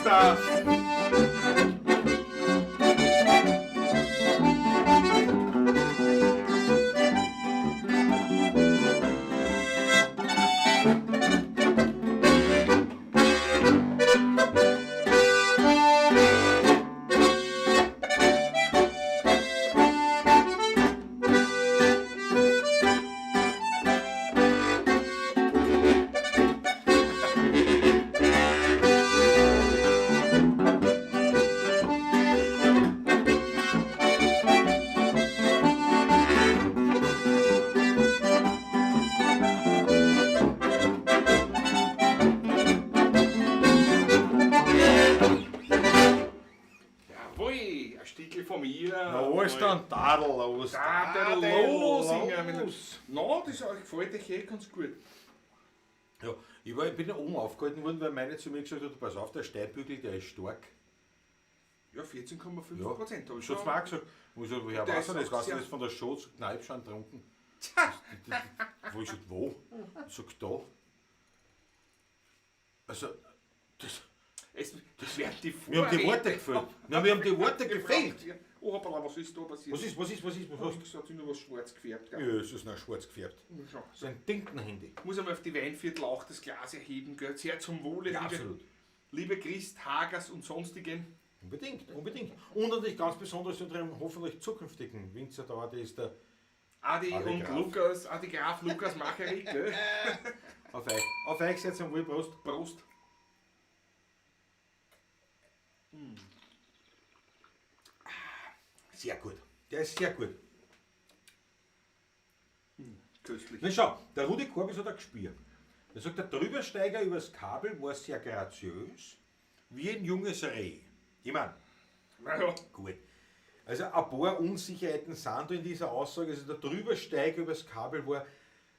da! Jawohl, ein Stückchen von mir. Los, dann tadellos. Tadellos. Na, das gefällt euch eh ganz gut. Ja, ich bin ja oben aufgehalten worden, weil meine zu mir gesagt hat, pass auf, der Steinbügel, der ist stark. Ja, 14,5%. Ja, Hab ich Schaut's schon. mir auch gesagt. Und ich so, woher Der weiß er das? ist Weißt du sehr- das von der Schatz? Nein, ich hab schon getrunken. Wo ich sag, wo? Ich sag, da. Also, Das werden die wir haben die Vorräte Worte gefällt. Nein, wir haben die Worte gefällt. Oh, hoppala, was ist da passiert? Was ist? Was hast du nur was schwarz gefärbt? Ja, Gell? es ist noch schwarz gefärbt. Schau. So ein Tintenhandy. Muss einmal auf die Weinviertel auch das Glas erheben, gell? Sehr zum Wohle, Ja, liebe, absolut. liebe Christ, Hagers und sonstigen. Unbedingt, unbedingt. Und natürlich ganz besonders unserem hoffentlich zukünftigen Winzer da, der ist der Adi Adi und Graf. Lukas, Adi Graf, Lukas Macherik, gell? auf euch jetzt am Wohlprost. Prost. Sehr gut. Der ist sehr gut. Köstlich. Na schau, der Rudi Korbis hat ein Gespür. Er sagt, der Drübersteiger übers Kabel war sehr graziös, wie ein junges Reh. Ich meine, Naja, gut. Also ein paar Unsicherheiten sind da in dieser Aussage. Also der Drübersteiger übers Kabel war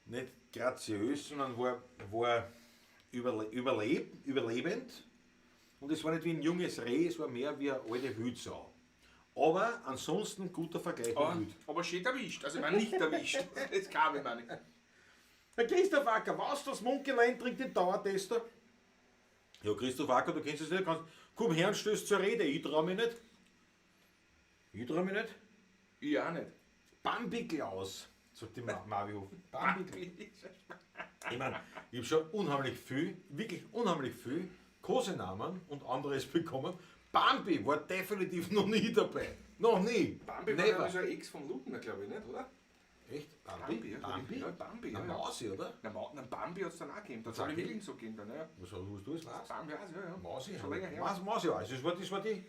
nicht graziös, sondern war überlebend. Und es war nicht wie ein junges Reh, es war mehr wie eine alte Wildsau. Aber ansonsten guter Vergleich mit Wild. aber schön erwischt. Also, ich meine nicht erwischt. Das kam ich meine. Der Christoph Acker, was das Munkelein trinkt den Dauertester? Ja, Christoph Acker, du kennst es nicht, kannst, komm her und stößt zur Rede, ich trau mich nicht. Ich trau mich nicht. Ich auch nicht. Bambi Klaus, sagt die Marvihof. Bambi. Ich meine, ich habe schon unheimlich viel, wirklich unheimlich viel Kosenamen und anderes bekommen. Bambi war definitiv noch nie dabei. Noch nie. Bambi war Never. ja so ein Ex von Lugner, glaube ich, nicht, oder? Echt? Bambi, ja. Bambi? Ja, Bambi, Na, ja. Mausi, oder? Na, Bambi hat es dann auch gegeben. Das Hat's auch soll ich gegeben? wirklich so gehen dann, ja. Was hast du es weißt? Bambi, also, ja, ja. Mausi, Schon länger her. Mausi, ja. Also das war die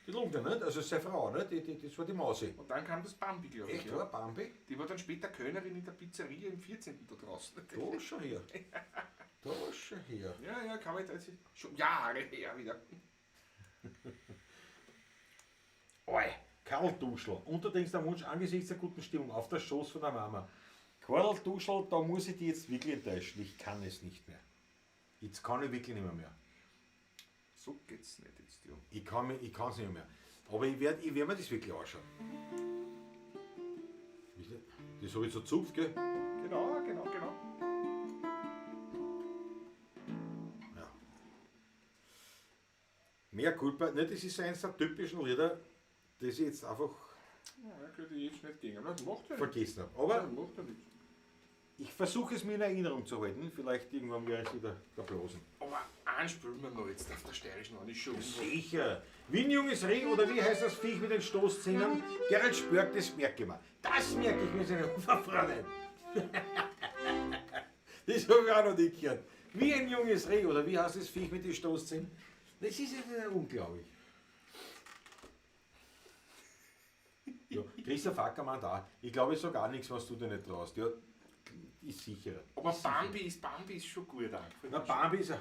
Lugner, nicht? Also seine Frau, nicht? Das war die Mausi. Und dann kam das Bambi, glaube ich. Echt, Ja. oder? Bambi? Die war dann später Kölnerin in der Pizzeria im 14. da draußen. Da ist schon her. Da ist schon her. Ja, ja, kann man jetzt schon Jahre her wieder. Oi, Karl Duschl. Unterdings der Wunsch angesichts der guten Stimmung auf der Schoß von der Mama. Karl Duschl, da muss ich dich jetzt wirklich enttäuschen. Ich kann es nicht mehr. Jetzt kann ich wirklich nicht mehr. So geht's nicht jetzt, ja. Ich kann es nicht mehr. Aber ich werd mir das wirklich anschauen. Das habe ich so zupft, gell? Genau. Ja. Mehr Culpa, ne, das ist eins der typischen Lieder, das ich jetzt einfach Ja, könnte ich jetzt nicht gehen. Aber das macht ja nichts. vergessen habe. Ja, Aber macht ja nichts. ich versuche es mir in Erinnerung zu halten. Vielleicht irgendwann werde ich wieder verblasen. Aber einen spülen wir noch jetzt auf der steirischen One, ist schon unwahr. Sicher. Wie ein junges Reh oder wie heißt das Viech mit den Stoßzähnen? Gerald Spörk, das merke ich mir. Das merke ich mir seine Uferfreunde. Das habe ich auch noch nicht gehört. Wie ein junges Reh oder wie heißt das Viech mit den Stoßzähnen? Das ist ja unglaublich. Ja, Christoph Ackermann da. Ich glaube, ich sage gar nichts, was du dir nicht traust. Ja, ist sicher. Aber Bambi ist schon gut auch. Na, Bambi ist er.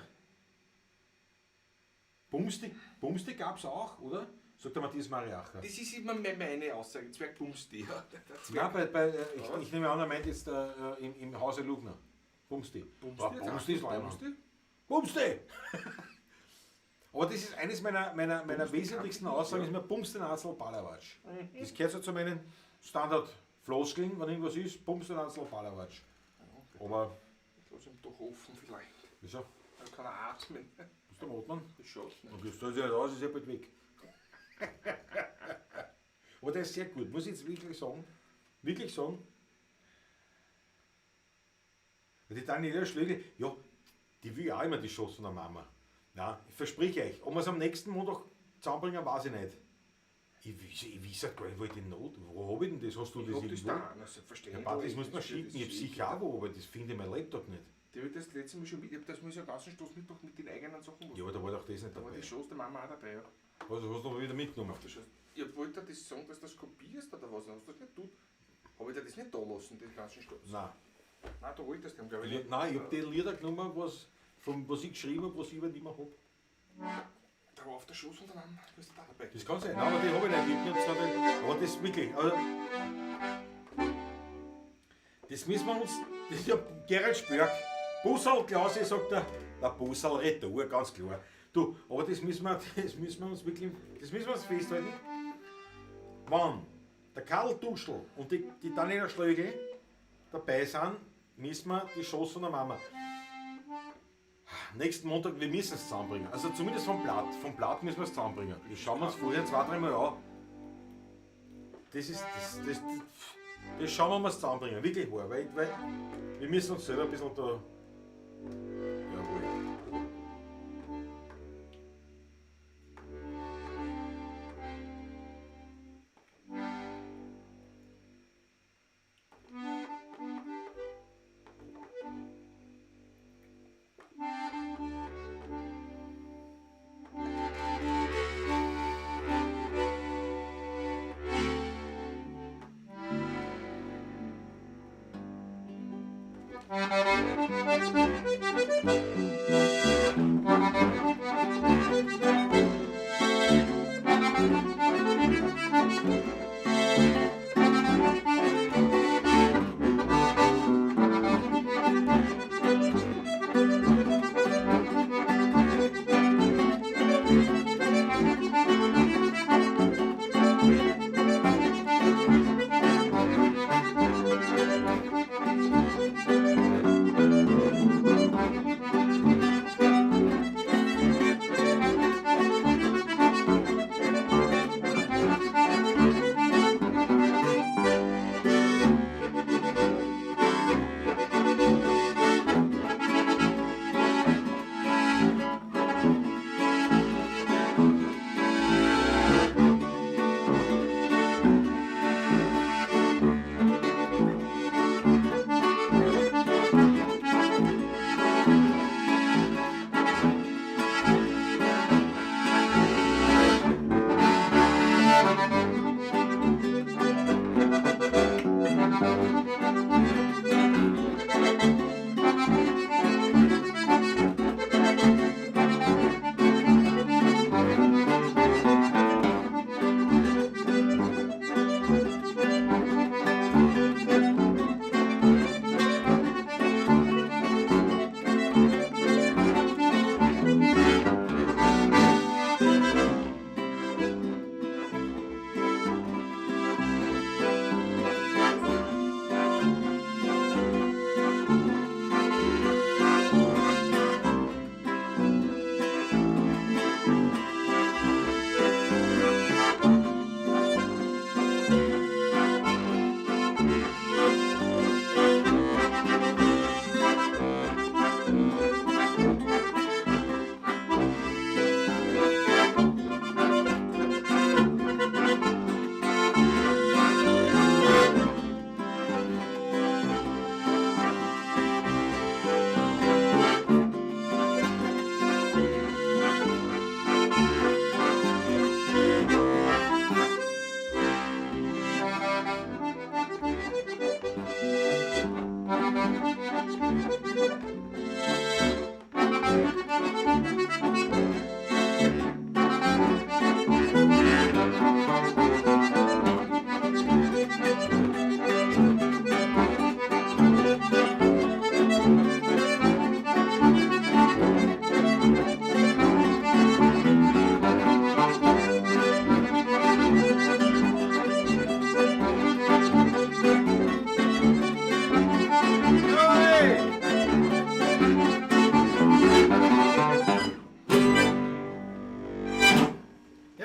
Bumsti gab es auch, oder? Sagt der Matthias Mariacher. Das ist immer meine Aussage, Zwerg Bumsti. Ja. Der Ja, Zwerg ich nehme an, er meint jetzt im Hause Lugner. Bumsti. Bumsti ist Bumsti. Bumsti! Aber das ist eines meiner wesentlichsten Aussagen, ist mir Bumsti Nazel Balawatsch. Das gehört so zu meinen Standard-Floskeln, wenn irgendwas ist, Bumsti Nazel Balawatsch. Aber, Lass ihn doch offen vielleicht. wieso? Dann kann er atmen. der Motmann. Das schaut nicht. Und das tut sich nicht aus, ist ja bald weg. Aber der ist sehr gut, muss ich jetzt wirklich sagen. Wirklich sagen. Die Daniela Schlegel, ja, die will ja auch immer die Chance von der Mama. Ja, ich verspreche euch, ob wir es am nächsten Montag zusammenbringen, weiß ich nicht. Ich weiß ja gar nicht, wo ich die Not, wo habe ich denn das? Hast du Ich das hab das irgendwo? da, na, selbstverständlich. Ja, das muss man Das schicken, ich habe schicke sicher auch wo, aber das finde ich mein Laptop nicht. Die wird das letzte Mal schon mit, das muss ja ganzen Stoß mit, mit den eigenen Sachen machen. Ja, aber da war doch das nicht Da war dabei. die Chance der Mama auch dabei, ja. Also hast du noch wieder mitgenommen? Auf der Chance. Ich wollte dir das sagen, dass du das kopierst oder was, hast du das nicht tut? Habe ich dir das nicht da lassen, den ganzen Stoß? Nein. Nein, da wollte ich das, glaube ich. nicht. Nein, ich habe die Lieder genommen, was ich geschrieben habe, was ich aber nicht mehr habe. Da war auf der Schoß von der Mama, du bist da dabei. Das kann sein, nein, aber die habe ich nicht. Ich hab nicht so den, aber das wirklich. Also, das müssen wir uns. Das ist ja Gerald Spörk. Bussal Klause, sagt er. Der Bussal Retour, ganz klar. Du, aber das müssen wir uns wirklich. Das müssen wir uns festhalten. Wann der Karl Duschl und die Daniela Schlögl dabei sind, müssen wir die Chance von der Mama. Nächsten Montag, wir müssen es zusammenbringen. Also zumindest vom Blatt. Vom Blatt müssen wir es zusammenbringen. Das schauen wir uns vorher 2-3 Mal an. Das schauen wir mal zusammenbringen. Wirklich wahr. Weil wir müssen uns selber ein bisschen da. Jawohl.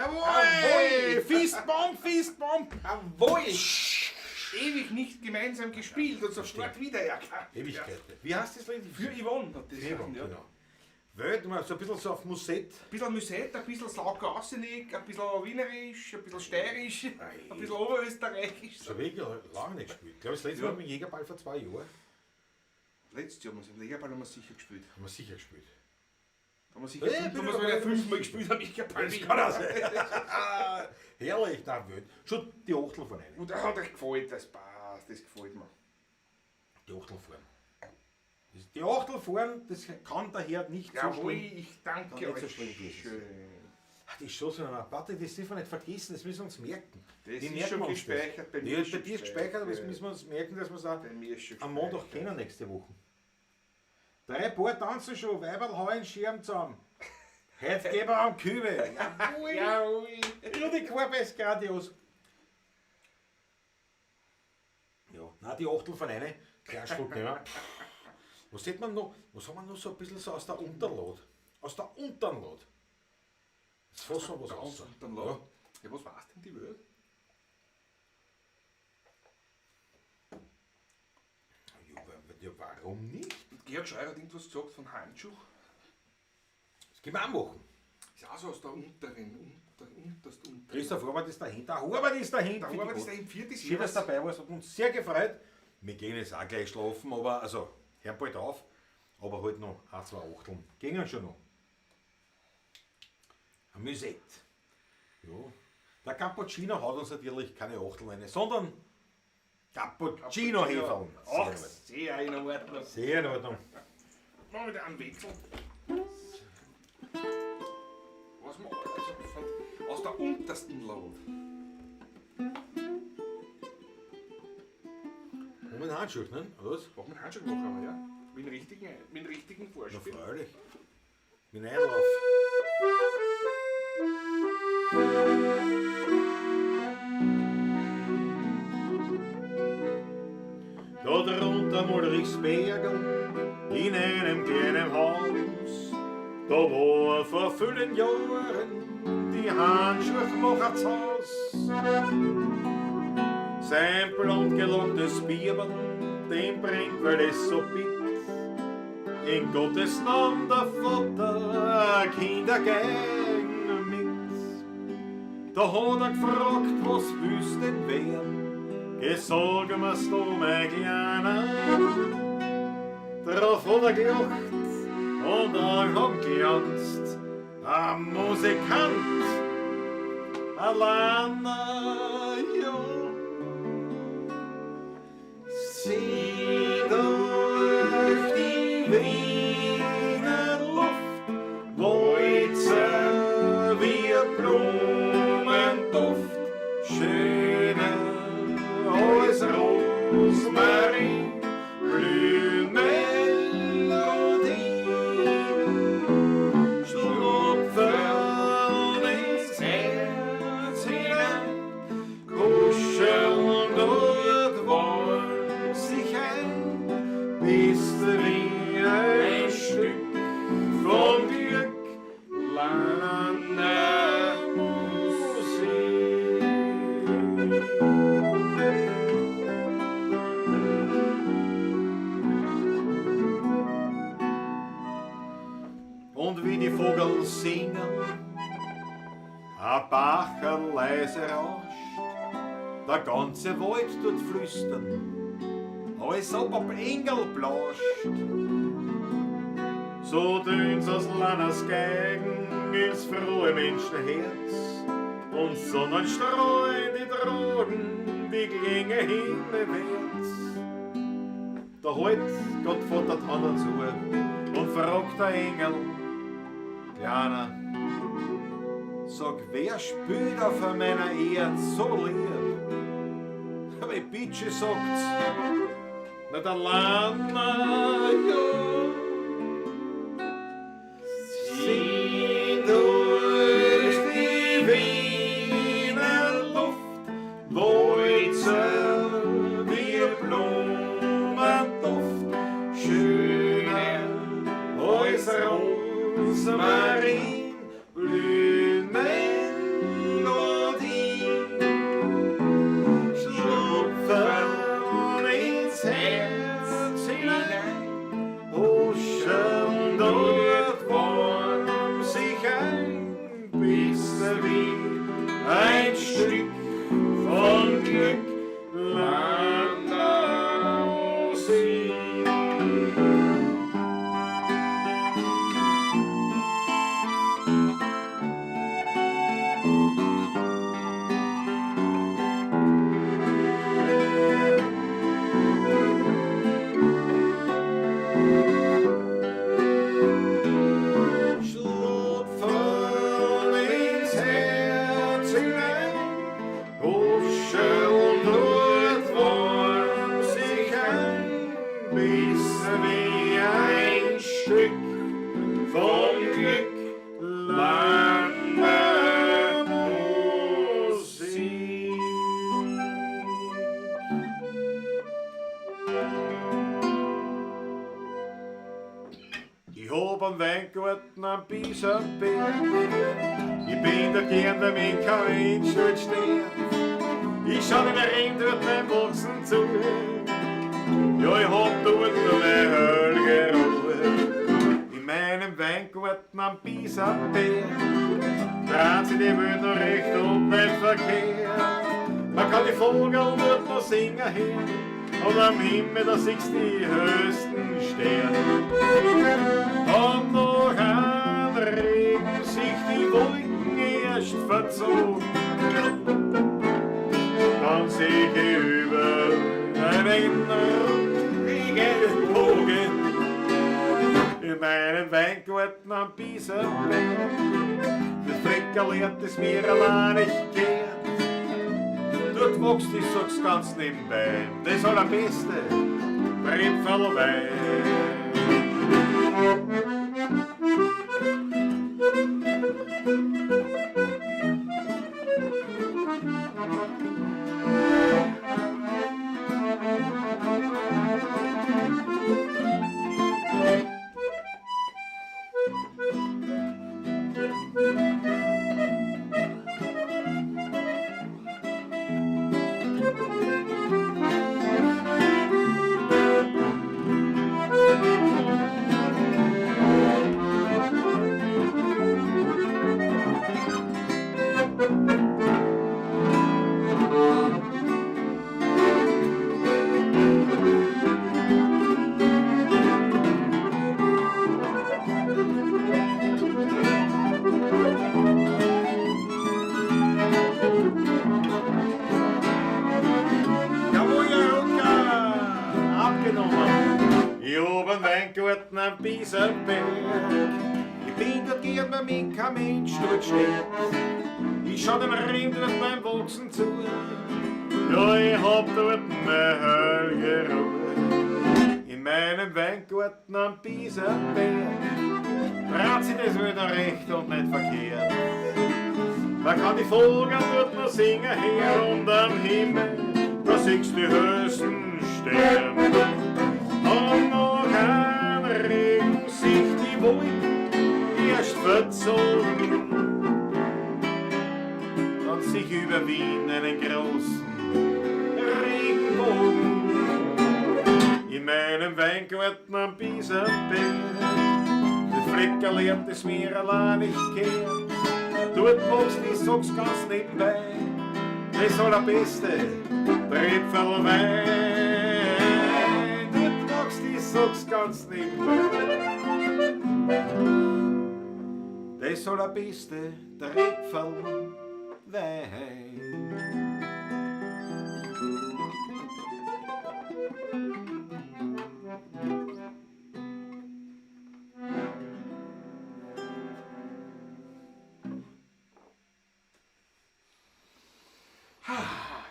Jawohl! Fistbomb, Fistbomb! Jawohl! Ewig nicht gemeinsam gespielt und sofort wieder erkannt. Ewigkeit. Wie heißt das Lied? Für Yvonne hat das Yvonne, gesagt, ja. genau. Welt, mal so ein bisschen so auf Musette. Ein bisschen Musette, ein bisschen Slaugaussenig, ein bisschen Wienerisch, ein bisschen Steirisch, ein bisschen Oberösterreichisch. So wirklich lange nicht gespielt. Ich glaube, das letzte Mal mit dem Jägerball vor 2 Jahren Letztes Jahr haben wir es im Jägerball haben wir sicher gespielt. haben wir sicher gespielt. Da haben wir sicher ja 5-mal gespielt am Jägerball. Das kann auch sein. Herrlich, na Welt. Schon die Achtel von einem. Und da hat euch gefällt, das passt, das gefällt mir. Die Achtel vorn. Die Achtel vorn, das kann der Herd nicht so Jawohl, schlimm. ich danke Kann nicht so euch. schlimm gewesen sein. Schön. Das ist schon so eine Platte, das dürfen wir nicht vergessen, das müssen wir uns merken. Das Die ist merken schon wir uns gespeichert, bei das. mir Ja, ist bei schon dir ist gespeichert, aber das gespeichert. müssen wir uns merken, dass wir es auch Bei mir ist schon am Montag gespeichert. kennen nächste Woche. 3 Paar tanzen schon, Weiberl hauen Schirm zusammen. Heute gehen wir am Kübel. Jawohl. Jawohl. Rudi Korbe ist grandios. Ja, nein, die Achtel von einer, kein Schluck nehmen. Was sieht man noch? Was haben wir noch so ein bisschen so aus der Unterlad? Aus der Unterlad. Das fassen wir was Ganz aus. unterm Lauf. Ja, was war's denn die Welt? Ja, warum nicht? Und Georg Scheuer hat irgendwas gesagt von Handschuh. Das können wir auch machen. Ist auch so aus der unteren. Christoph Horvath ist dahinter. Horvath ist dahinter. Da war das da im vierten Schön, dass du dabei warst, hat uns sehr gefreut. Wir gehen jetzt auch gleich schlafen, aber, also, hören bald auf, aber halt noch 1, 2 Achteln. Gehen schon noch. Ein Musette. Ja. Der Cappuccino hat uns natürlich keine Achteln rein, sondern Cappuccino-Heferl. Ach, sehr in Ordnung. Sehr in Ordnung. Machen wir wieder einen Wechsel. Was wir also aus der untersten Laut. Und mit Handschuh, ne? Was? Machen wir einen Handschuh machen, ja? Mit dem richtigen Na Vorspiel. freilich. Mit Einlauf. Da drunter Mulrichsbergen, in einem kleinen Haus, da war vor vielen Jahren die Handschuhmacher's Haus. Sein blond gelocktes Bierben, dem bringt, weil es so bitt. In Gottes Namen der Vater, Kinder gehen mit. Da hat er gefragt, was willst denn werden? Sag mir's du, mein Kleiner. Drauf hat er gelacht und dann hat glanzt. Ein Musikant, allein, ja. Sieh durch die Wiener Luft, Wolze wie Blumenduft, schöne als Rosmarin, Blühmelodien, schlupfen ins Herz hinein, kuscheln dort wohl sich ein, bist wie ein Stück vom Glück, lande Musik. Und wie die Vogel singen, ein Bacher leise rauscht, der ganze Wald tut flüstern, als ob ein Engel blascht. So tönt's aus Lanners Geigen ins frohe Menschenherz und Sonnenstrahlen die Drogen, die Klänge himmelwärts. Da halt Gott Vater die Hand zu und fragt der Engel, Kleiner, sag, wer spielt auf meiner Erde so lieb? Aber die Bitsche sagt's, na der Lama, ja. Sieh durch die Wiener Luft, Wolze wie Blumenduft, schöner als Rosmarin, Blühmelodien, Slot voll ins Herz hinein, kuschel dort warm sich ein, bis wie ein Stück vom Glück lange Musik. Ich hab am Weingarten ein Biesenbär, ich bin da gern der Mensch dort stehen. Ich schau den Regen dort beim Wachsen zu, ja ich hab dort meine Hölle Ruhe. In meinem Weingarten am Biesenbär, dreht sich die Welt noch recht und nicht verkehrt. Man kann die Vogel dort noch singen hören, und am Himmel da siehst die höchsten Sterne. Und noch an Regen sich die Wolken erst verzogen, dann seh ich über einen Regenbogen. In meinem Weingarten am Biesenberg, das Fleckerl lernt es mir allein nicht gern. Dort wächst, ich sag's ganz nebenbei, das allerbeste Brettfellerwein. Ich hab einen Weingarten am Biesenberg, ich bin dort gern, wenn mich kein Mensch dort steht. Ich schau dem Regen dort beim Wachsen zu, ja ich hab dort meine Hölle Ruhe. In meinem Weingarten am Biesenberg, dreht sich das wieder recht und nicht verkehrt. Man kann die Vogel dort noch singen her und am Himmel, da siehst du die höchsten Sterne. Und noch ein Regen sich die Wolken erst verzogen, dann sich über Wien einen großen Regenbogen. In meinem Weingarten am Biesenberg, das Fleckerl lernt es mir allein nicht kehren. Dort wächst, ich sag's ganz nebenbei, das allerbeste Brettfellerwein. Ich sag's ganz nebenbei, das allerbeste Brettfellerwein.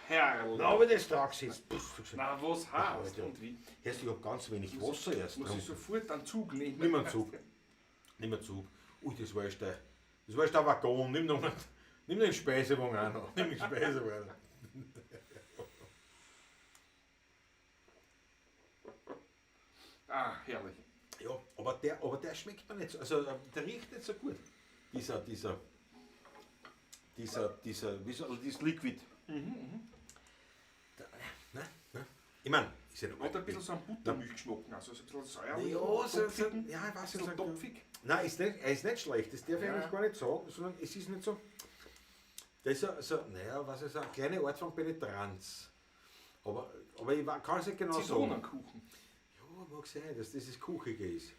Herrlich. Na, aber das Tag ist. Na, was heißt und wie? Erst, ich hab ganz wenig Wasser erst. Muss ich sofort einen Zug nehmen? Nimm einen Zug. Nimm einen Zug. Ui, das war erst der Waggon. Nimm den Speisewagen auch noch. Nimm den Speisewagen. Ah, herrlich. Ja, aber der schmeckt mir nicht so. Also der riecht nicht so gut. Dieser, wie soll dieses Liquid. Ich meine, ist ja noch Hat ein bisschen so einen Buttermilchgeschmack, also so ein bisschen säuerlich. ja, ja, ich weiß so nicht. topfig. Nein, er ist nicht schlecht, das darf ich Ja. eigentlich gar nicht sagen, sondern es ist nicht so. Das ist naja, was ist eine kleine Art von Penetranz. Aber ich kann es nicht genau sagen. Zitronenkuchen. Ja, mag sein, dass das Kuchige ist.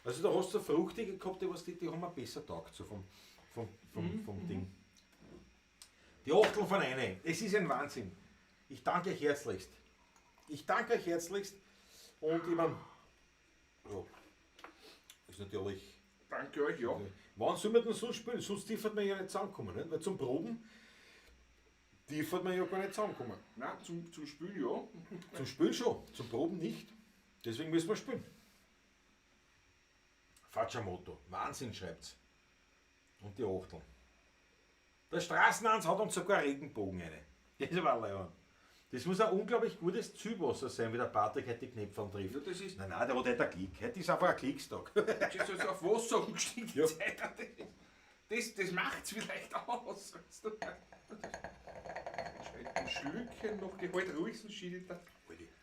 Also da hast du so Fruchtige gehabt, die haben mir besser taugt, so vom Ding. Die Achtel von eine. Es ist ein Wahnsinn. Ich danke euch herzlichst. Ich danke euch herzlichst. Und ich meine, ja, ist natürlich. Danke euch, ja. Wann soll man denn so spielen? Sonst dürfen wir ja nicht zusammenkommen. Nicht? Weil zum Proben dürfen wir ja gar nicht zusammenkommen. Nein, zum Spielen ja. Zum Spielen schon, zum Proben nicht. Deswegen müssen wir spielen. Facciamoto. Wahnsinn schreibt's. Und die Achtel. Der Straßenhans hat uns sogar Regenbogen rein. Das war leibend. Das muss ein unglaublich gutes Zielwasser sein, wie der Patrick heute die Knöpfe trifft. Ja, das ist, Nein, der hat heute einen Klick. Heute ist einfach ein Klickstag. das ist also auf Wasser umgestiegen. Ja. Das macht's vielleicht aus. Weißt du? Ein Schlückchen noch Gehalt ruhig, sonst schied da.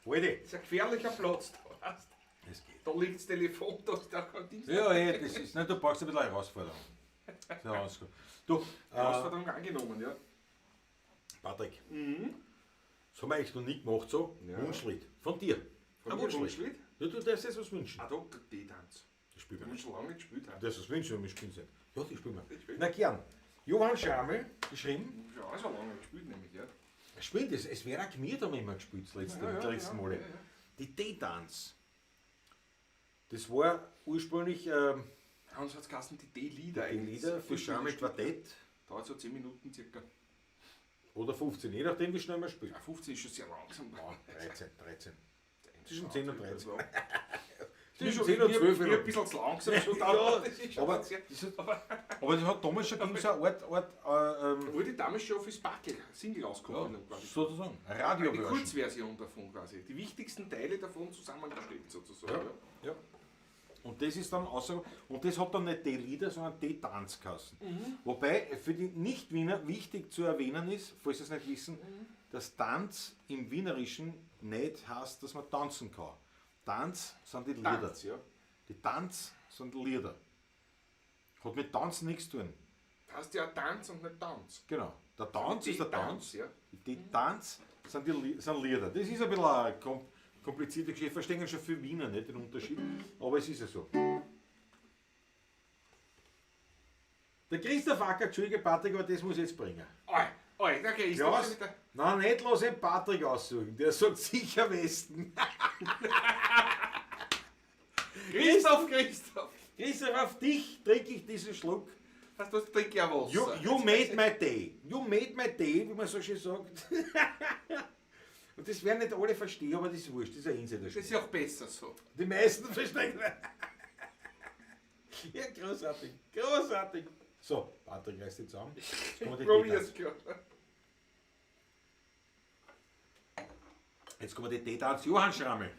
Halte. Das ist ein gefährlicher Platz da. Weißt? Das geht. Da liegt das Telefon, da kann Ding. Ja, das ist nicht, du brauchst ein bisschen Herausforderung. So, alles gut. Du, Herausforderung angenommen, ja. Patrick, das haben wir eigentlich noch nie gemacht, so. Ja. Wunschlied. Von dir. Von Ein mir Wunschlied. Wunschlied? Ja, du darfst jetzt was wünschen. Ah, da, der D-Tanz. Das spielen Ich wir habe nicht. schon lange nicht gespielt. Du darfst was wünschen, wenn wir spielen sind. Ja, die spielen Ich wir. spiel. Na gern. Johann Schramel, geschrieben. Ja, schon lange nicht gespielt, nämlich, ja. Spielt es. Es wäre auch Gemüt, haben wir immer gespielt, das letzten Male. Ja. Die D-Dance. Das war ursprünglich Uns hat es geheißen, die D-Lieder die Lieder für Schramel Quartett Dauert so 10 Minuten circa. oder 15, je nachdem wie schnell man spielt. Ja, 15 ist schon sehr langsam. Ja, 13. Zwischen 10 und 13. Zwischen 10 und 12. Ein bisschen zu langsam schon Ja, da. Das ist schon aber- sehr, Aber das hat damals schon so eine Art wurde damals schon fürs Sparkel Single rausgekommen. quasi. sozusagen Eine Radio-Version. Kurzversion davon quasi. Die wichtigsten Teile davon zusammengestellt sozusagen. Ja. Ja. Und das ist dann außer und das hat dann nicht D-Lieder, sondern D-Tanzkassen. Wobei für die Nicht-Wiener wichtig zu erwähnen ist, falls Sie es nicht wissen, dass Tanz im Wienerischen nicht heißt, dass man tanzen kann. Tanz sind die Lieder. Tanz, ja. Die Tanz sind Lieder. Hat mit Tanzen nichts zu tun. Das heißt ja Tanz und nicht Tanz. Genau. Der Tanz ist der Tanz. Ja. Die Tanz sind sind Lieder. Das ist ein bisschen eine komplizierte Geschichte. Verstehen schon viele Wiener nicht den Unterschied. Aber es ist ja so. Der Christoph Acker, Entschuldige Patrick, aber das muss ich jetzt bringen. Oi, da gehe ich Ja, doch was? schon wieder. Nein, nicht los den Patrick aussuchen. Der sagt sicher Westen. Christoph! Christoph, auf dich trinke ich diesen Schluck. Hast du trink ja Wasser. You made my day. You made my day, wie man so schön sagt. Und das werden nicht alle verstehen, aber das ist wurscht, das ist ein Insider. Das ist ja auch besser so. Die meisten verstehen. Ja, großartig, großartig. So, Patrick, reiß dich zusammen. Jetzt kommen die Probier's D-Tanz. klar. Jetzt kommen die D-Tanz. Johann Schrammel.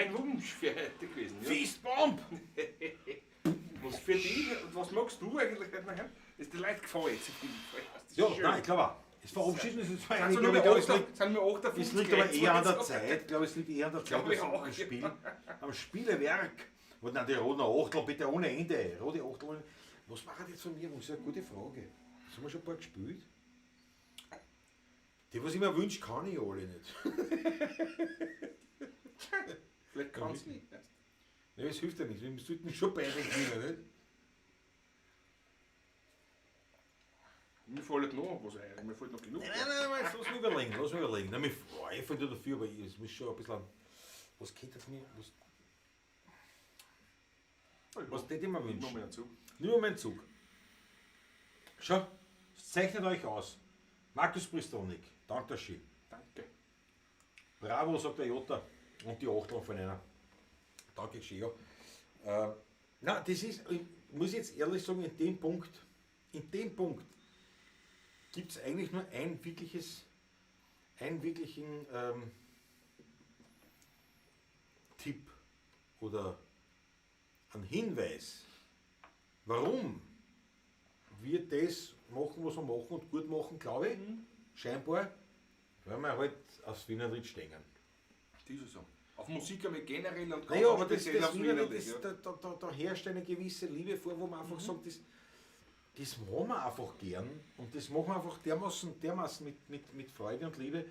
mein Wunsch für heute gewesen. Ja? Fistbomb! Was für dich und was magst du eigentlich heute nachher? Ist dir Leute gefallen jetzt? Ja, nein, ich glaube auch. Das Verabschieden ist zwar Sind eigentlich, wir glaube ich, es wir 58 liegt aber eher an der jetzt? Zeit. Ich glaube, es liegt eher an der Zeit, Glaube ich dass auch, am ja. Spiel, am Spielewerk. Und dann die roten Achtel, bitte ohne Ende. Rote Achtel. Was machen die jetzt von mir? Das ist eine gute Frage. Das haben wir schon ein paar gespielt. Die, was ich mir wünsche, kann ich alle nicht. Vielleicht kannst du nicht. Ja, es hilft ja nichts. Wir sollten schon beide gewinnen, nicht? Mir fällt noch was ein. Mir fällt noch genug. Nein, lass mich überlegen, Nein, mir fällt ja dafür, aber es muss schon ein bisschen. Was könnte das mir. Was hätte ich mir wünschen? Noch mehr dazu. Nur mein Zug. Schau, es zeichnet euch aus. Markus Bristonik, Dankeschön. Danke. Bravo, sagt der Jota. Und die Achtel von einer. Dankeschön, ja. Na, das ist, ich muss jetzt ehrlich sagen, in dem Punkt gibt es eigentlich nur einen wirklichen Tipp oder einen Hinweis, warum wir das machen, was wir machen und gut machen, glaube ich, scheinbar, weil wir halt aufs Wienerlied stehen. Diese so. Auf Musik einmal generell und Naja, aber das speziell aufs Wienerlied, Wienerlied, da herrscht eine gewisse Liebe vor, wo man einfach sagt, das machen wir einfach gern und das machen wir einfach dermaßen mit Freude und Liebe,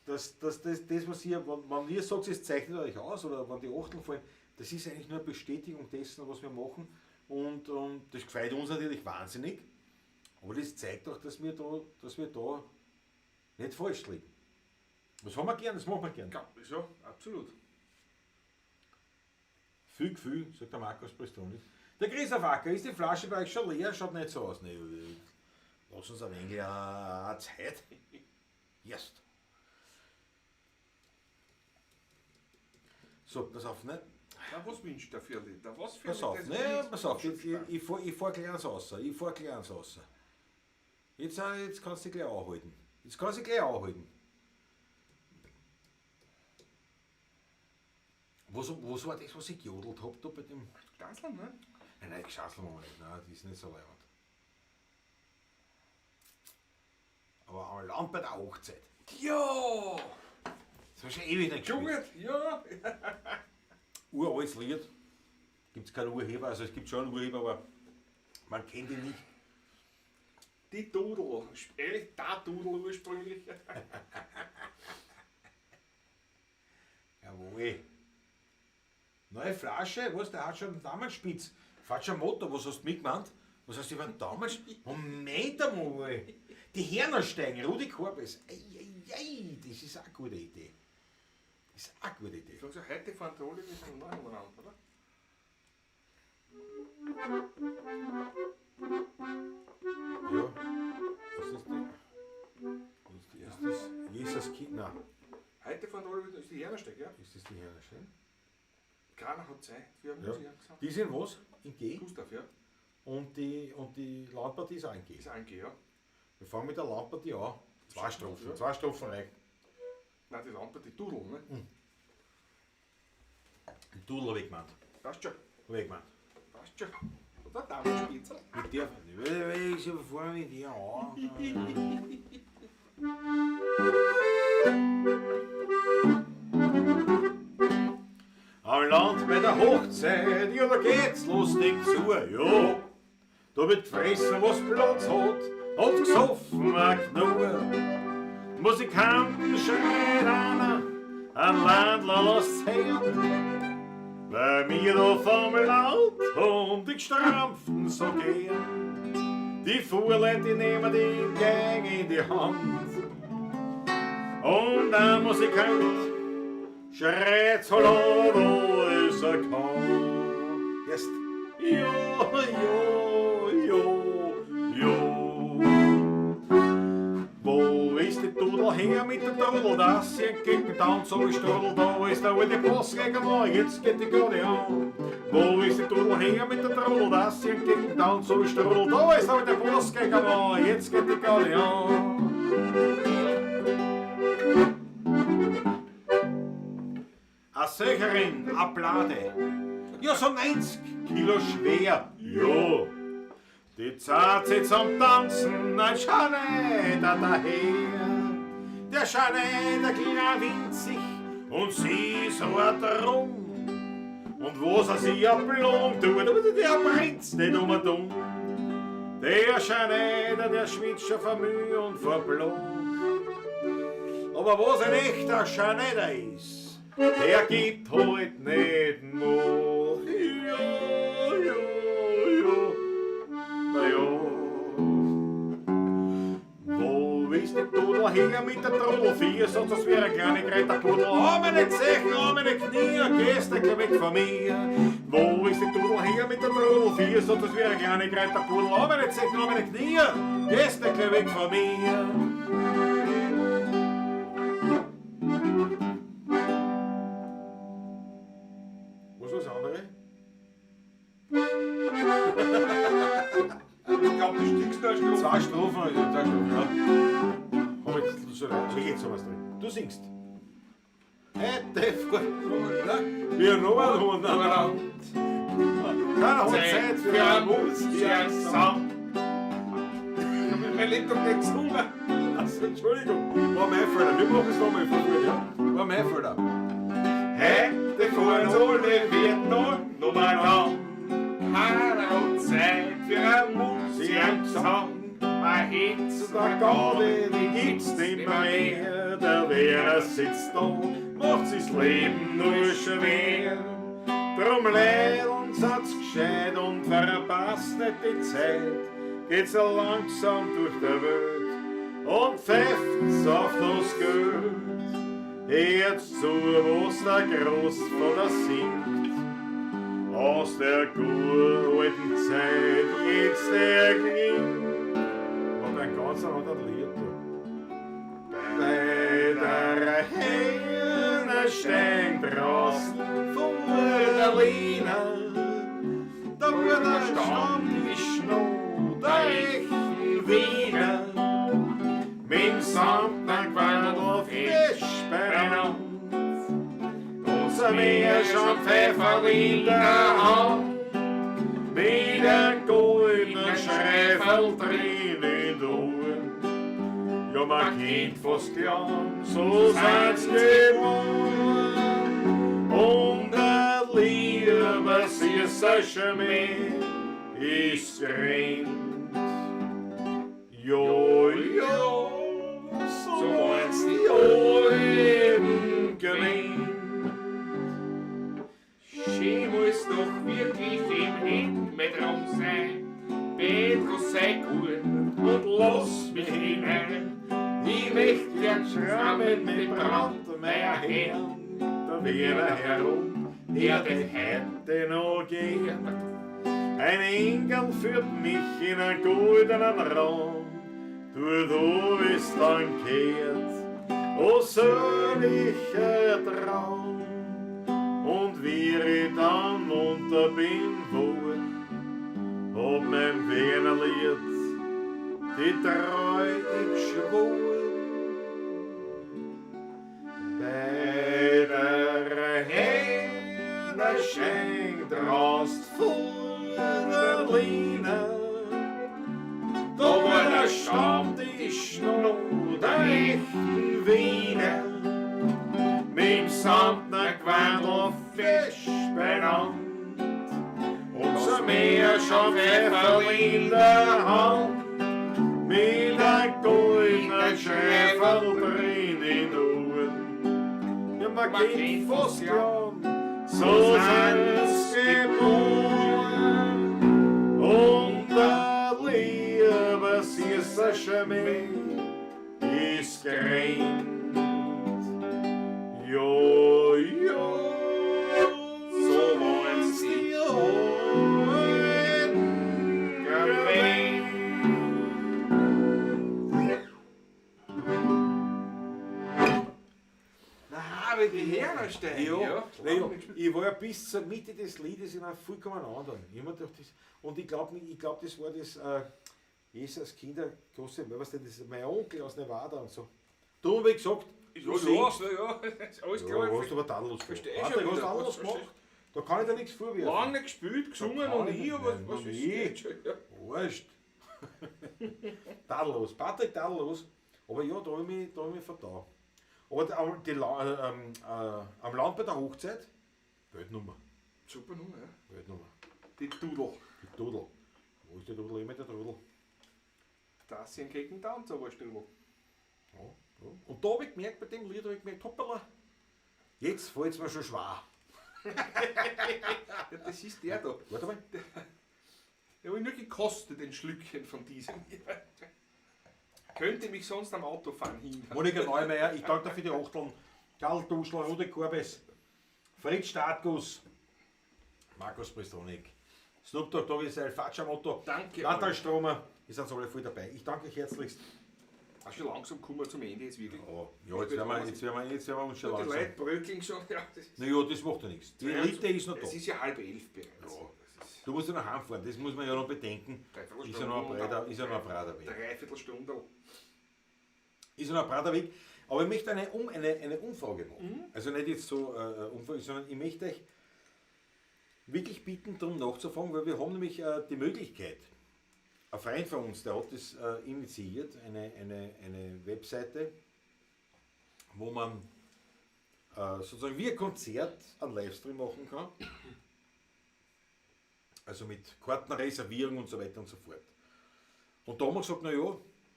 dass das, was ihr, wenn ihr sagt, es zeichnet euch aus oder wenn die Achteln fallen, das ist eigentlich nur eine Bestätigung dessen, was wir machen und das gefällt uns natürlich wahnsinnig, aber das zeigt auch, dass wir da nicht falsch liegen. Das haben wir gern, das machen wir gern. Ja, so, absolut. Viel Gefühl, sagt der Markus Bristonik. Der Christoph Acker, ist die Flasche bei euch schon leer? Schaut nicht so aus. Nee, lass uns ein wenig Zeit. Erst. So, pass auf, ne? Na, was wünscht der für Lied? Was für Pass auf, das ne? wünscht? Pass auf, ich fahr gleich eins raus. Jetzt kannst du dich gleich anhalten. Was war das, was ich gejodelt habe da bei dem... Gansler, ne? Nein, geschasseln wir nicht. Nein, die ist nicht so leibend. Aber am Land bei der Hochzeit. Ja! Das war schon ewig nicht gespielt. Junge, ja! Uraltes Lied. Gibt es keinen Urheber, also es gibt schon einen Urheber, aber man kennt ihn nicht. Die Dudel. Ehrlich, der Dudel ursprünglich. Jawohl. Neue Flasche, was? Der hat schon einen Daumenspitz. Fahrt schon Motor, was hast du mitgemeint? Was hast du über einen Daumenspitz? Moment einmal! Die Hernersteigen, Rudi Korbes. Ei, das ist auch eine gute Idee. Ich sag so, heute fahren die alle mit einem neuen Rand, oder? Ja. Was ist die? Ist das Jesus Kind? Nein. Heute fahren die alle mit, ist die Hernersteig, ja? Ist das die Hernerstein? Keiner hat Zeit, wir haben Ja. uns ja gesagt. Die sind was? In G. Gustav, ja? Und die Landpartie ist auch in G. Ist ein G, ja? Wir fangen mit der Landpartie an. Zwei Strophen. Ja. Zwei Strophen rein. Nein, die Lampe, die Dudel, ne? Den Dudel habe ich gemeint. Passt schon, Passt schon. Oder Damenspitzel. Mit der. Weil ich so vor mit dir an. Am Land bei der Hochzeit, ja, da geht's lustig zu, ja. Da wird gefressen, was Platz hat, und gesoffen, genug. Musikanten schreien einer, ein Landler lasst's hören. Bei mir da vom Land und die Gestrampften so gern. Die Fuhrleute, die nehmen die Gang in die Hand. Und ein Musikant schreit so laut, als er kann. Erst Wo ist die Dudel her mit der Dudel, dass sie entgegen down so ist Dudel, da ist der alte Postgänger, jetzt geht die gerade an. Wo ist die Dudel her mit der Dudel, dass sie entgegen down so ist Dudel, da ist der alte Postgänger, jetzt geht die gerade an. Sägerin, Ablade. Ja, so 90 Kilo schwer. Ja. Die zahlt sie zum Tanzen, ein Schneider daher. Der Schneider klein winzig und sie so rum. Und wo sie sich ein Blum tut, der bringt's nicht um und um. Der Schneider, der schwitzt schon vor Mühe und vor Blut. Aber was ein echter Schneider ist, der gibt halt nicht noch. Ja, ja, ja, na ja. Wo willst du da her mit der Trommelfier, sonst das wäre ein kleiner Greiterpudel. Oh, meine Zechen, oh, meine Knie, gehst du weg von mir. Wo ist die Tudel her mit der Trommelfier, sonst das wäre ein kleiner Greiterpudel. Oh, meine Zechen, oh, meine Knie, gehst du weg von mir. Was ist das andere? Ich glaube, du stickst da schon. Zwei Strophen, ja. Aber so geht's sowas drin. Du singst. Hätte vor wir noch ein Hunderland. Keine Hochzeit für ein Musikgesang. Mein Lied doch nicht zu. Also, Entschuldigung, war mein Fehler. Wir machen es nochmal von vorne, ja? War mein Fehler. Hätte vor uns alle wird noch mal lang. Keine Hochzeit für ein Musikgesang. Mein Herz, der Gabe, die gibt's nicht mehr. Der Wer sitzt da, macht sich das Leben nur schwer. Drum lernt's hat's gescheit und verpasst nicht die Zeit. Geht so langsam durch die Welt und pfeift's auf das Geld. Hört zu, was der Großvater singt. Aus der uralten Zeit jetzt der klingt. Und ein ganz anderes Lied. Bei der Hähne steigt draußen vor der Lina. Da wird der Stammtisch noch der echten Wiener. Mit Samtner Quadel frisch benannt. Unser Meer schon Pfeffer in der Hand. Mit der goldenen Schreifel drin in den Ohren. Ja, man kennt fast gern, so sind's gewohnt. Und der Liebe, süßer Schmäh, ist grennt. Jo, jo, so wenn's die Ohren gewinnt. Schön muss doch wirklich im Hin mit drum sein. Petrus sei gut und lass mich hinein. Ich möchte gern schrammen mit Brandmeier her. Da wäre herum, er den heute noch gehen. Ein Engel führt mich in einen goldenen Raum. Du bist dann kehrt, oh seliger Traum. Und wie ich dann unter bin wohl, hab mein Wienerlied die Treu ich schwor. Bei der Hähne schenkt Rost vor der Lina. Da war der Stammtisch noch der echten Wiener. Mit Samtner Quandel fisch benannt. Unser Meer schon Pfeffer in der Hand. Mit ein goldenen Schäfer drin in den Ohren. Ja, man kennt fast gern, so sind's geboren. Und der Liebe, süßer Schmäh, ist grennt. Jo, jo, so wollen's die Ohren gewinnt. Na, aber die Herrenstein, Ja, ich war ja bis zur Mitte des Liedes in einem vollkommen anderen. Und ich glaube, das war das Jesus Kinder, große, weißt du, das ist mein Onkel aus Nevada und so. Darum habe ich gesagt, Ja, singst. ja, ist alles Ja, klar. hast du aber tadellos gemacht. Versteh ich Patrick, schon hast du wieder. tadellos Was gemacht? Da kann ich dir nichts vorwerfen. Lange gespielt, gesungen Da kann und ich ich, nicht- aber nein, was noch ist nie. das? Ja. Wurscht. Tadellos. Patrick tadellos. Aber ja, da habe ich mich vertan. Aber am Land bei der Hochzeit, Weltnummer. Super Nummer, ja. Weltnummer. Die Dudel. Die Dudel. Wo ist die Dudel? Immer der Dudel. Das sind gegen Tanz, aber Studel. Ja, ja. Und da habe ich gemerkt, bei dem Lied habe ich gemerkt, hoppala, jetzt fällt es mir schon schwer. Ja, das ist der da. Warte mal. Ich habe nur gekostet, ein Schlückchen von diesem. Könnte mich sonst am Autofahren hindern. Monika Neumeier, ich danke dir für die Achteln. Karl Duschler, Rudi Korbes, Fritz Startguss, Markus Pristonik, Snoop Dogg, Doggy Style, Fatscha-Motto, Danke. Natal Stromer, ihr seid alle voll dabei. Ich danke euch herzlichst. Hast schon langsam kommen wir zum Ende jetzt wirklich. Ja, jetzt werden wir uns schon Die langsam. Leute bröckeln schon. Ja, Naja, das macht ja nichts. Die Elite ist noch da. Es ist ja 10:30 bereits. Ja. Du musst ja noch heimfahren, das muss man ja noch bedenken. Ist ja noch ein breiter Weg. Dreiviertelstunde. Ist ja noch ein breiter Weg. Aber ich möchte eine Umfrage machen. Also nicht jetzt so Umfrage, sondern ich möchte euch wirklich bitten, darum nachzufragen, weil wir haben nämlich die Möglichkeit, ein Freund von uns, der hat das initiiert, eine Webseite, wo man sozusagen wie ein Konzert einen Livestream machen kann. Also mit Kartenreservierung und so weiter und so fort. Und da haben wir gesagt, naja,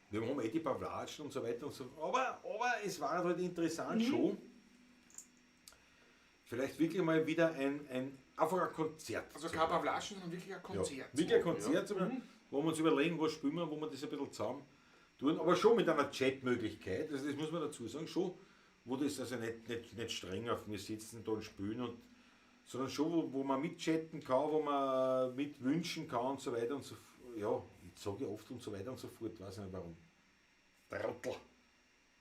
wir haben die Pavlatschen und so weiter und so fort. Aber es war halt interessant schon, vielleicht wirklich mal wieder einfach ein Konzert. Also zu kein machen. Pavlatschen, sondern wirklich ein Konzert. Ja, wirklich ein Konzert, zu machen, wo wir uns überlegen, was spielen wir, wo wir das ein bisschen zusammen tun, aber schon mit einer Chat-Möglichkeit, also das muss man dazu sagen, schon, wo das also nicht streng auf wir sitzen da und spielen, sondern schon, wo man mitchatten kann, wo man mitwünschen kann und so weiter und so fort. Ja, ich sage ja oft und so weiter und so fort, weiß nicht warum. Trottel.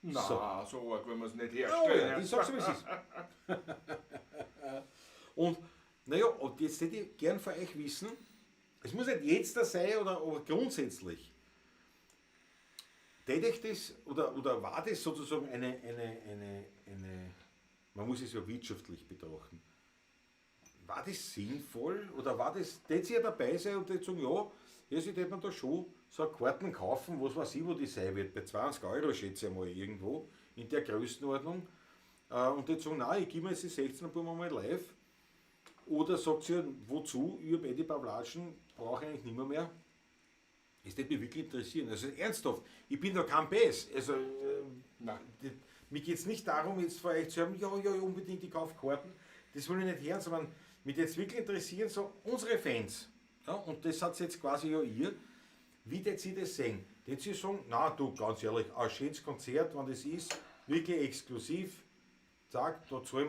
Na, So. so arg, wenn wir es nicht Ja, herstellen. ich sag's wie es ist. Und naja, und jetzt hätte ich gern von euch wissen, es muss nicht jetzt das sein oder grundsätzlich. Täte ich das oder war das sozusagen man muss es ja wirtschaftlich betrachten, war das sinnvoll oder war das, täte ihr dabei sein und täte sagen, ja, jetzt hätte man da schon so eine Karten kaufen, was weiß ich, wo die sein wird, bei 20 Euro schätze ich mal irgendwo, in der Größenordnung, und jetzt sagen, nein, ich gebe mir jetzt die 16 ein paar Mal live, oder sagt sie, wozu, ich habe die Pavlatschen, brauche ich eigentlich nicht mehr. Das würde mich wirklich interessieren. Also ernsthaft, ich bin da kein Bass. Also, Nein. mir geht es nicht darum, jetzt für euch zu sagen, ja, unbedingt, ich kaufe Karten. Das will ich nicht hören, sondern mich jetzt wirklich interessieren, so unsere Fans. Ja, und das hat jetzt quasi ja ihr. Wie würdet ihr das sehen? Würdet ihr sagen, na du, ganz ehrlich, ein schönes Konzert, wenn das ist, wirklich exklusiv, zack, da zahlen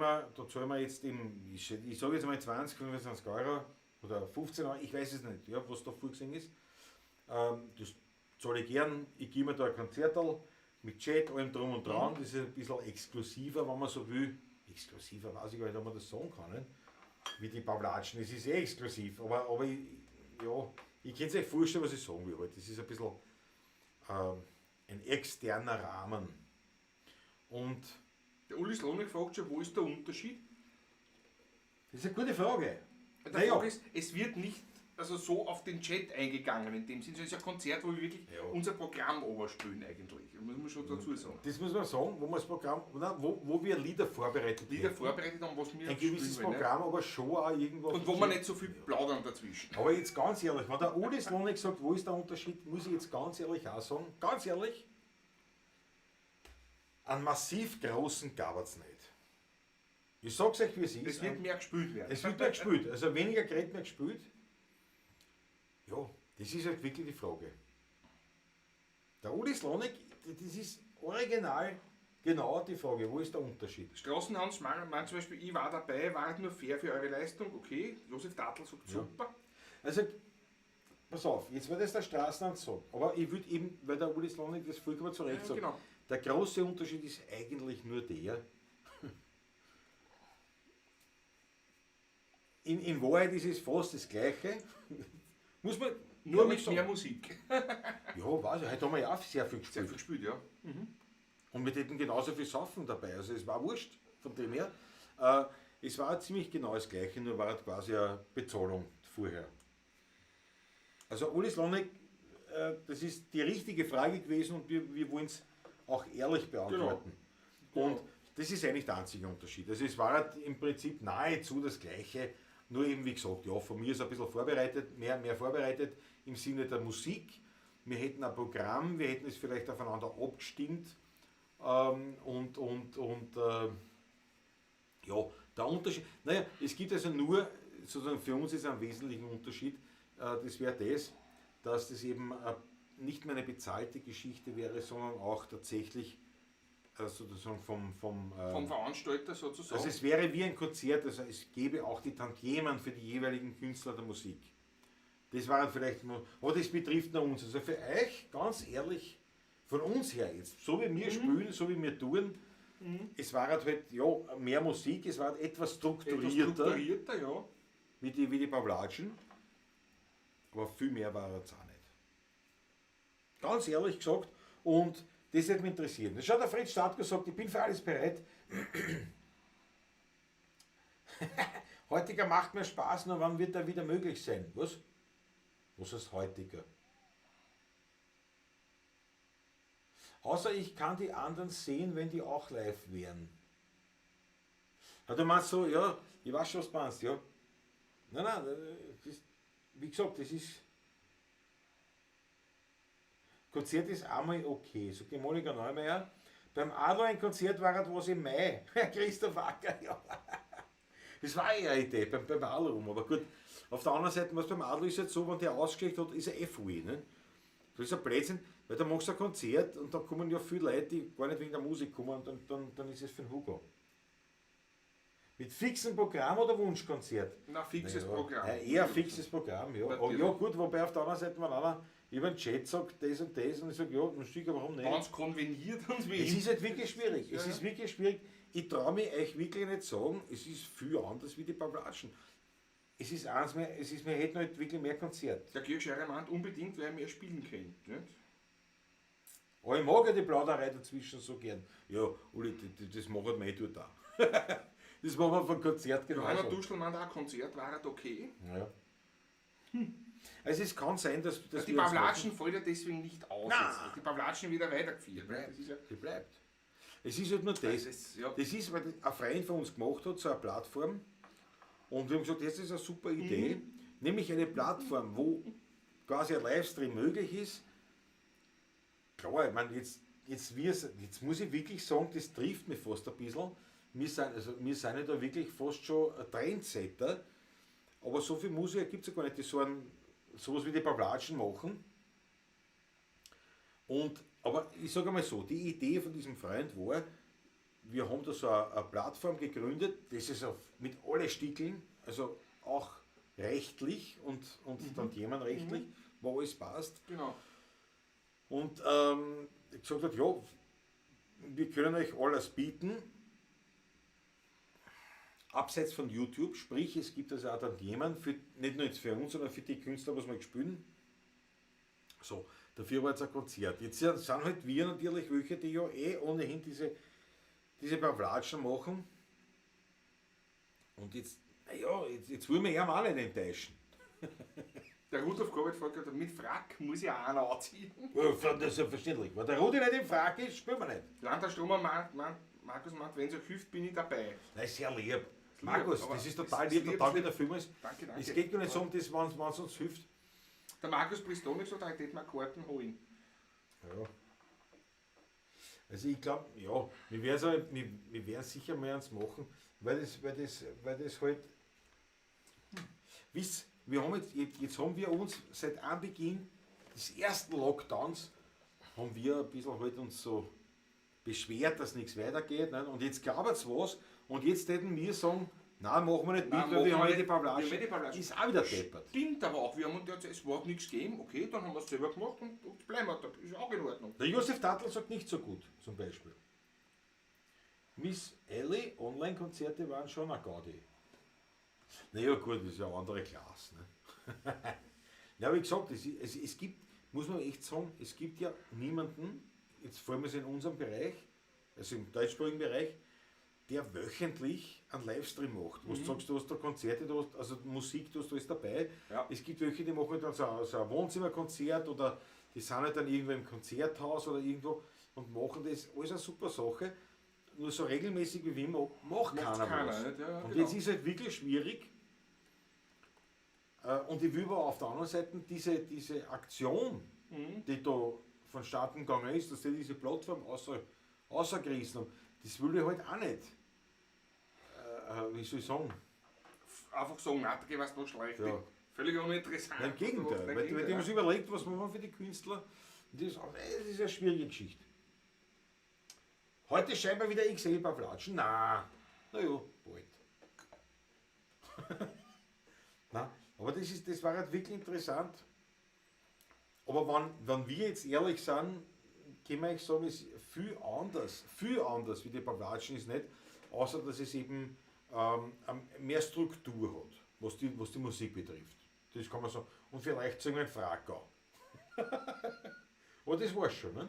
wir jetzt ich sage jetzt mal 20, 25 Euro oder 15 Euro, ich weiß es nicht, ja, was da vorgesehen ist. Das zahle ich gern, ich gebe mir da ein Konzertal mit Chat, allem drum und dran, das ist ein bisschen exklusiver, wenn man so will. Exklusiver weiß ich gar nicht, ob man das sagen kann, nicht? Wie die Pavlatschen, es ist eh exklusiv, aber ich kann es euch vorstellen, was ich sagen will heute. Das ist ein bisschen ein externer Rahmen. Und Der Uli Slonik fragt schon, wo ist der Unterschied? das ist eine gute Frage. Der Naja. Frage ist, es wird nicht also so auf den Chat eingegangen in dem Sinne. Es ist ein Konzert, wo wir wirklich Ja. unser Programm überspielen eigentlich. Das muss man schon dazu sagen. Das muss man sagen, wo wir das Programm, wo wir Lieder vorbereitet Lieder haben. vorbereitet haben, was wir Ein gewisses spielen wollen, Programm, aber schon auch irgendwo. ne? Und wo man nicht so viel plaudern dazwischen. Aber jetzt ganz ehrlich, wenn der Uli Slonik sagt, wo ist der Unterschied, muss ich jetzt ganz ehrlich auch sagen, ganz ehrlich, einen massiv großen gab es nicht. Ich sag's euch, wie es ist. Es wird mehr gespielt werden. Es wird mehr gespielt, also weniger Gerät mehr gespielt. Ja, das ist halt wirklich die Frage. Der Uli Slonik, das ist original genau die Frage, wo ist der Unterschied? Straßenhans meint zum Beispiel, ich war dabei, war halt nur fair für eure Leistung, okay. Josef Dattl sagt Ja. super. Also, pass auf, jetzt wird das der Straßenhand sagen, aber ich würde eben, weil der Uli Slonik das vollkommen zu Recht Ja, sagt, genau. der große Unterschied ist eigentlich nur der, in Wahrheit ist es fast das Gleiche, muss man Nur ehrlich mit mehr sagen. Musik. Ja, weiß ich, heute haben wir ja auch sehr viel Sehr gespielt. viel gespielt, ja. Und wir hätten genauso viel Saufen dabei, also es war wurscht von dem her. Es war ziemlich genau das Gleiche, nur war halt quasi eine Bezahlung vorher. Also alles lange, das ist die richtige Frage gewesen und wir wollen es auch ehrlich beantworten. Genau. Und das ist eigentlich der einzige Unterschied. Also es war halt im Prinzip nahezu das Gleiche, nur eben wie gesagt, ja, von mir ist ein bisschen vorbereitet, mehr vorbereitet im Sinne der Musik. Wir hätten ein Programm, wir hätten es vielleicht aufeinander abgestimmt ja, der Unterschied, naja, es gibt also nur, sozusagen für uns ist ein wesentlicher Unterschied, das wäre das, dass das eben nicht mehr eine bezahlte Geschichte wäre, sondern auch tatsächlich sozusagen vom Veranstalter sozusagen. also es wäre wie ein Konzert, also es gäbe auch die Tantiemen für die jeweiligen Künstler der Musik. Das war halt vielleicht nur, aber das betrifft nur uns. Also für euch, ganz ehrlich, von uns her jetzt, so wie wir spielen, so wie wir tun, es war halt ja, mehr Musik, es war halt etwas strukturierter, Ja. wie die Pawlatschen, aber viel mehr war es auch nicht. Ganz ehrlich gesagt, und das hat mich interessiert. Da schaut der Fritz Statko sagt, ich bin für alles bereit. Heutiger macht mir Spaß, nur wann wird er wieder möglich sein? Was? Was ist heutiger? Außer ich kann die anderen sehen, wenn die auch live wären. Ja, du meinst so, ja, ich weiß schon, was du meinst, ja. Nein, das, wie gesagt, das ist. Konzert ist einmal okay, sagt die Monika Neumeier. Beim Adler ein Konzert war es was im Mai. Christoph Acker, ja. Das war eher eine Idee beim Adler rum, aber gut. Auf der anderen Seite, was beim Adler ist jetzt so, wenn der ausgeschickt hat, ist er FW. Ne? Das ist ein Blödsinn, weil da machst du ein Konzert und da kommen ja viele Leute, die gar nicht wegen der Musik kommen und dann ist es für den Hugo. Mit fixem Programm oder Wunschkonzert? Na, fixes Naja, Programm. Eher ein fixes Programm, ja. Aber Natürlich. ja gut, wobei auf der anderen Seite, wenn einer über den Chat sagt, das und das, und ich sage, ja, dann sicher, warum nicht? Ganz konveniert und wie Es ist halt wirklich schwierig. Es Ja, ist wirklich schwierig. Ich traue mich euch wirklich nicht sagen, es ist viel anders wie die Pawlatschen. Es ist eins mehr, wir hätten halt wirklich mehr Konzert. Der Kirchscheirer meint unbedingt, weil er mehr spielen kann. Nicht? Aber ich mag ja die Plauderei dazwischen so gern. Ja, Uli, das machen wir dort auch. Das machen wir vom Konzert Johanna genauso. Duschel meint auch, Konzert war halt okay. Ja. Also es kann sein, dass Die wir uns Pawlatschen fällt ja deswegen nicht aus. Na. Jetzt. Die Pawlatschen wieder weitergeführt. bleibt. Das ist ja, Die bleibt. Es ist halt nur das. das ist, ja, Das ist, weil ein Freund von uns gemacht hat, so eine Plattform. Und wir haben gesagt, das ist eine super Idee. Nämlich eine Plattform, wo quasi ein Livestream möglich ist. Klar, ich meine, jetzt muss ich wirklich sagen, das trifft mich fast ein bisschen. Wir sind ja da wirklich fast schon ein Trendsetter. Aber so viel Musiker gibt es ja gar nicht, die sowas wie die Pawlatschen machen. Aber ich sage einmal so, die Idee von diesem Freund war, wir haben da so eine Plattform gegründet, das ist mit alle Stickeln, also auch rechtlich und dann jemand rechtlich, wo alles passt. genau. Und gesagt hat, ja, wir können euch alles bieten, abseits von YouTube, sprich es gibt also auch dann jemanden, nicht nur jetzt für uns, sondern für die Künstler, was wir spielen. So, dafür war jetzt ein Konzert. Jetzt sind halt wir natürlich welche, die ja ohnehin diese Pawlatschen machen. Und jetzt, naja, jetzt wollen wir ja mal nicht enttäuschen. Der Rudolf Korbett fragt gerade, mit Frack muss ich auch einen anziehen. Ja, das ist selbstverständlich. Wenn der Rudi nicht im Frack ist, spielen wir nicht. Landesstromer Markus meint, wenn es euch hilft, bin ich dabei. Das ist sehr lieb. Markus, aber das ist das total ist lieb, lieb, total wie lieb. der Film ist. Danke, danke. Es geht gar nicht so um das, wenn es uns hilft. Der Markus Bristol sagt, ich hätte mir Karten holen. Ja. Also ich glaube, ja, wir werden sicher mehr ans machen, weil das halt. Wisst, wir haben jetzt haben wir uns seit Anbeginn des ersten Lockdowns haben wir ein bisschen halt uns so beschwert, dass nichts weitergeht. Ne? Und jetzt glaubt es was und jetzt hätten wir sagen, nein, machen wir nicht mit, Nein, weil wir machen haben wir ja die nicht. Wir haben ja die Pawlatschen. Pawlatschen. Ist auch wieder deppert. Stimmt aber auch, wir haben uns jetzt, es war nichts gegeben, okay, dann haben wir es selber gemacht und bleiben wir da. Ist auch in Ordnung. Der Josef Tattl sagt nicht so gut, zum Beispiel. Miss Ellie, Online-Konzerte waren schon eine Gaudi. Naja gut, das ist ja eine andere Klasse. Ne? Ja, wie gesagt, es gibt, muss man echt sagen, es gibt ja niemanden, jetzt vor allem in unserem Bereich, also im deutschsprachigen Bereich, der wöchentlich einen Livestream macht. Wo du sagst, du hast da Konzerte, du hast, also Musik, du hast alles dabei. Ja. Es gibt welche, die machen dann so ein Wohnzimmerkonzert oder die sind halt dann irgendwo im Konzerthaus oder irgendwo und machen das. Alles eine super Sache. Nur so regelmäßig wie wir macht keiner was. Nicht, ja, Und genau. jetzt ist halt wirklich schwierig. Und ich will aber auf der anderen Seite diese Aktion, die da vonstatten gegangen ist, dass die diese Plattform außergerissen haben, das will ich halt auch nicht. Wie soll ich sagen? Einfach sagen, nein, da gehen wir noch schlecht. Ja. Völlig uninteressant. Nein, im Gegenteil. Weil die haben sich überlegt, was machen wir für die Künstler. Und das ist eine schwierige Geschichte. Heute scheinbar wieder XL Pavlatschen. Nein. Naja, bald. Nein, aber das war halt wirklich interessant. Aber wenn wir jetzt ehrlich sind, können wir euch sagen, es ist viel anders wie die Pavlatschen ist nicht, außer dass es eben mehr Struktur hat, was die Musik betrifft. Das kann man sagen. Und vielleicht sagen wir ein Fragau. Aber das war's schon, ne?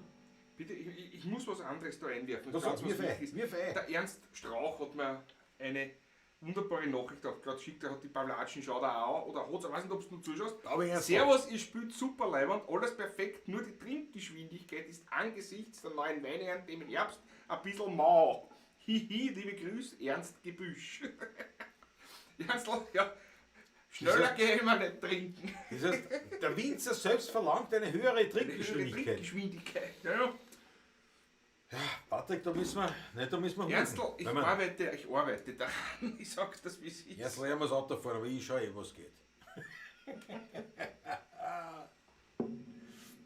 Bitte, ich muss was anderes da einwerfen. Das Ganz sagt, was wichtig ist. wir fein. Der Ernst Strauch hat mir eine wunderbare Nachricht auch gerade geschickt, er hat die Pavlatschen, schaut er auch, oder hat ich weiß nicht, ob du noch zuschaust. Aber er Servus, ihr spielt super leibend, alles perfekt, nur die Trinkgeschwindigkeit ist angesichts der neuen Weinernte im Herbst ein bisschen mau. Hihi, liebe Grüße, Ernst Gebüsch. Ernstl, ja, schneller gehe ich mal nicht trinken. Das heißt, der Winzer selbst verlangt eine höhere Eine höhere Trinkgeschwindigkeit. Trinkgeschwindigkeit. Ja. Patrick, da müssen wir Ernstl, hupen. ich Wenn wir- arbeite daran. Ich sag's das, wie es ist. Erst lernen wir das Auto fahren, aber ich schaue eh, was geht.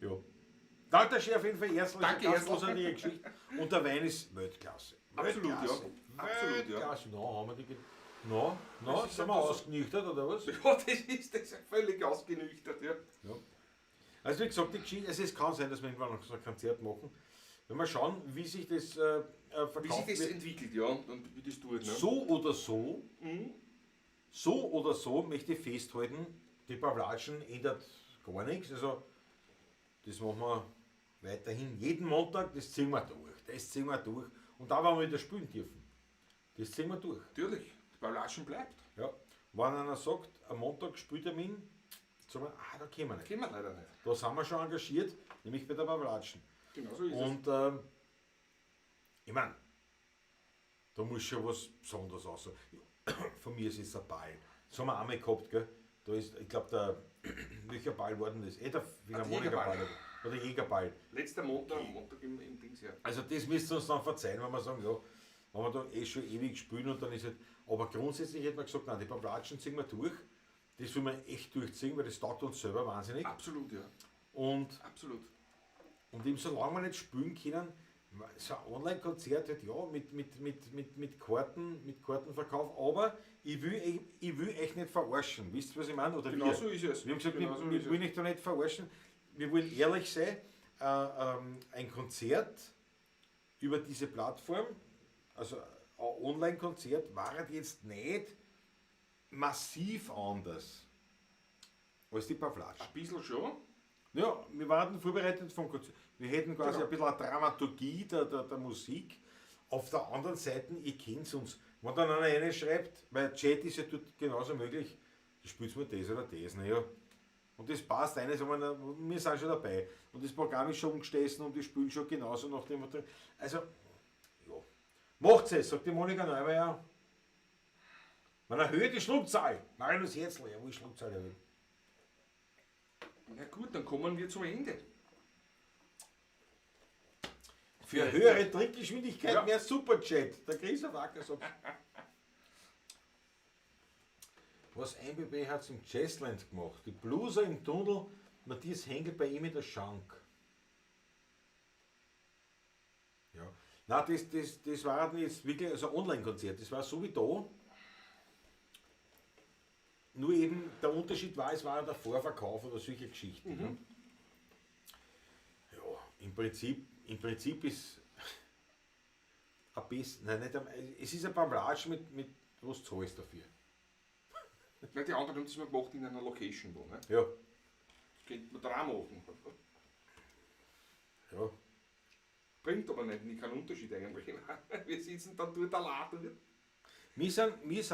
Ja. Danke, Chef, auf jeden Fall erstmal Danke, ganz Erstl. großartige Geschichte. Und der Wein ist Weltklasse. Absolut, ja. Weltklasse. Absolut, ja. Weltklasse. Na, haben wir die. Na, Das ist sind wir einfach so- ausgenüchtert oder was? Ja, das ist völlig ausgenüchtert, ja. Ja. Also wie gesagt, die Geschichte, also es kann sein, dass wir irgendwann noch so ein Konzert machen. Wenn wir schauen, wie sich das verkauft Wie sich das wird. entwickelt, ja, und wie das tut, ne? So oder so möchte ich festhalten, die Pavlatschen ändert gar nichts. Also das machen wir weiterhin jeden Montag, das ziehen wir durch. Das ziehen wir durch. Und da werden wir wieder spielen dürfen. Das ziehen wir durch. Natürlich, die Pavlatschen bleibt. Ja. Wenn einer sagt, am Montag Spieltermin, sagen wir, da können wir nicht. Kennen wir leider nicht. Da sind wir schon engagiert, nämlich bei der Pavlatschen. Genau so ist es. Und ich meine, da muss schon was Besonderes aussehen. Von mir ist es ein Ball. Das haben wir einmal gehabt, gell? Da ist, ich glaube, welcher Ball war denn das? Der Philharmoniker-Ball oder Jägerball. Letzter Montag im Dings, ja. Also das müsst ihr uns dann verzeihen, wenn wir sagen, ja, wenn wir da eh schon ewig spielen und dann ist halt, aber grundsätzlich hätte man gesagt, nein, die Pavlatschen ziehen wir durch. Das will man echt durchziehen, weil das taugt uns selber wahnsinnig. Absolut, ja. Und Absolut. eben solange wir nicht spielen können, so ein Online-Konzert halt ja mit Kartenverkauf, aber ich will euch nicht verarschen, wisst ihr was ich meine? Oder Genau wir? so ist es. Wir haben gesagt, Genau so wir ist wollen euch da nicht verarschen, wir wollen ehrlich sein, ein Konzert über diese Plattform, also ein Online-Konzert, war halt jetzt nicht massiv anders als die Pavlatschen. Ein bisschen schon. Ja, wir waren vorbereitet vom Konzert. Wir hätten quasi Genau. ein bisschen eine Dramaturgie der Musik. Auf der anderen Seite, ihr kennt uns. Wenn dann einer reinschreibt, weil Chat ist ja dort genauso möglich, du spielst mir das oder das, naja. Und das passt eines, aber wir sind schon dabei. Und das Programm ist schon umgestoßen und die spielen schon genauso nach dem Motto. Also, ja. Macht's es, sagt die Monika Neumeier. Man erhöht die Schluckzahl. Marius Herzl, ja, wo ist Schluckzahl erhöht? Na gut, dann kommen wir zum Ende. Für höhere Trinkgeschwindigkeit Ja. mehr Superchat. Der Chris Wacker sagt. Was IBB hat im Jazzland gemacht? Die Blueser im Tunnel, Matthias Hengel bei ihm in der Schank. Ja. Nein, das war dann jetzt wirklich also ein Online-Konzert. Das war so wie da. Nur eben der Unterschied war, es war der Vorverkauf oder solche Geschichten. Ne? Ja, im Prinzip ist ein bisschen, nein, nicht, es ist ein Pavlatsch mit was zahlst du dafür. Ja, die anderen haben das immer gemacht in einer Location, wo, ne? Ja, Das könnte man da auch machen. ja. Bringt aber nicht keinen Unterschied eigentlich. Wir sitzen dann dort allein. Wir sind eure Gehen wir's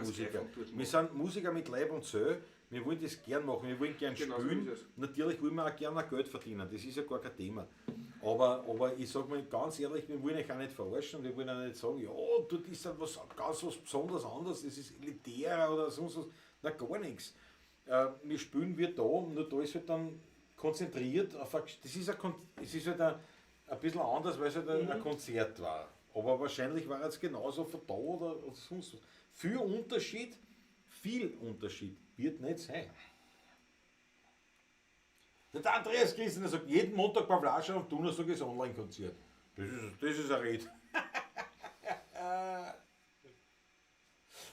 Musiker. gleich von dort Wir machen. sind Musiker mit Leib und Seele. Wir wollen das gern machen, wir wollen gern Genau so spielen. ist es. Natürlich wollen wir auch gerne Geld verdienen, das ist ja gar kein Thema. Aber ich sage mal ganz ehrlich, wir wollen euch auch nicht verarschen und wir wollen auch nicht sagen, ja, dort ist dann ganz was besonders anderes, das ist elitärer oder sonst was. Na, gar nichts. Wir spielen wir da, nur da ist halt dann konzentriert auf es ist halt ein bisschen anders, weil es halt ein Konzert war. Aber wahrscheinlich war es genauso von da oder sonst was. Viel Unterschied wird nicht sein. Der Andreas Christen sagt, jeden Montag Pavlascha und Tuner sagt, ist Online-Konzert. Das ist ein Red.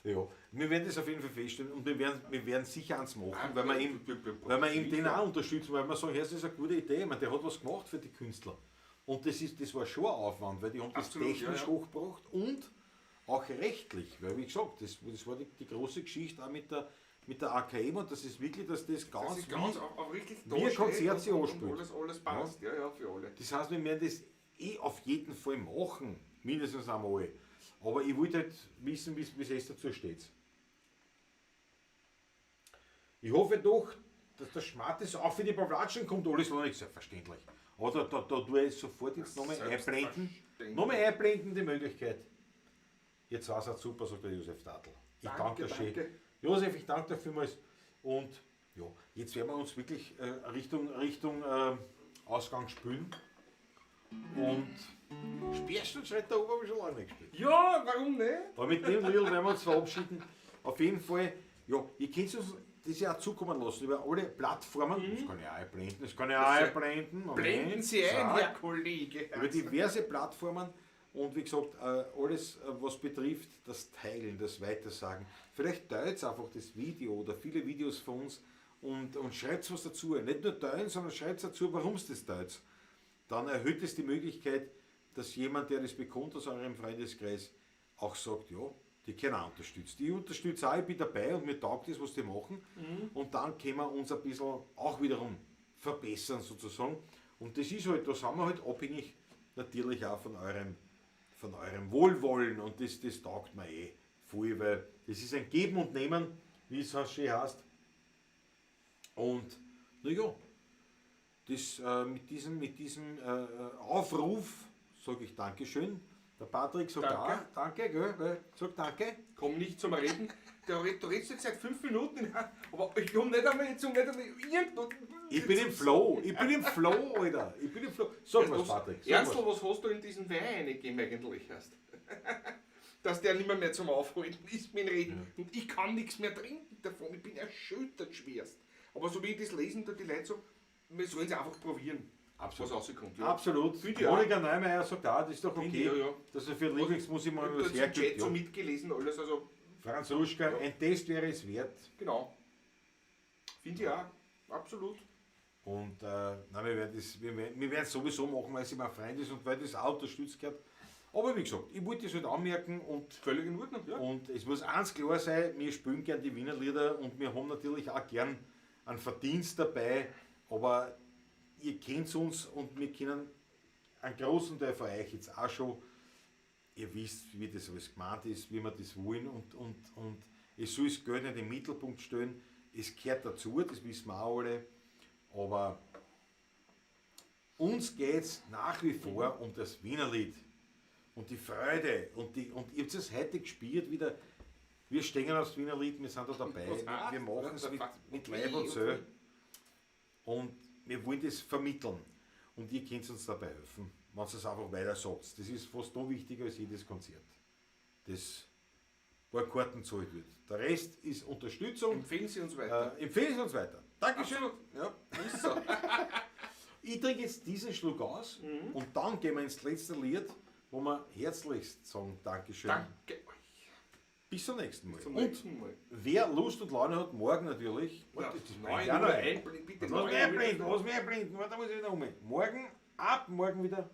Ja, wir werden das auf jeden Fall feststellen und wir werden sicher eins machen, weil wir ihm den auch unterstützen, weil wir sagen, das ist eine gute Idee, ich meine, der hat was gemacht für die Künstler. Und das war schon ein Aufwand, weil die haben das Absolut, technisch ja. hochgebracht und auch rechtlich, weil wie gesagt, das war die große Geschichte auch mit der AKM und das ist wirklich, dass das Das ist ganz auch richtig wie ein Konzert sich und anspielt. alles passt, ja, für alle. Das heißt, wir werden das auf jeden Fall machen, mindestens einmal. Aber ich wollte halt wissen, wie es dazu steht. Ich hoffe doch, dass der Schmattes auch für die Pavlatschen kommt, alles noch nicht selbstverständlich. Aber da tue ich sofort jetzt nochmal einblenden. Nochmal einblenden die Möglichkeit. Jetzt war es auch super, sagt der Josef Tadl. Ich danke dir schön. Josef, ich danke dir vielmals. Und ja, jetzt werden wir uns wirklich Richtung Ausgang spülen. Und Speerstundschritt da oben habe ich schon lange nicht gespielt. Ja, warum nicht? Aber mit dem Lied werden wir uns verabschieden. Auf jeden Fall, ja, ihr könnt uns das ja auch zukommen lassen über alle Plattformen. Das kann ich auch einblenden. Das kann ich auch einblenden. Moment. Blenden Sie ein, Zack. Herr Kollege. Über diverse Plattformen und wie gesagt, alles, was betrifft das Teilen, das Weitersagen. Vielleicht teilt einfach das Video oder viele Videos von uns und schreibt was dazu. Nicht nur teilen, sondern schreibt dazu, warum es das teilt. Dann erhöht es die Möglichkeit, dass jemand, der das bekommt aus eurem Freundeskreis, auch sagt, ja, die können auch unterstützen. Ich unterstütze auch, ich bin dabei und mir taugt das, was die machen. Und dann können wir uns ein bisschen auch wiederum verbessern sozusagen. Und das ist halt, da sind wir halt abhängig natürlich auch von eurem Wohlwollen und das taugt mir voll, weil das ist ein Geben und Nehmen, wie es so schön heißt. Und naja, das, mit diesem Aufruf sage ich Dankeschön. Der Patrick sagt Danke. auch Danke, gell? Sagt Danke. Komm nicht zum Reden. Du redest jetzt seit 5 Minuten, aber ich komme nicht einmal jetzt irgendwo. Ich bin im Flow, Alter. Ich bin im Flow. Sag was, Patrick. Sag Ernstl, was hast du in diesen Wein reingegeben eigentlich erst? Dass der nicht mehr zum Aufhalten ist mit dem Reden. Ja. Und ich kann nichts mehr trinken davon. Ich bin erschüttert schwerst. Aber so wie ich das lesen, tue die Leute so, wir sollen es einfach probieren, Absolut. was rauskommt. Ja. Absolut. Finde ich auch. Monika Neumeier sagt auch, das ist doch Finde okay, ich, ja. dass er für Lieblingsmusik mal Ich was habe im Chat hergibt. so Ja. mitgelesen, alles, also Franz Ruschka, ein Test wäre es wert. genau. Finde ich auch, absolut. Und nein, wir werden es sowieso machen, weil es immer ein Freund ist und weil das auch unterstützt wird. Aber wie gesagt, ich wollte das halt anmerken und Völlig in Ordnung, ja. Und es muss eins klar sein, wir spielen gern die Wiener Lieder und wir haben natürlich auch gern einen Verdienst dabei, aber ihr kennt uns und wir kennen einen großen Teil von euch jetzt auch schon. Ihr wisst, wie das alles gemeint ist, wie wir das wollen und es soll das Geld nicht im Mittelpunkt stellen. Es gehört dazu, das wissen wir auch alle, aber uns geht es nach wie vor um das Wienerlied. Und die Freude, und ihr habt es heute gespielt wieder, wir stehen aufs Wienerlied, wir sind da dabei, wir machen es mit Leib und Seele und wir wollen das vermitteln und ihr könnt uns dabei helfen, wenn ihr es einfach weiter sagt. Das ist fast noch wichtiger als jedes Konzert, das bei Karten zahlt wird. Der Rest ist Unterstützung. Empfehlen Sie uns weiter. Empfehlen Sie uns weiter. Dankeschön. Absolut. Ja. Ist so. Ich trinke jetzt diesen Schluck aus und dann gehen wir ins letzte Lied, wo wir herzlichst sagen Dankeschön. Danke euch. Bis zum nächsten Mal. Zum Und nächsten Mal. wer Lust und Laune hat, morgen natürlich. Ja, Warte, das 9 ja Uhr noch ein. einblenden, bitte. Lass mich 9 Uhr. einblenden, Warte, da muss ich wieder um. Morgen wieder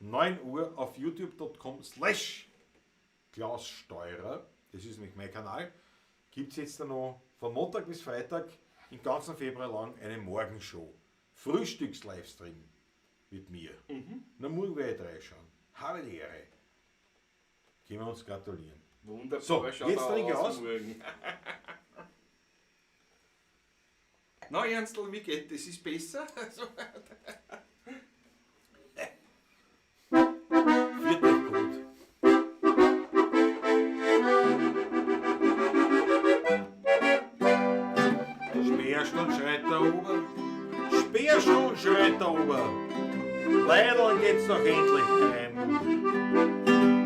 9 Uhr auf youtube.com/Klaus-Steurer. Das ist nämlich mein Kanal. Gibt es jetzt dann noch von Montag bis Freitag im ganzen Februar lang eine Morgenshow. Frühstücks-Livestream. mit mir. Na, morgen werde ich reinschauen. Habe die Ehre. Können wir uns gratulieren. Wunderbar, So, schaut jetzt er trinke ich aus. morgen. Na, Ernstl, wie geht das? Ist besser? Also, Wird nicht gut. Speerstunde schreit der Ober. Speerstunde schreit der Ober. Leider geht's doch endlich heim.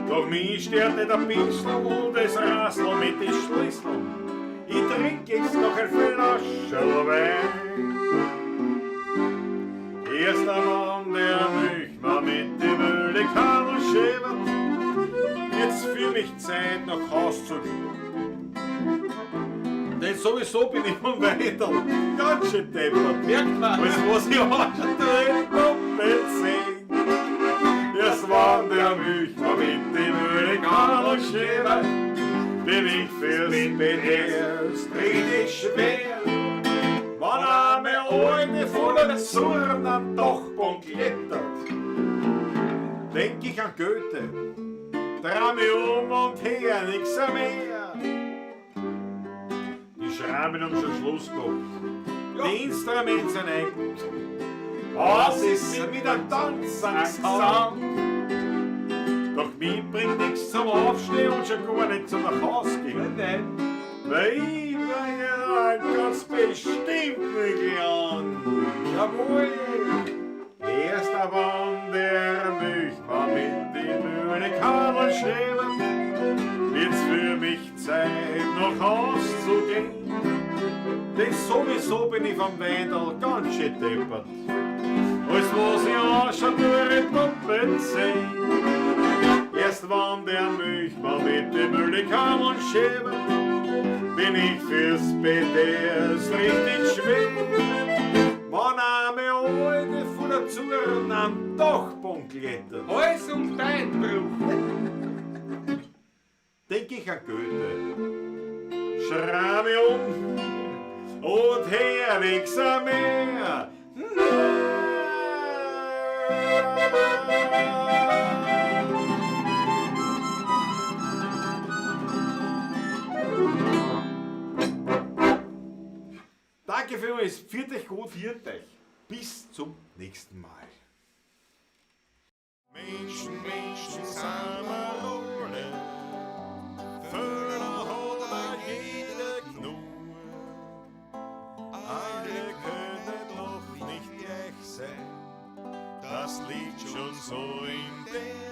Doch mich stört nicht ein bisschen und es Rassel mit den Schlüsseln. Ich trink jetzt noch ein Flascherl Wein. Erst der Mann, der mich mal mit dem Ölikabel schäbert, jetzt für mich Zeit nach Haus zu gehen. Denn sowieso bin ich von Weidel ganz schön deppert. merkt man. Alles, was ich auch schon drin doppelt sehen. Erst wann der mich mal mit dem Ölikabel schäbert, bin ich fürs Bett erst richtig schwer. Wenn eine alte von der Zurn am Dachboden klettert, denk ich an Goethe, dreh mich und her, nix mehr. Die Schrammen haben schon Schluss gemacht, die Instrumente sind eigen. Was ist mit einem Tanzangsang? Doch mich bringt nichts zum Aufstehen und schon gar nicht zum nach Haus gehen. Nein. Weil ich bringe ganz bestimmt nicht an. Jawohl. Erst wann der mich mal mit dem Ölikabel schreibt, wird's für mich Zeit nach Haus zu gehen. Denn sowieso bin ich vom Weindl ganz schön deppert. Alles was ich auch schon durch doppelt seh. Erst wann der mich mal mit dem Ölikabel schreibt, bin ich fürs Bett erst richtig schwer. Wenn eine alte von der Zurn am Dachboden klettert, Hals- und Beinbruch. denk ich an Goethe. Schrei mich und her nix mehr. Danke vielmals, führt euch gut, führt euch. Bis zum nächsten Mal. Menschen, Menschen, Samarone, Vögel hat jeder genug. Alle können doch nicht gleich sein, das liegt schon so in der